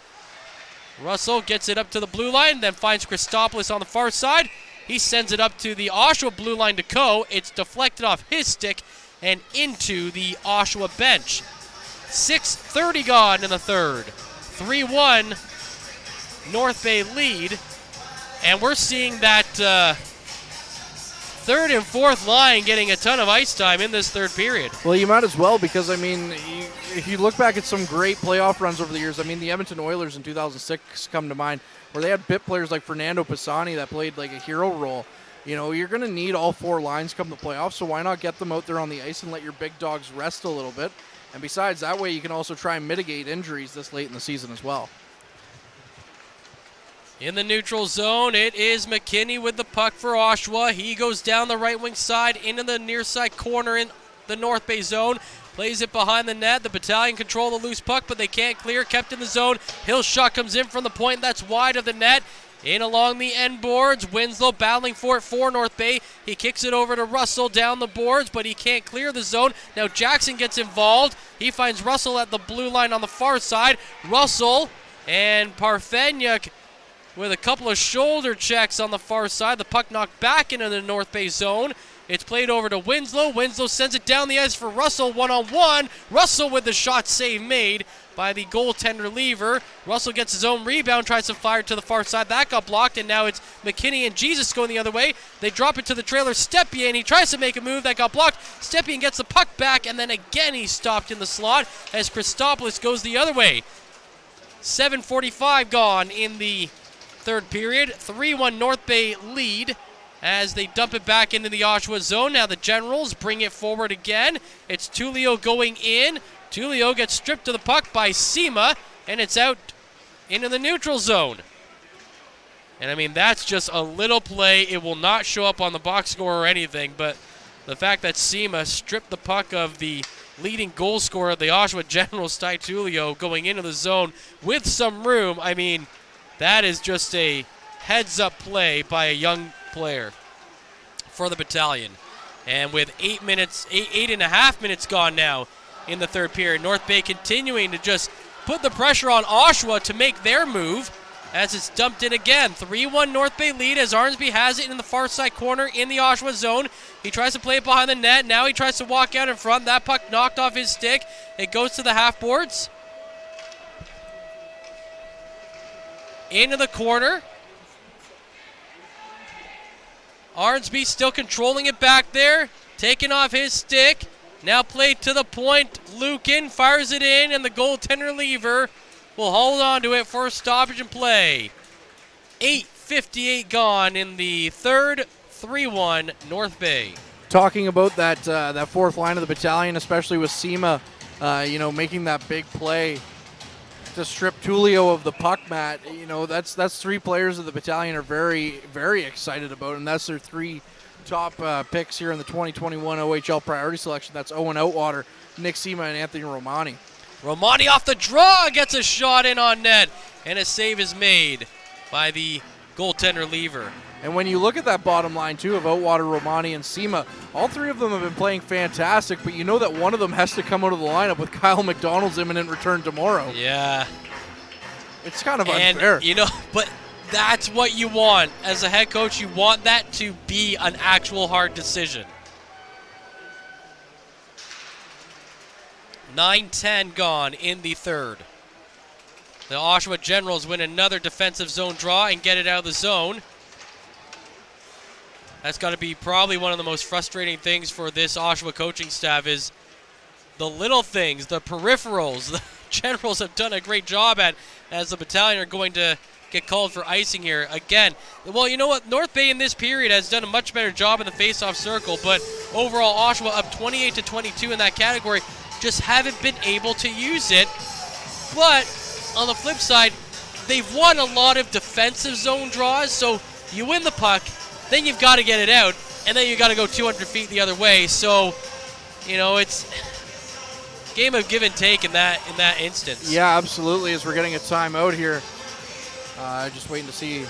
Russell gets it up to the blue line, then finds Christopoulos on the far side. He sends it up to the Oshawa blue line to Coe. It's deflected off his stick and into the Oshawa bench. 6:30 gone in the third. 3-1 North Bay lead. And we're seeing that third and fourth line getting a ton of ice time in this third period. Well, you might as well, because, I mean, if you look back at some great playoff runs over the years, I mean, the Edmonton Oilers in 2006 come to mind, where they had bit players like Fernando Pisani that played like a hero role. You're going to need all 4 lines come the playoffs, so why not get them out there on the ice and let your big dogs rest a little bit? And besides, that way you can also try and mitigate injuries this late in the season as well. In the neutral zone, it is McKinney with the puck for Oshawa. He goes down the right wing side into the near side corner in the North Bay zone. Plays it behind the net. The Battalion control the loose puck, but they can't clear. Kept in the zone. Hill's shot comes in from the point. That's wide of the net. In along the end boards. Winslow battling for it for North Bay. He kicks it over to Russell down the boards, but he can't clear the zone. Now Jackson gets involved. He finds Russell at the blue line on the far side. Russell and Parfenyuk with a couple of shoulder checks on the far side. The puck knocked back into the North Bay zone. It's played over to Winslow. Winslow sends it down the ice for Russell, one-on-one. Russell with the shot save made by the goaltender Lever. Russell gets his own rebound, tries to fire to the far side. That got blocked, and now it's McKinney and Jesus going the other way. They drop it to the trailer Stepien. He tries to make a move. That got blocked. Stepien gets the puck back, and then again he's stopped in the slot as Christopoulos goes the other way. 7:45 gone in the third period. 3-1 North Bay lead as they dump it back into the Oshawa zone. Now the Generals bring it forward again. It's Tullio going in. Tullio gets stripped to the puck by Sema, and it's out into the neutral zone. And I mean, that's just a little play. It will not show up on the box score or anything, but the fact that Sema stripped the puck of the leading goal scorer of the Oshawa Generals, Ty Tullio, going into the zone with some room, I mean, that is just a heads-up play by a young player for the Battalion. And with 8.5 minutes gone now in the third period, North Bay continuing to just put the pressure on Oshawa to make their move as it's dumped in again. 3-1 North Bay lead as Arnsby has it in the far side corner in the Oshawa zone. He tries to play it behind the net. Now he tries to walk out in front. That puck knocked off his stick. It goes to the half boards. Into the corner. Arnsby still controlling it back there. Taking off his stick. Now played to the point. Lukin fires it in, and the goaltender Lever will hold on to it for a stoppage and play. 8:58 gone in the third. 3-1 North Bay. Talking about that fourth line of the Battalion, especially with Sema, making that big play to strip Tullio of the puck, Matt. That's 3 players of the Battalion are very, very excited about, and that's their 3 top picks here in the 2021 OHL priority selection. That's Owen Outwater, Nick Sema, and Anthony Romani. Romani off the draw gets a shot in on net, and a save is made by the goaltender Lever. And when you look at that bottom line, too, of Outwater, Romani, and Sema, all three of them have been playing fantastic, but you know that one of them has to come out of the lineup with Kyle McDonald's imminent return tomorrow. Yeah. It's kind of unfair. And, but that's what you want. As a head coach, you want that to be an actual hard decision. 9:10 gone in the third. The Oshawa Generals win another defensive zone draw and get it out of the zone. That's got to be probably one of the most frustrating things for this Oshawa coaching staff is the little things, the peripherals. The Generals have done a great job at as the Battalion are going to get called for icing here. Again, well, you know what? North Bay in this period has done a much better job in the face-off circle, but overall Oshawa up 28-22 in that category. Just haven't been able to use it. But on the flip side, they've won a lot of defensive zone draws, so you win the puck, then you've got to get it out, and then you've got to go 200 feet the other way. So, it's game of give and take in that instance. Yeah, absolutely, as we're getting a timeout here. Just waiting to see.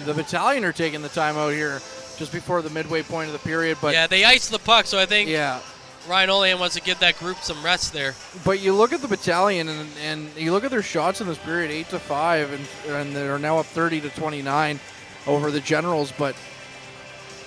The Battalion are taking the timeout here just before the midway point of the period. But yeah, they iced the puck, so I think yeah, Ryan Olean wants to give that group some rest there. But you look at the Battalion and you look at their shots in this period, 8-5, and they're now up 30-29 over the Generals. But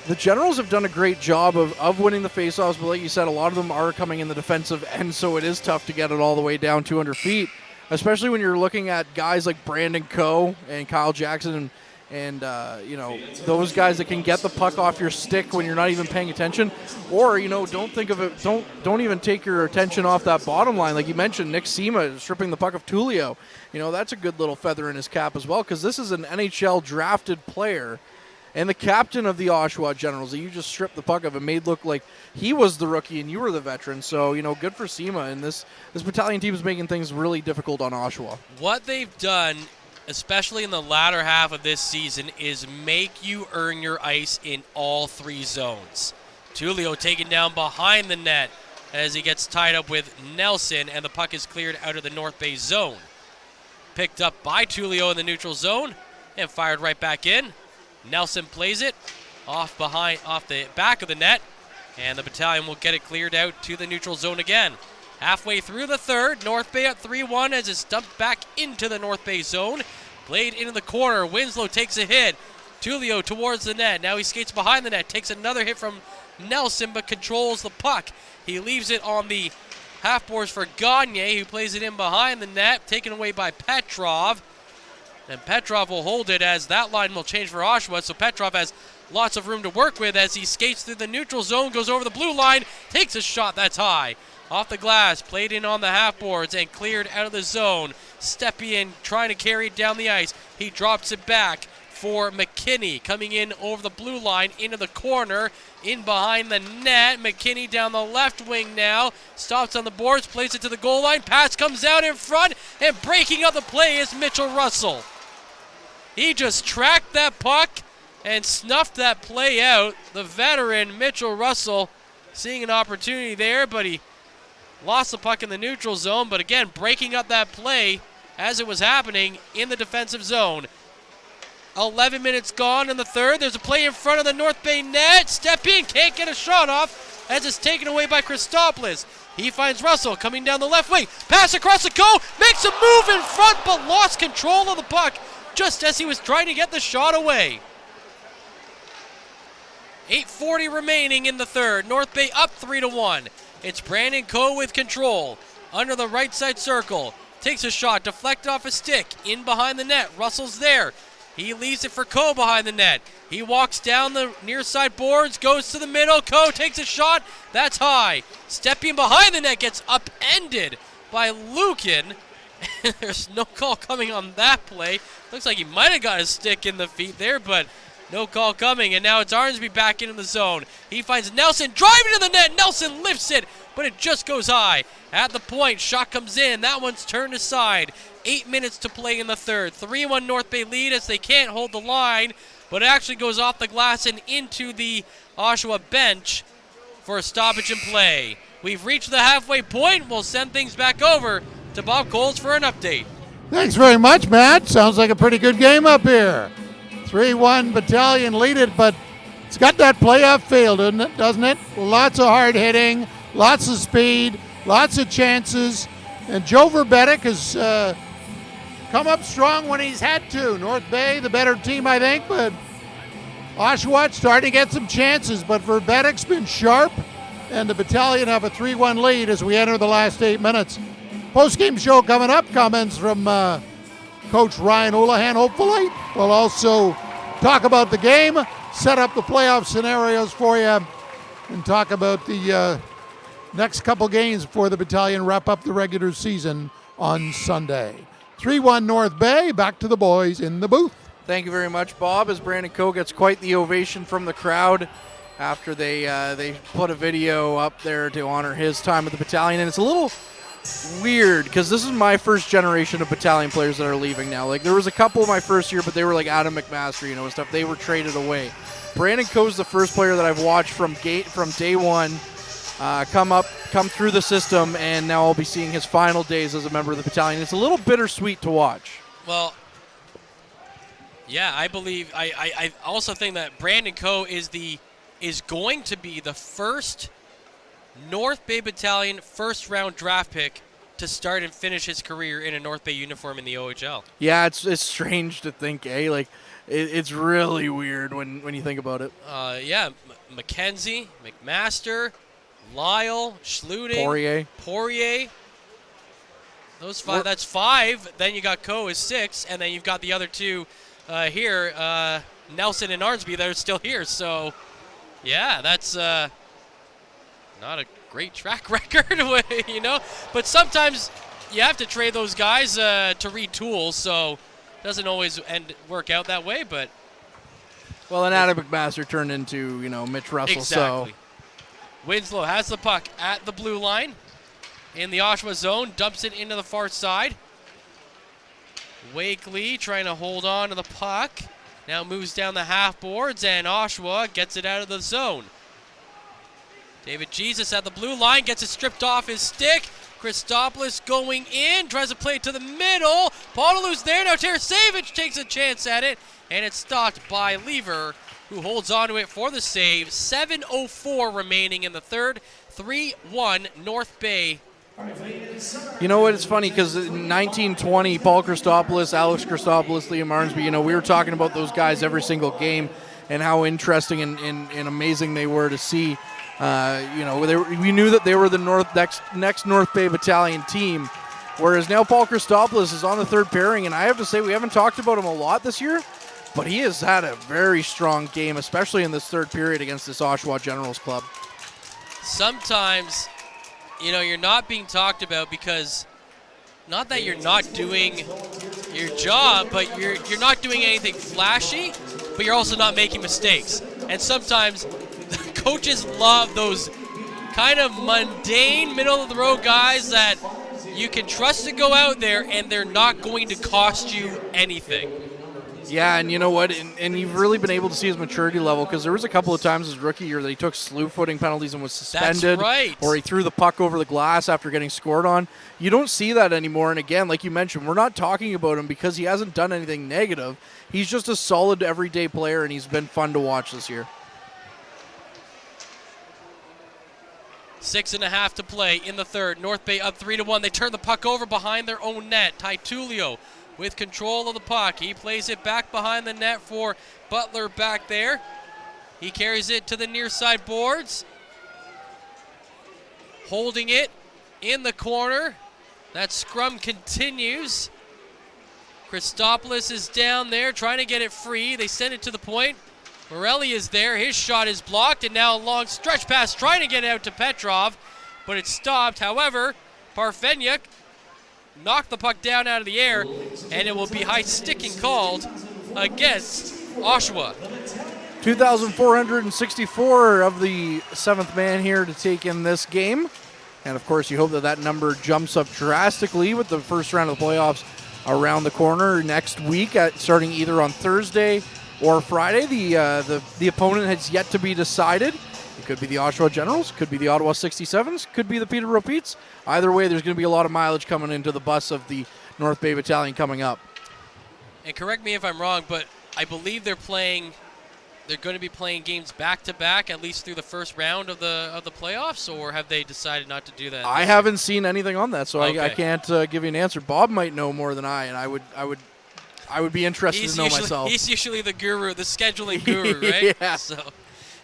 the Generals have done a great job of winning the faceoffs, but like you said, a lot of them are coming in the defensive end, so it is tough to get it all the way down 200 feet, especially when you're looking at guys like Brandon Coe and Kyle Jackson and those guys that can get the puck off your stick when you're not even paying attention, or don't think of it, don't even take your attention off that bottom line. Like you mentioned, Nick Sema stripping the puck of Tullio. That's a good little feather in his cap as well, because this is an NHL drafted player and the captain of the Oshawa Generals that you just stripped the puck of and made look like he was the rookie and you were the veteran. So good for Sema, and this Battalion team is making things really difficult on Oshawa. What they've done, especially in the latter half of this season, is make you earn your ice in all three zones. Tullio taken down behind the net as he gets tied up with Nelson, and the puck is cleared out of the North Bay zone. Picked up by Tullio in the neutral zone and fired right back in. Nelson plays it off the back of the net, and the Battalion will get it cleared out to the neutral zone again. Halfway through the third, North Bay up 3-1 as it's dumped back into the North Bay zone. Played into the corner. Winslow takes a hit. Tullio towards the net. Now he skates behind the net. Takes another hit from Nelson, but controls the puck. He leaves it on the half-boards for Gagne, who plays it in behind the net. Taken away by Petrov. And Petrov will hold it as that line will change for Oshawa. So Petrov has lots of room to work with as he skates through the neutral zone, goes over the blue line, takes a shot that's high. Off the glass, played in on the half-boards and cleared out of the zone. Stepien trying to carry it down the ice. He drops it back for McKinney. Coming in over the blue line into the corner, in behind the net. McKinney down the left wing now. Stops on the boards, plays it to the goal line. Pass comes out in front, and breaking up the play is Mitchell Russell. He just tracked that puck and snuffed that play out. The veteran Mitchell Russell seeing an opportunity there, but he lost the puck in the neutral zone, but again, breaking up that play as it was happening in the defensive zone. 11 minutes gone in the third. There's a play in front of the North Bay net. Stepien can't get a shot off as it's taken away by Christopoulos. He finds Russell coming down the left wing. Pass across the goal. Makes a move in front, but lost control of the puck just as he was trying to get the shot away. 8:40 remaining in the third. North Bay up 3-1. It's Brandon Coe with control. Under the right side circle. Takes a shot, deflected off a stick. In behind the net. Russell's there. He leaves it for Coe behind the net. He walks down the near side boards, goes to the middle. Coe takes a shot. That's high. Stepien behind the net gets upended by Lukin. There's no call coming on that play. Looks like he might have got his stick in the feet there, but no call coming. And now it's Arnsby back into the zone. He finds Nelson driving to the net. Nelson lifts it, but it just goes high. At the point, shot comes in. That one's turned aside. 8 minutes to play in the third. 3-1 North Bay lead as they can't hold the line. but it actually goes off the glass and into the Oshawa bench for a stoppage in play. We've reached the halfway point. We'll send things back over to Bob Coles for an update. Thanks very much, Matt. Sounds like a pretty good game up here. 3-1 Battalion lead it, but it's got that playoff feel, doesn't it? Lots of hard hitting, lots of speed, lots of chances, and Joe Verbetic has come up strong when he's had to. North Bay, the better team, I think, but Oshawa starting to get some chances, but Verbetic's been sharp, and the Battalion have a 3-1 lead as we enter the last 8 minutes. Post-game show coming up, comments from Coach Ryan Houlihan, hopefully. We'll also talk about the game, set up the playoff scenarios for you, and talk about the next couple games before the Battalion wrap up the regular season on Sunday. 3-1 North Bay, back to the boys in the booth. Thank you very much, Bob, as Brandon Coe gets quite the ovation from the crowd after they put a video up there to honor his time with the Battalion. And it's a little weird because this is my first generation of Battalion players that are leaving now. Like, there was a couple my first year, but they were like Adam McMaster, and stuff. They were traded away. Brandon Coe's the first player that I've watched from day one come through the system, and now I'll be seeing his final days as a member of the Battalion. It's a little bittersweet to watch. Well, yeah, I believe I also think that Brandon Coe is going to be the first North Bay Battalion first-round draft pick to start and finish his career in a North Bay uniform in the OHL. Yeah, it's strange to think, eh? Like, it's really weird when you think about it. Yeah, McKenzie, McMaster, Lyle, Schluting, Poirier. Those five. That's five. Then you got Coe is six, and then you've got the other two here, Nelson and Arnsby, that are still here. So, yeah, that's not a great track record, But sometimes you have to trade those guys to retool, so it doesn't always work out that way. But well, and Adam McMaster turned into Mitch Russell. Exactly. So Winslow has the puck at the blue line in the Oshawa zone, dumps it into the far side. Wakely trying to hold on to the puck. Now moves down the half boards, and Oshawa gets it out of the zone. David Jesus at the blue line gets it stripped off his stick. Christopoulos going in, tries to play it to the middle. Ponalu's there, now Tarasevic takes a chance at it, and it's stopped by Lever, who holds on to it for the save. 7:04 remaining in the third. 3-1 North Bay. You know what? It's funny because in 1920, Paul Christopoulos, Alex Christopoulos, Liam Arnsby, we were talking about those guys every single game and how interesting and amazing they were to see. We knew that they were the next North Bay Battalion team, whereas now Paul Christopoulos is on the third pairing, and I have to say we haven't talked about him a lot this year, but he has had a very strong game, especially in this third period against this Oshawa Generals club. Sometimes, you're not being talked about because not that you're not doing your job, but you're not doing anything flashy, but you're also not making mistakes. And sometimes coaches love those kind of mundane, middle-of-the-road guys that you can trust to go out there and they're not going to cost you anything. Yeah, and you know what? And you've really been able to see his maturity level because there was a couple of times his rookie year that he took slew footing penalties and was suspended. That's right. Or he threw the puck over the glass after getting scored on. You don't see that anymore. And again, like you mentioned, we're not talking about him because he hasn't done anything negative. He's just a solid everyday player, and he's been fun to watch this year. 6.5 to play in the third. North Bay up 3-1. They turn the puck over behind their own net. Titulio with control of the puck. He plays it back behind the net for Butler back there. He carries it to the near side boards. Holding it in the corner. That scrum continues. Christopoulos is down there trying to get it free. They send it to the point. Morelli is there. His shot is blocked, and now a long stretch pass trying to get it out to Petrov, but it's stopped. However, Parfenyuk knocked the puck down out of the air, and it will be high sticking called against Oshawa. 2,464 of the seventh man here to take in this game. And, of course, you hope that number jumps up drastically with the first round of the playoffs around the corner next week, starting either on Thursday or Friday. The opponent has yet to be decided. It could be the Oshawa Generals, could be the Ottawa 67s, could be the Peterborough Petes. Either way, there's going to be a lot of mileage coming into the bus of the North Bay Battalion coming up. And correct me if I'm wrong, but I believe they're going to be playing games back-to-back, at least through the first round of the playoffs, or have they decided not to do that? I haven't seen anything on that, so Okay. I can't give you an answer. Bob might know more than I, and I would be interested to know myself. He's usually the guru, the scheduling guru, right? Yeah. So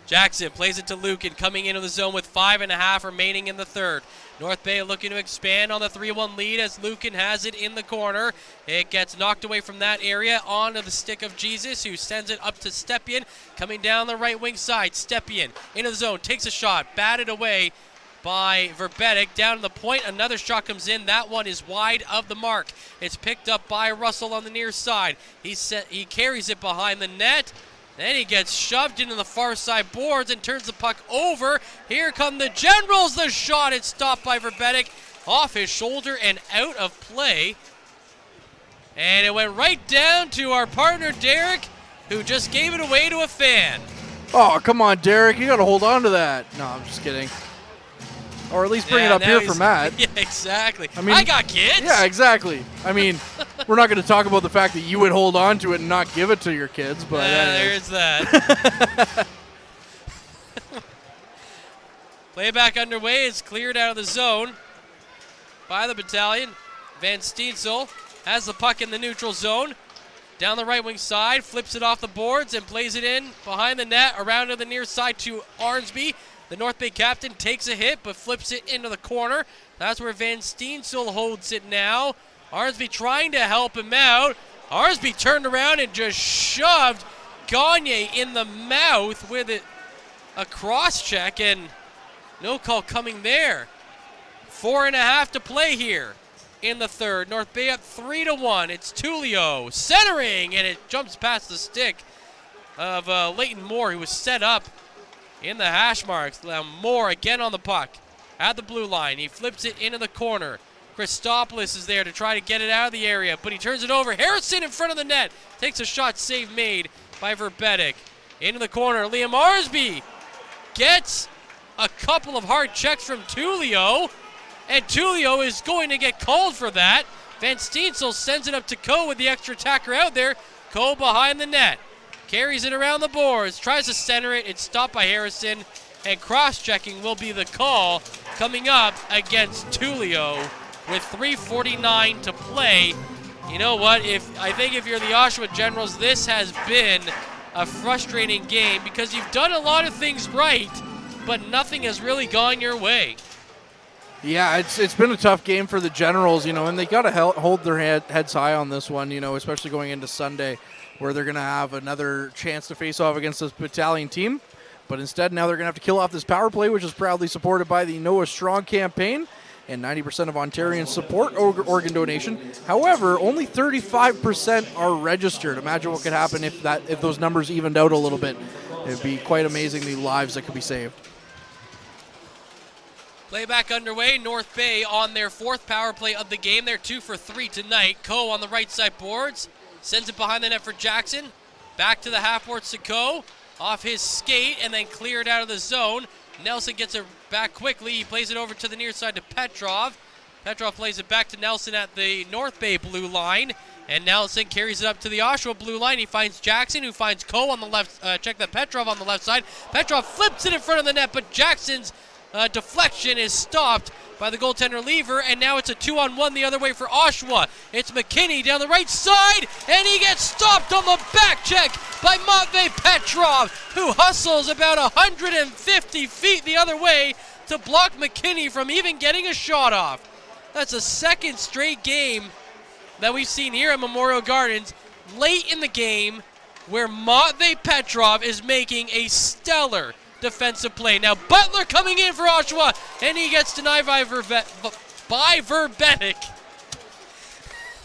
Jackson plays it to Lucan, coming into the zone with 5.5 remaining in the third. North Bay looking to expand on the 3-1 lead as Lucan has it in the corner. It gets knocked away from that area onto the stick of Jesus, who sends it up to Stepien, coming down the right wing side. Stepien into the zone, takes a shot, batted away by Verbetic. Down to the point, another shot comes in. That one is wide of the mark. It's picked up by Russell on the near side. He carries it behind the net. Then he gets shoved into the far side boards and turns the puck over. Here come the Generals. The shot is stopped by Verbetic off his shoulder and out of play. And it went right down to our partner Derek, who just gave it away to a fan. Oh, come on, Derek. You got to hold on to that. No, I'm just kidding. Or at least bring it up here for Matt. Yeah, exactly. I mean, I got kids. Yeah, exactly. I mean, we're not going to talk about the fact that you would hold on to it and not give it to your kids, but there's that. Playback underway. It's cleared out of the zone by the battalion. Van Steensel has the puck in the neutral zone. Down the right wing side, flips it off the boards and plays it in behind the net, around to the near side to Arnsby. The North Bay captain takes a hit, but flips it into the corner. That's where Van Steensel holds it now. Arnsby trying to help him out. Arnsby turned around and just shoved Gagne in the mouth with a cross check, and no call coming there. 4.5 to play here in the third. North Bay up 3-1. It's Tullio centering, and it jumps past the stick of Leighton Moore, who was set up in the hash marks. Moore again on the puck at the blue line. He flips it into the corner. Christopoulos is there to try to get it out of the area, but he turns it over. Harrison in front of the net. Takes a shot, save made by Verbetic. Into the corner, Liam Arsby gets a couple of hard checks from Tullio, and Tullio is going to get called for that. Van Steensel sends it up to Coe with the extra attacker out there. Coe behind the net. Carries it around the boards, tries to center it. It's stopped by Harrison, and cross-checking will be the call coming up against Tullio with 3:49 to play. You know what? I think if you're the Oshawa Generals, this has been a frustrating game because you've done a lot of things right, but nothing has really gone your way. Yeah, it's been a tough game for the Generals, and they got to hold their heads high on this one, especially going into Sunday, where they're going to have another chance to face off against this battalion team. But instead, now they're going to have to kill off this power play, which is proudly supported by the Noah Strong campaign and 90% of Ontarians support organ donation. However, only 35% are registered. Imagine what could happen if those numbers evened out a little bit. It'd be quite amazing the lives that could be saved. Playback underway. North Bay on their fourth power play of the game. They're 2 for 3 tonight. Coe on the right side boards. Sends it behind the net for Jackson. Back to the half boards to Coe. Off his skate and then cleared out of the zone. Nelson gets it back quickly. He plays it over to the near side to Petrov. Petrov plays it back to Nelson at the North Bay blue line. And Nelson carries it up to the Oshawa blue line. He finds Jackson, who finds Coe on the left. Check that, Petrov on the left side. Petrov flips it in front of the net, but Jackson's deflection is stopped by the goaltender Lever, and now it's a 2-on-1 the other way for Oshawa. It's McKinney down the right side, and he gets stopped on the back check by Matvei Petrov, who hustles about 150 feet the other way to block McKinney from even getting a shot off. That's a second straight game that we've seen here at Memorial Gardens late in the game where Matvei Petrov is making a stellar defensive play. Now Butler coming in for Oshawa, and he gets denied by Verbetic.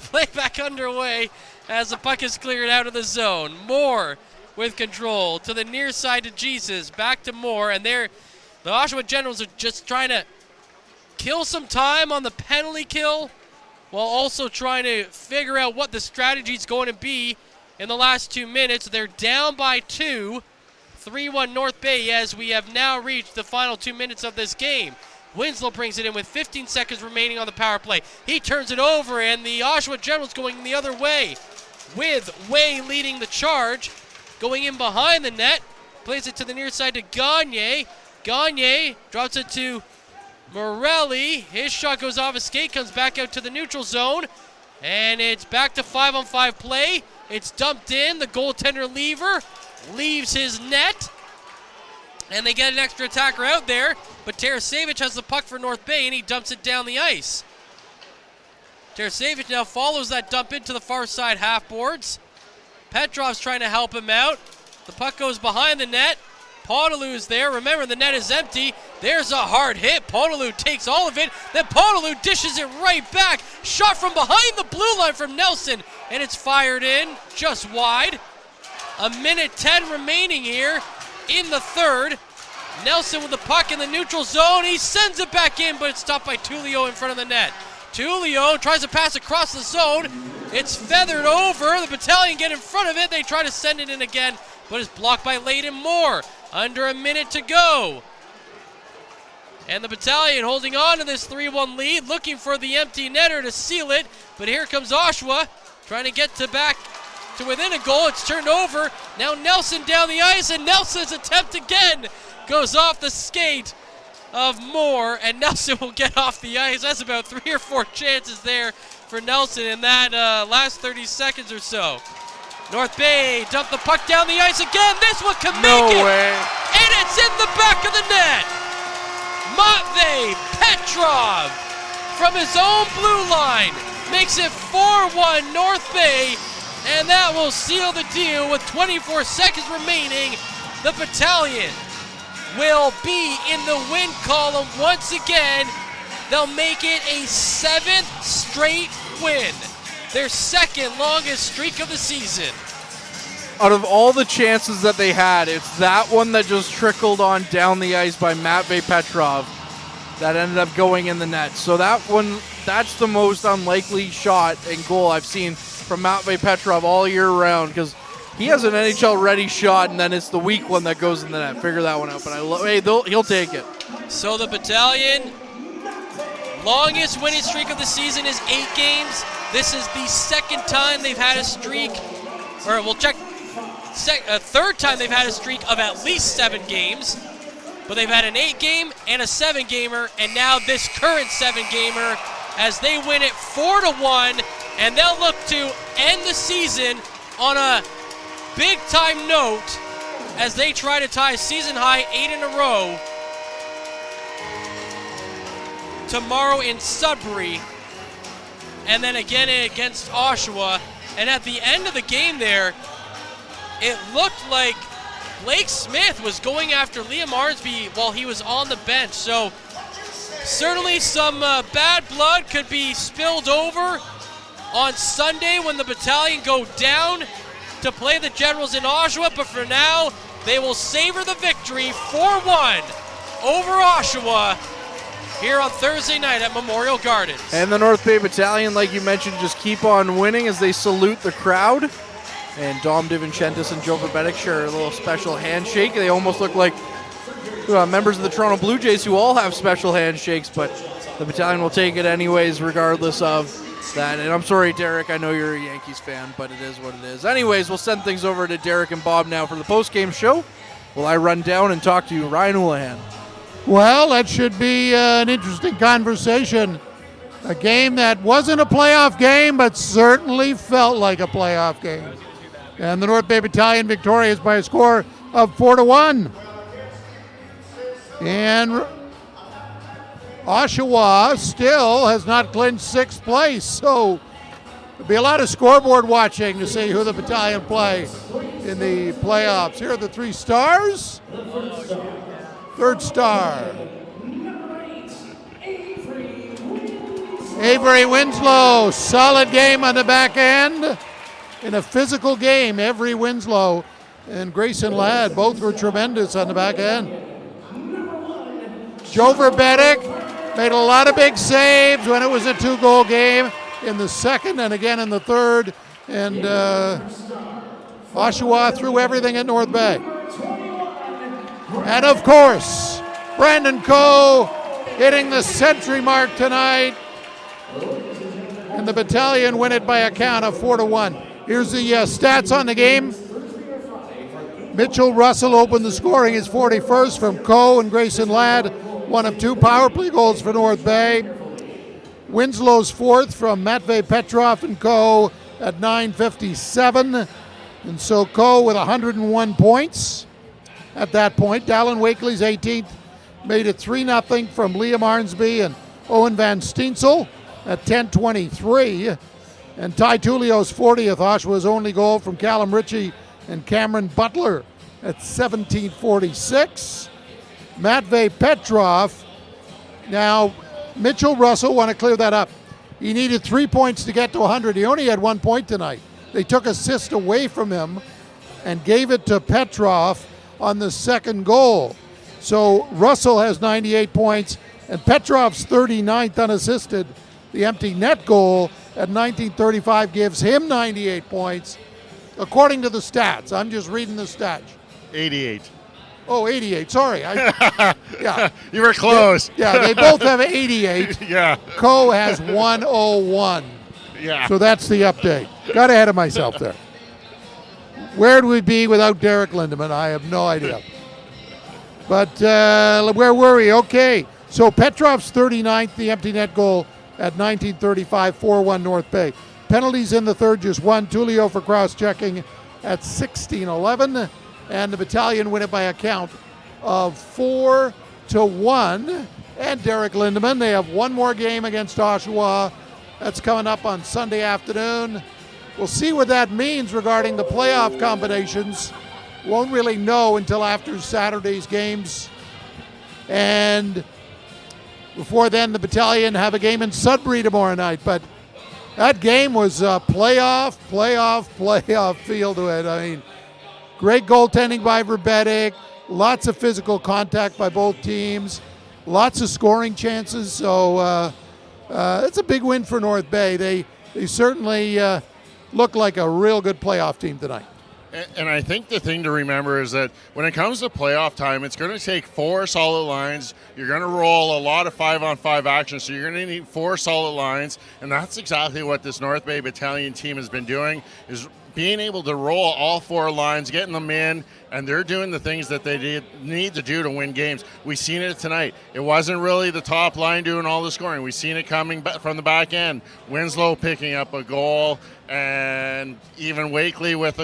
Playback underway as the puck is cleared out of the zone. Moore with control to the near side to Jesus, back to Moore, and the Oshawa Generals are just trying to kill some time on the penalty kill while also trying to figure out what the strategy is going to be in the last 2 minutes. They're down by 2, 3-1 North Bay, as we have now reached the final 2 minutes of this game. Winslow brings it in with 15 seconds remaining on the power play. He turns it over, and the Oshawa Generals going the other way, with Way leading the charge. Going in behind the net, plays it to the near side to Gagne. Gagne drops it to Morelli. His shot goes off his skate, comes back out to the neutral zone, and it's back to 5-on-5 play. It's dumped in. The goaltender Lever leaves his net, and they get an extra attacker out there, but Tarasevic has the puck for North Bay, and he dumps it down the ice. Tarasevic now follows that dump into the far side half boards. Petrov's trying to help him out. The puck goes behind the net. Potalou's there. Remember, the net is empty. There's a hard hit. Potalou takes all of it. Then Potalou dishes it right back. Shot from behind the blue line from Nelson, and it's fired in just wide. 1:10 remaining here in the third. Nelson with the puck in the neutral zone. He sends it back in, but it's stopped by Tullio in front of the net. Tullio tries to pass across the zone. It's feathered over. The Battalion get in front of it. They try to send it in again, but it's blocked by Layden Moore. Under a minute to go. And the Battalion holding on to this 3-1 lead, looking for the empty netter to seal it. But here comes Oshawa, trying to get to back to within a goal. It's turned over. Now Nelson down the ice, and Nelson's attempt again goes off the skate of Moore, and Nelson will get off the ice. That's about 3 or 4 chances there for Nelson in that last 30 seconds or so. North Bay dump the puck down the ice again. This one can make it. No way. And it's in the back of the net. Matvey Petrov from his own blue line makes it 4-1 North Bay, and that will seal the deal with 24 seconds remaining. The Battalion will be in the win column once again. They'll make it a 7th straight win, their second longest streak of the season. Out of all the chances that they had, it's that one that just trickled on down the ice by Matvey Petrov that ended up going in the net. So that one, that's the most unlikely shot and goal I've seen from Matvey Petrov all year round, because he has an NHL-ready shot, and then it's the weak one that goes in the net. Figure that one out, but he'll take it. So the Battalion, longest winning streak of the season is 8 games. This is the second time they've had a streak, or we'll check, third time they've had a streak of at least 7 games. But they've had an 8-game and a 7-gamer, and now this current 7-gamer as they win it 4-1, and they'll look to end the season on a big-time note as they try to tie season-high 8 in a row tomorrow in Sudbury, and then again against Oshawa. And at the end of the game there, it looked like Blake Smith was going after Liam Arnsby while he was on the bench. So certainly some bad blood could be spilled over on Sunday when the Battalion go down to play the Generals in Oshawa. But for now, they will savor the victory 4-1 over Oshawa here on Thursday night at Memorial Gardens. And the North Bay Battalion, like you mentioned, just keep on winning as they salute the crowd. And Dom DiVincentis and Joe Verbetic share a little special handshake. They almost look like members of the Toronto Blue Jays who all have special handshakes, but the Battalion will take it anyways, regardless of that. And I'm sorry, Derek, I know you're a Yankees fan, but it is what it is. Anyways, we'll send things over to Derek and Bob now for the post-game show. Will I run down and talk to Ryan Houlihan? Well, that should be an interesting conversation. A game that wasn't a playoff game, but certainly felt like a playoff game. And the North Bay Battalion victorious by a score of 4-1. And Oshawa still has not clinched 6th place, so there'll be a lot of scoreboard watching to see who the Battalion play in the playoffs. Here are the 3 stars. 3rd star, Avery Winslow. Solid game on the back end. In a physical game, Avery Winslow and Grayson Ladd both were tremendous on the back end. Joe Verbetic made a lot of big saves when it was a 2-goal game in the second and again in the third. And Oshawa threw everything at North Bay. And of course, Brandon Coe hitting the century mark tonight. And the Battalion win it by a count of 4-1. Here's the stats on the game. Mitchell Russell opened the scoring, his 41st from Coe and Grayson Ladd, one of 2 power play goals for North Bay. Winslow's 4th from Matvey Petrov and Coe at 9:57. And so Coe with 101 points at that point. Dallin Wakely's 18th made it 3-0 from Liam Arnsby and Owen Van Steensel at 10:23. And Ty Tullio's 40th, Oshawa's only goal from Callum Ritchie and Cameron Butler at 17:46. Matvey Petrov. Now, Mitchell Russell, want to clear that up. He needed 3 points to get to 100. He only had 1 point tonight. They took assist away from him and gave it to Petrov on the second goal. So Russell has 98 points, and Petrov's 39th unassisted. The empty net goal at 19:35 gives him 98 points, according to the stats. I'm just reading the stats. 88. Oh, 88. Sorry. Yeah. You were close. Yeah, they both have 88. Yeah. Coe has 101. Yeah. So that's the update. Got ahead of myself there. Where'd we be without Derek Lindemann? I have no idea. But where were we? Okay. So Petrov's 39th, the empty net goal at 19:35, 4-1 North Bay. Penalties in the third, just 1. Tullio for cross-checking at 16:11. And the Battalion win it by a count of 4-1. And Derek Lindemann, they have one more game against Oshawa. That's coming up on Sunday afternoon. We'll see what that means regarding the playoff combinations. Won't really know until after Saturday's games. And before then, the Battalion have a game in Sudbury tomorrow night. But that game was a playoff feel to it. I mean, great goaltending by Verbetic, lots of physical contact by both teams, lots of scoring chances. So it's a big win for North Bay. They certainly look like a real good playoff team tonight. And I think the thing to remember is that when it comes to playoff time, it's going to take 4 solid lines. You're going to roll a lot of 5-on-5 action, so you're going to need 4 solid lines. And that's exactly what this North Bay Battalion team has been doing, is being able to roll all 4 lines, getting them in, and they're doing the things that they need to do to win games. We've seen it tonight. It wasn't really the top line doing all the scoring. We've seen it coming from the back end. Winslow picking up a goal, and even Wakely with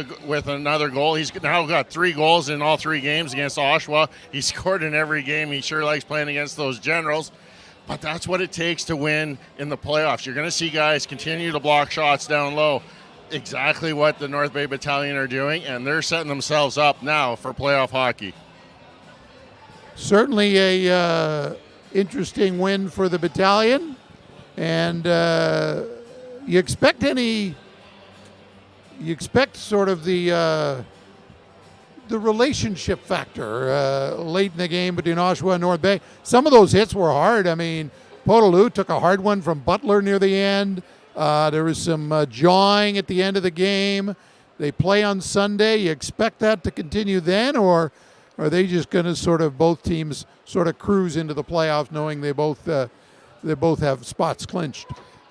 another goal. He's now got 3 goals in all 3 games against Oshawa. He scored in every game. He sure likes playing against those Generals. But that's what it takes to win in the playoffs. You're going to see guys continue to block shots down low. Exactly what the North Bay Battalion are doing, and they're setting themselves up now for playoff hockey. Certainly a interesting win for the Battalion, and you expect sort of the relationship factor late in the game between Oshawa and North Bay. Some of those hits were hard. I mean, Podolou took a hard one from Butler near the end. There was some jawing at the end of the game. They play on Sunday. You expect that to continue then, or are they just going to sort of both teams sort of cruise into the playoffs, knowing they both have spots clinched?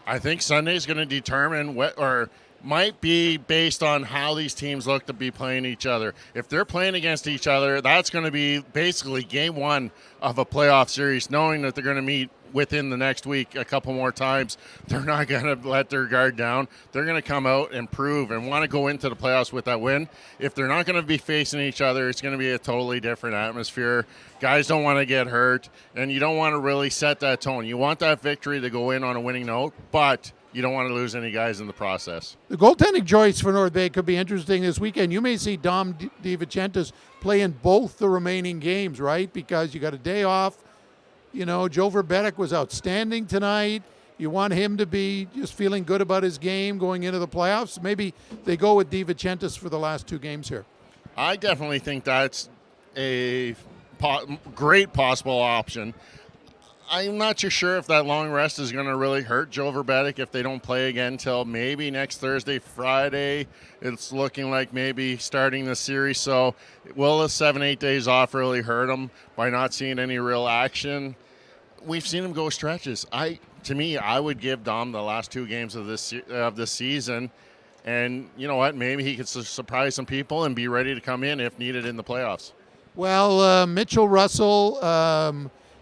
I think Sunday's going to determine or might be based on how these teams look to be playing each other. If they're playing against each other, that's going to be basically game 1 of a playoff series, knowing that they're going to meet within the next week a couple more times. They're not going to let their guard down. They're going to come out and prove and want to go into the playoffs with that win. If they're not going to be facing each other, it's going to be a totally different atmosphere. Guys don't want to get hurt, and you don't want to really set that tone. You want that victory to go in on a winning note, but you don't want to lose any guys in the process. The goaltending choice for North Bay could be interesting this weekend. You may see Dom DiVincentis play in both the remaining games, right? Because you got a day off. You know, Joe Verbetic was outstanding tonight. You want him to be just feeling good about his game going into the playoffs. Maybe they go with DiVincentis for the last 2 games here. I definitely think that's a great possible option. I'm not too sure if that long rest is going to really hurt Joe Verbetic if they don't play again till maybe next Thursday, Friday. It's looking like maybe starting the series. So will the 7-8 days off really hurt him by not seeing any real action? We've seen him go stretches. To me, I would give Dom the last 2 games of this season. And you know what? Maybe he could surprise some people and be ready to come in if needed in the playoffs. Well, Mitchell Russell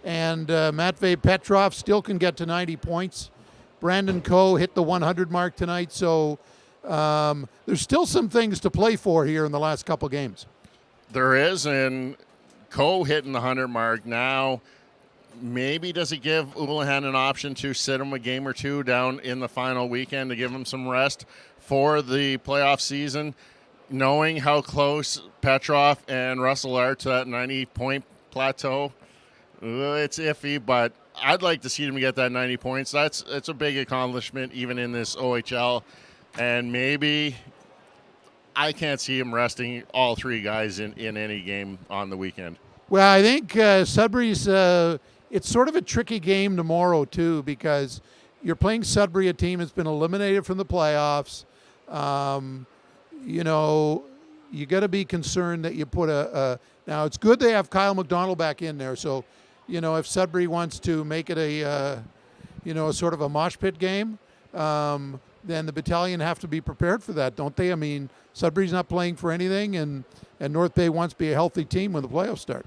and Matvei Petrov still can get to 90 points. Brandon Coe hit the 100 mark tonight, so there's still some things to play for here in the last couple games. There is, and Coe hitting the 100 mark now. Maybe does it give Houlihan an option to sit him a game or two down in the final weekend to give him some rest for the playoff season, knowing how close Petrov and Russell are to that 90-point plateau? It's iffy, but I'd like to see them get that 90 points. It's a big accomplishment even in this OHL, and maybe I can't see him resting all 3 guys in any game on the weekend. Well, I think Sudbury's it's sort of a tricky game tomorrow too, because you're playing Sudbury, a team that's been eliminated from the playoffs. You know, you got to be concerned that you put now it's good they have Kyle McDonald back in there, so you know, if Sudbury wants to make it a sort of a mosh pit game, then the Battalion have to be prepared for that, don't they? I mean, Sudbury's not playing for anything, and North Bay wants to be a healthy team when the playoffs start.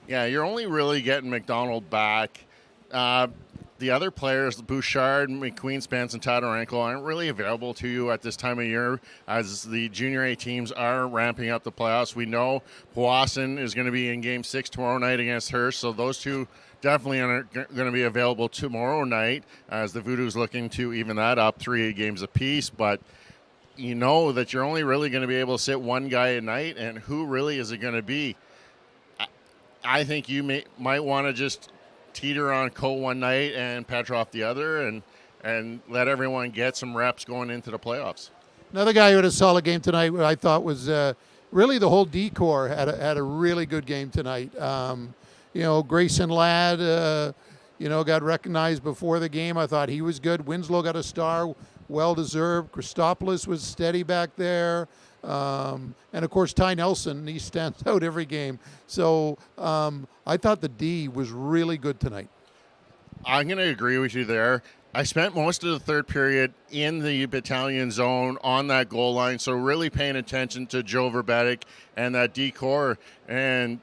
Yeah, you're only really getting McDonald back. The other players, Bouchard, McQueen, Spence, and Tatarenko aren't really available to you at this time of year as the junior A teams are ramping up the playoffs. We know Powassan is going to be in Game 6 tomorrow night against Hearst, so those two definitely are going to be available tomorrow night as the Voodoo's looking to even that up 3 games apiece. But you know that you're only really going to be able to sit one guy a night, and who really is it going to be? I think you might want to just teeter on Coe one night and Petrov the other, and let everyone get some reps going into the playoffs. Another guy who had a solid game tonight, I thought, was really the whole D corps had a really good game tonight. You know, Grayson Ladd, got recognized before the game. I thought he was good. Winslow got a star, well deserved. Christopoulos was steady back there. And of course, Ty Nelson, he stands out every game. So I thought the D was really good tonight. I'm going to agree with you there. I spent most of the third period in the Battalion zone on that goal line, so really paying attention to Joe Verbetic and that D corps. And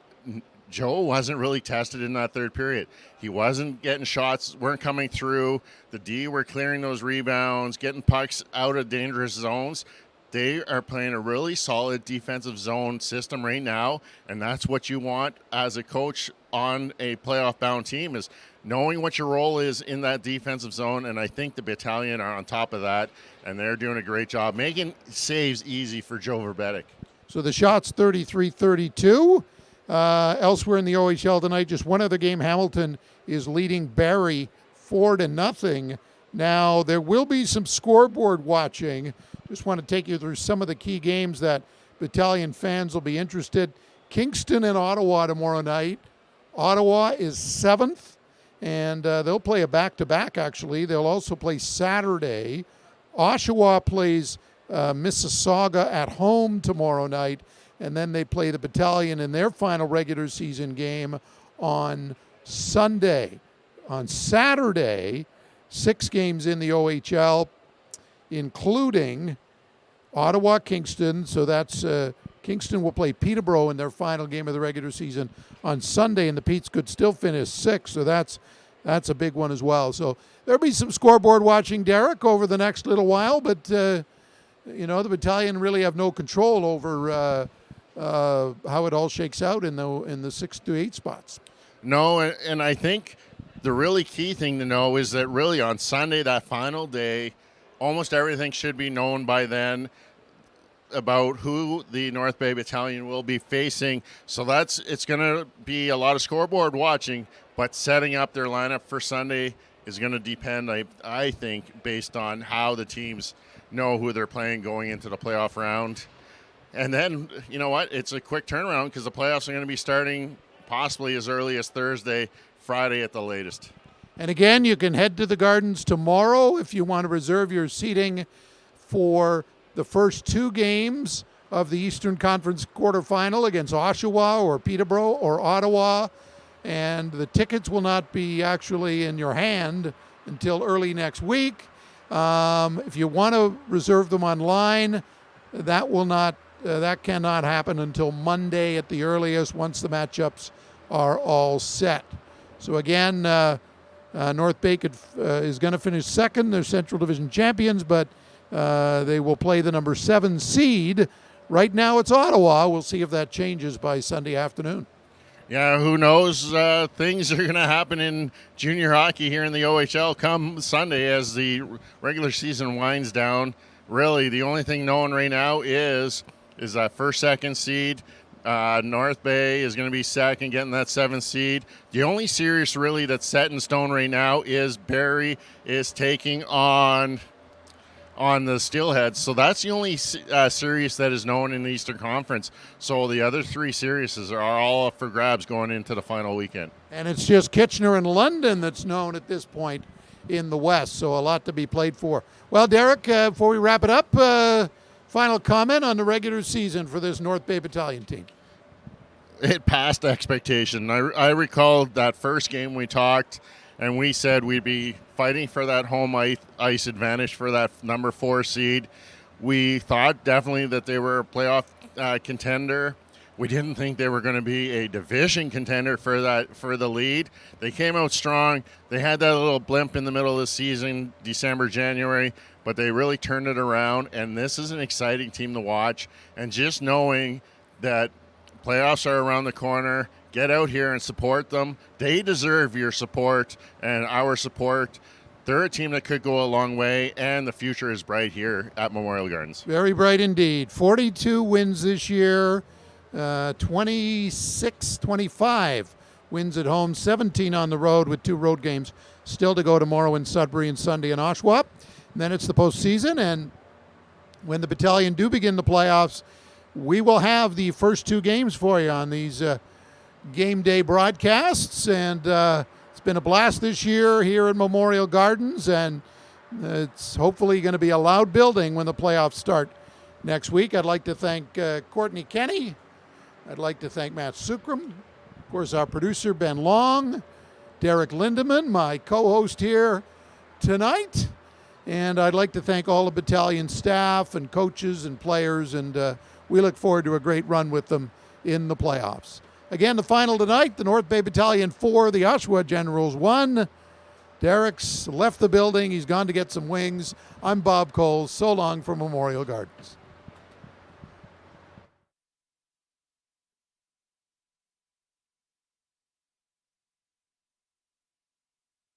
Joe wasn't really tested in that third period. He wasn't getting shots, weren't coming through. The D were clearing those rebounds, getting pucks out of dangerous zones. They are playing a really solid defensive zone system right now, and that's what you want as a coach on a playoff-bound team, is knowing what your role is in that defensive zone, and I think the Battalion are on top of that, and they're doing a great job making saves easy for Joe Verbetic. So the shots 33-32. Elsewhere in the OHL tonight, just one other game, Hamilton is leading Barrie 4-0. Now, there will be some scoreboard watching. Just want to take you through some of the key games that Battalion fans will be interested. Kingston and Ottawa tomorrow night. Ottawa is 7th, and they'll play a back-to-back, actually. They'll also play Saturday. Oshawa plays Mississauga at home tomorrow night, and then they play the Battalion in their final regular season game on Sunday. On Saturday, 6 games in the OHL, including Ottawa-Kingston. So that's Kingston will play Peterborough in their final game of the regular season on Sunday, and the Petes could still finish 6th. So that's a big one as well. So there'll be some scoreboard watching, Derek, over the next little while. But, the Battalion really have no control over how it all shakes out in the 6 to 8 spots. No, and I think the really key thing to know is that really on Sunday, that final day, almost everything should be known by then about who the North Bay Battalion will be facing. So it's going to be a lot of scoreboard watching, but setting up their lineup for Sunday is going to depend, I think, based on how the teams know who they're playing going into the playoff round. And then, you know what? It's a quick turnaround because the playoffs are going to be starting possibly as early as Thursday, Friday at the latest. And again, you can head to the Gardens tomorrow if you want to reserve your seating for the first 2 games of the Eastern Conference quarterfinal against Oshawa or Peterborough or Ottawa. And the tickets will not be actually in your hand until early next week. If you want to reserve them online, that cannot happen until Monday at the earliest, once the matchups are all set. So again, North Bay is going to finish second. They're Central Division champions, but they will play the number 7 seed. Right now it's Ottawa. We'll see if that changes by Sunday afternoon. Yeah, who knows? Things are going to happen in junior hockey here in the OHL come Sunday as the regular season winds down. Really, the only thing known right now is that first, second seed. North Bay is going to be second, getting that 7th seed. The only series really that's set in stone right now is Barrie is taking on the Steelheads. So that's the only series that is known in the Eastern Conference. So the other 3 series are all up for grabs going into the final weekend. And it's just Kitchener and London that's known at this point in the West, so a lot to be played for. Well, Derek, before we wrap it up, final comment on the regular season for this North Bay Battalion team. It passed expectation. I recall that first game we talked, and we said we'd be fighting for that home ice advantage for that number 4 seed. We thought definitely that they were a playoff contender. We didn't think they were going to be a division contender for the lead. They came out strong. They had that little blimp in the middle of the season, December, January, but they really turned it around, and this is an exciting team to watch. And just knowing that playoffs are around the corner, get out here and support them. They deserve your support and our support. They're a team that could go a long way, and the future is bright here at Memorial Gardens. Very bright indeed. 42 wins this year, 25 wins at home, 17 on the road with 2 road games still to go tomorrow in Sudbury and Sunday in Oshawa. And then it's the postseason, and when the battalion do begin the playoffs, we will have the first 2 games for you on these game day broadcasts. And it's been a blast this year here at Memorial Gardens, and it's hopefully going to be a loud building when the playoffs start next week. I'd like to thank Courtney Kenny. I'd like to thank Matt Sukram, of course, our producer Ben Long, Derek Lindeman, my co-host here tonight. And I'd like to thank all the battalion staff and coaches and players, and we look forward to a great run with them in the playoffs. Again, the final tonight, the North Bay Battalion 4, the Oshawa Generals 1. Derek's left the building. He's gone to get some wings. I'm Bob Coles. So long from Memorial Gardens.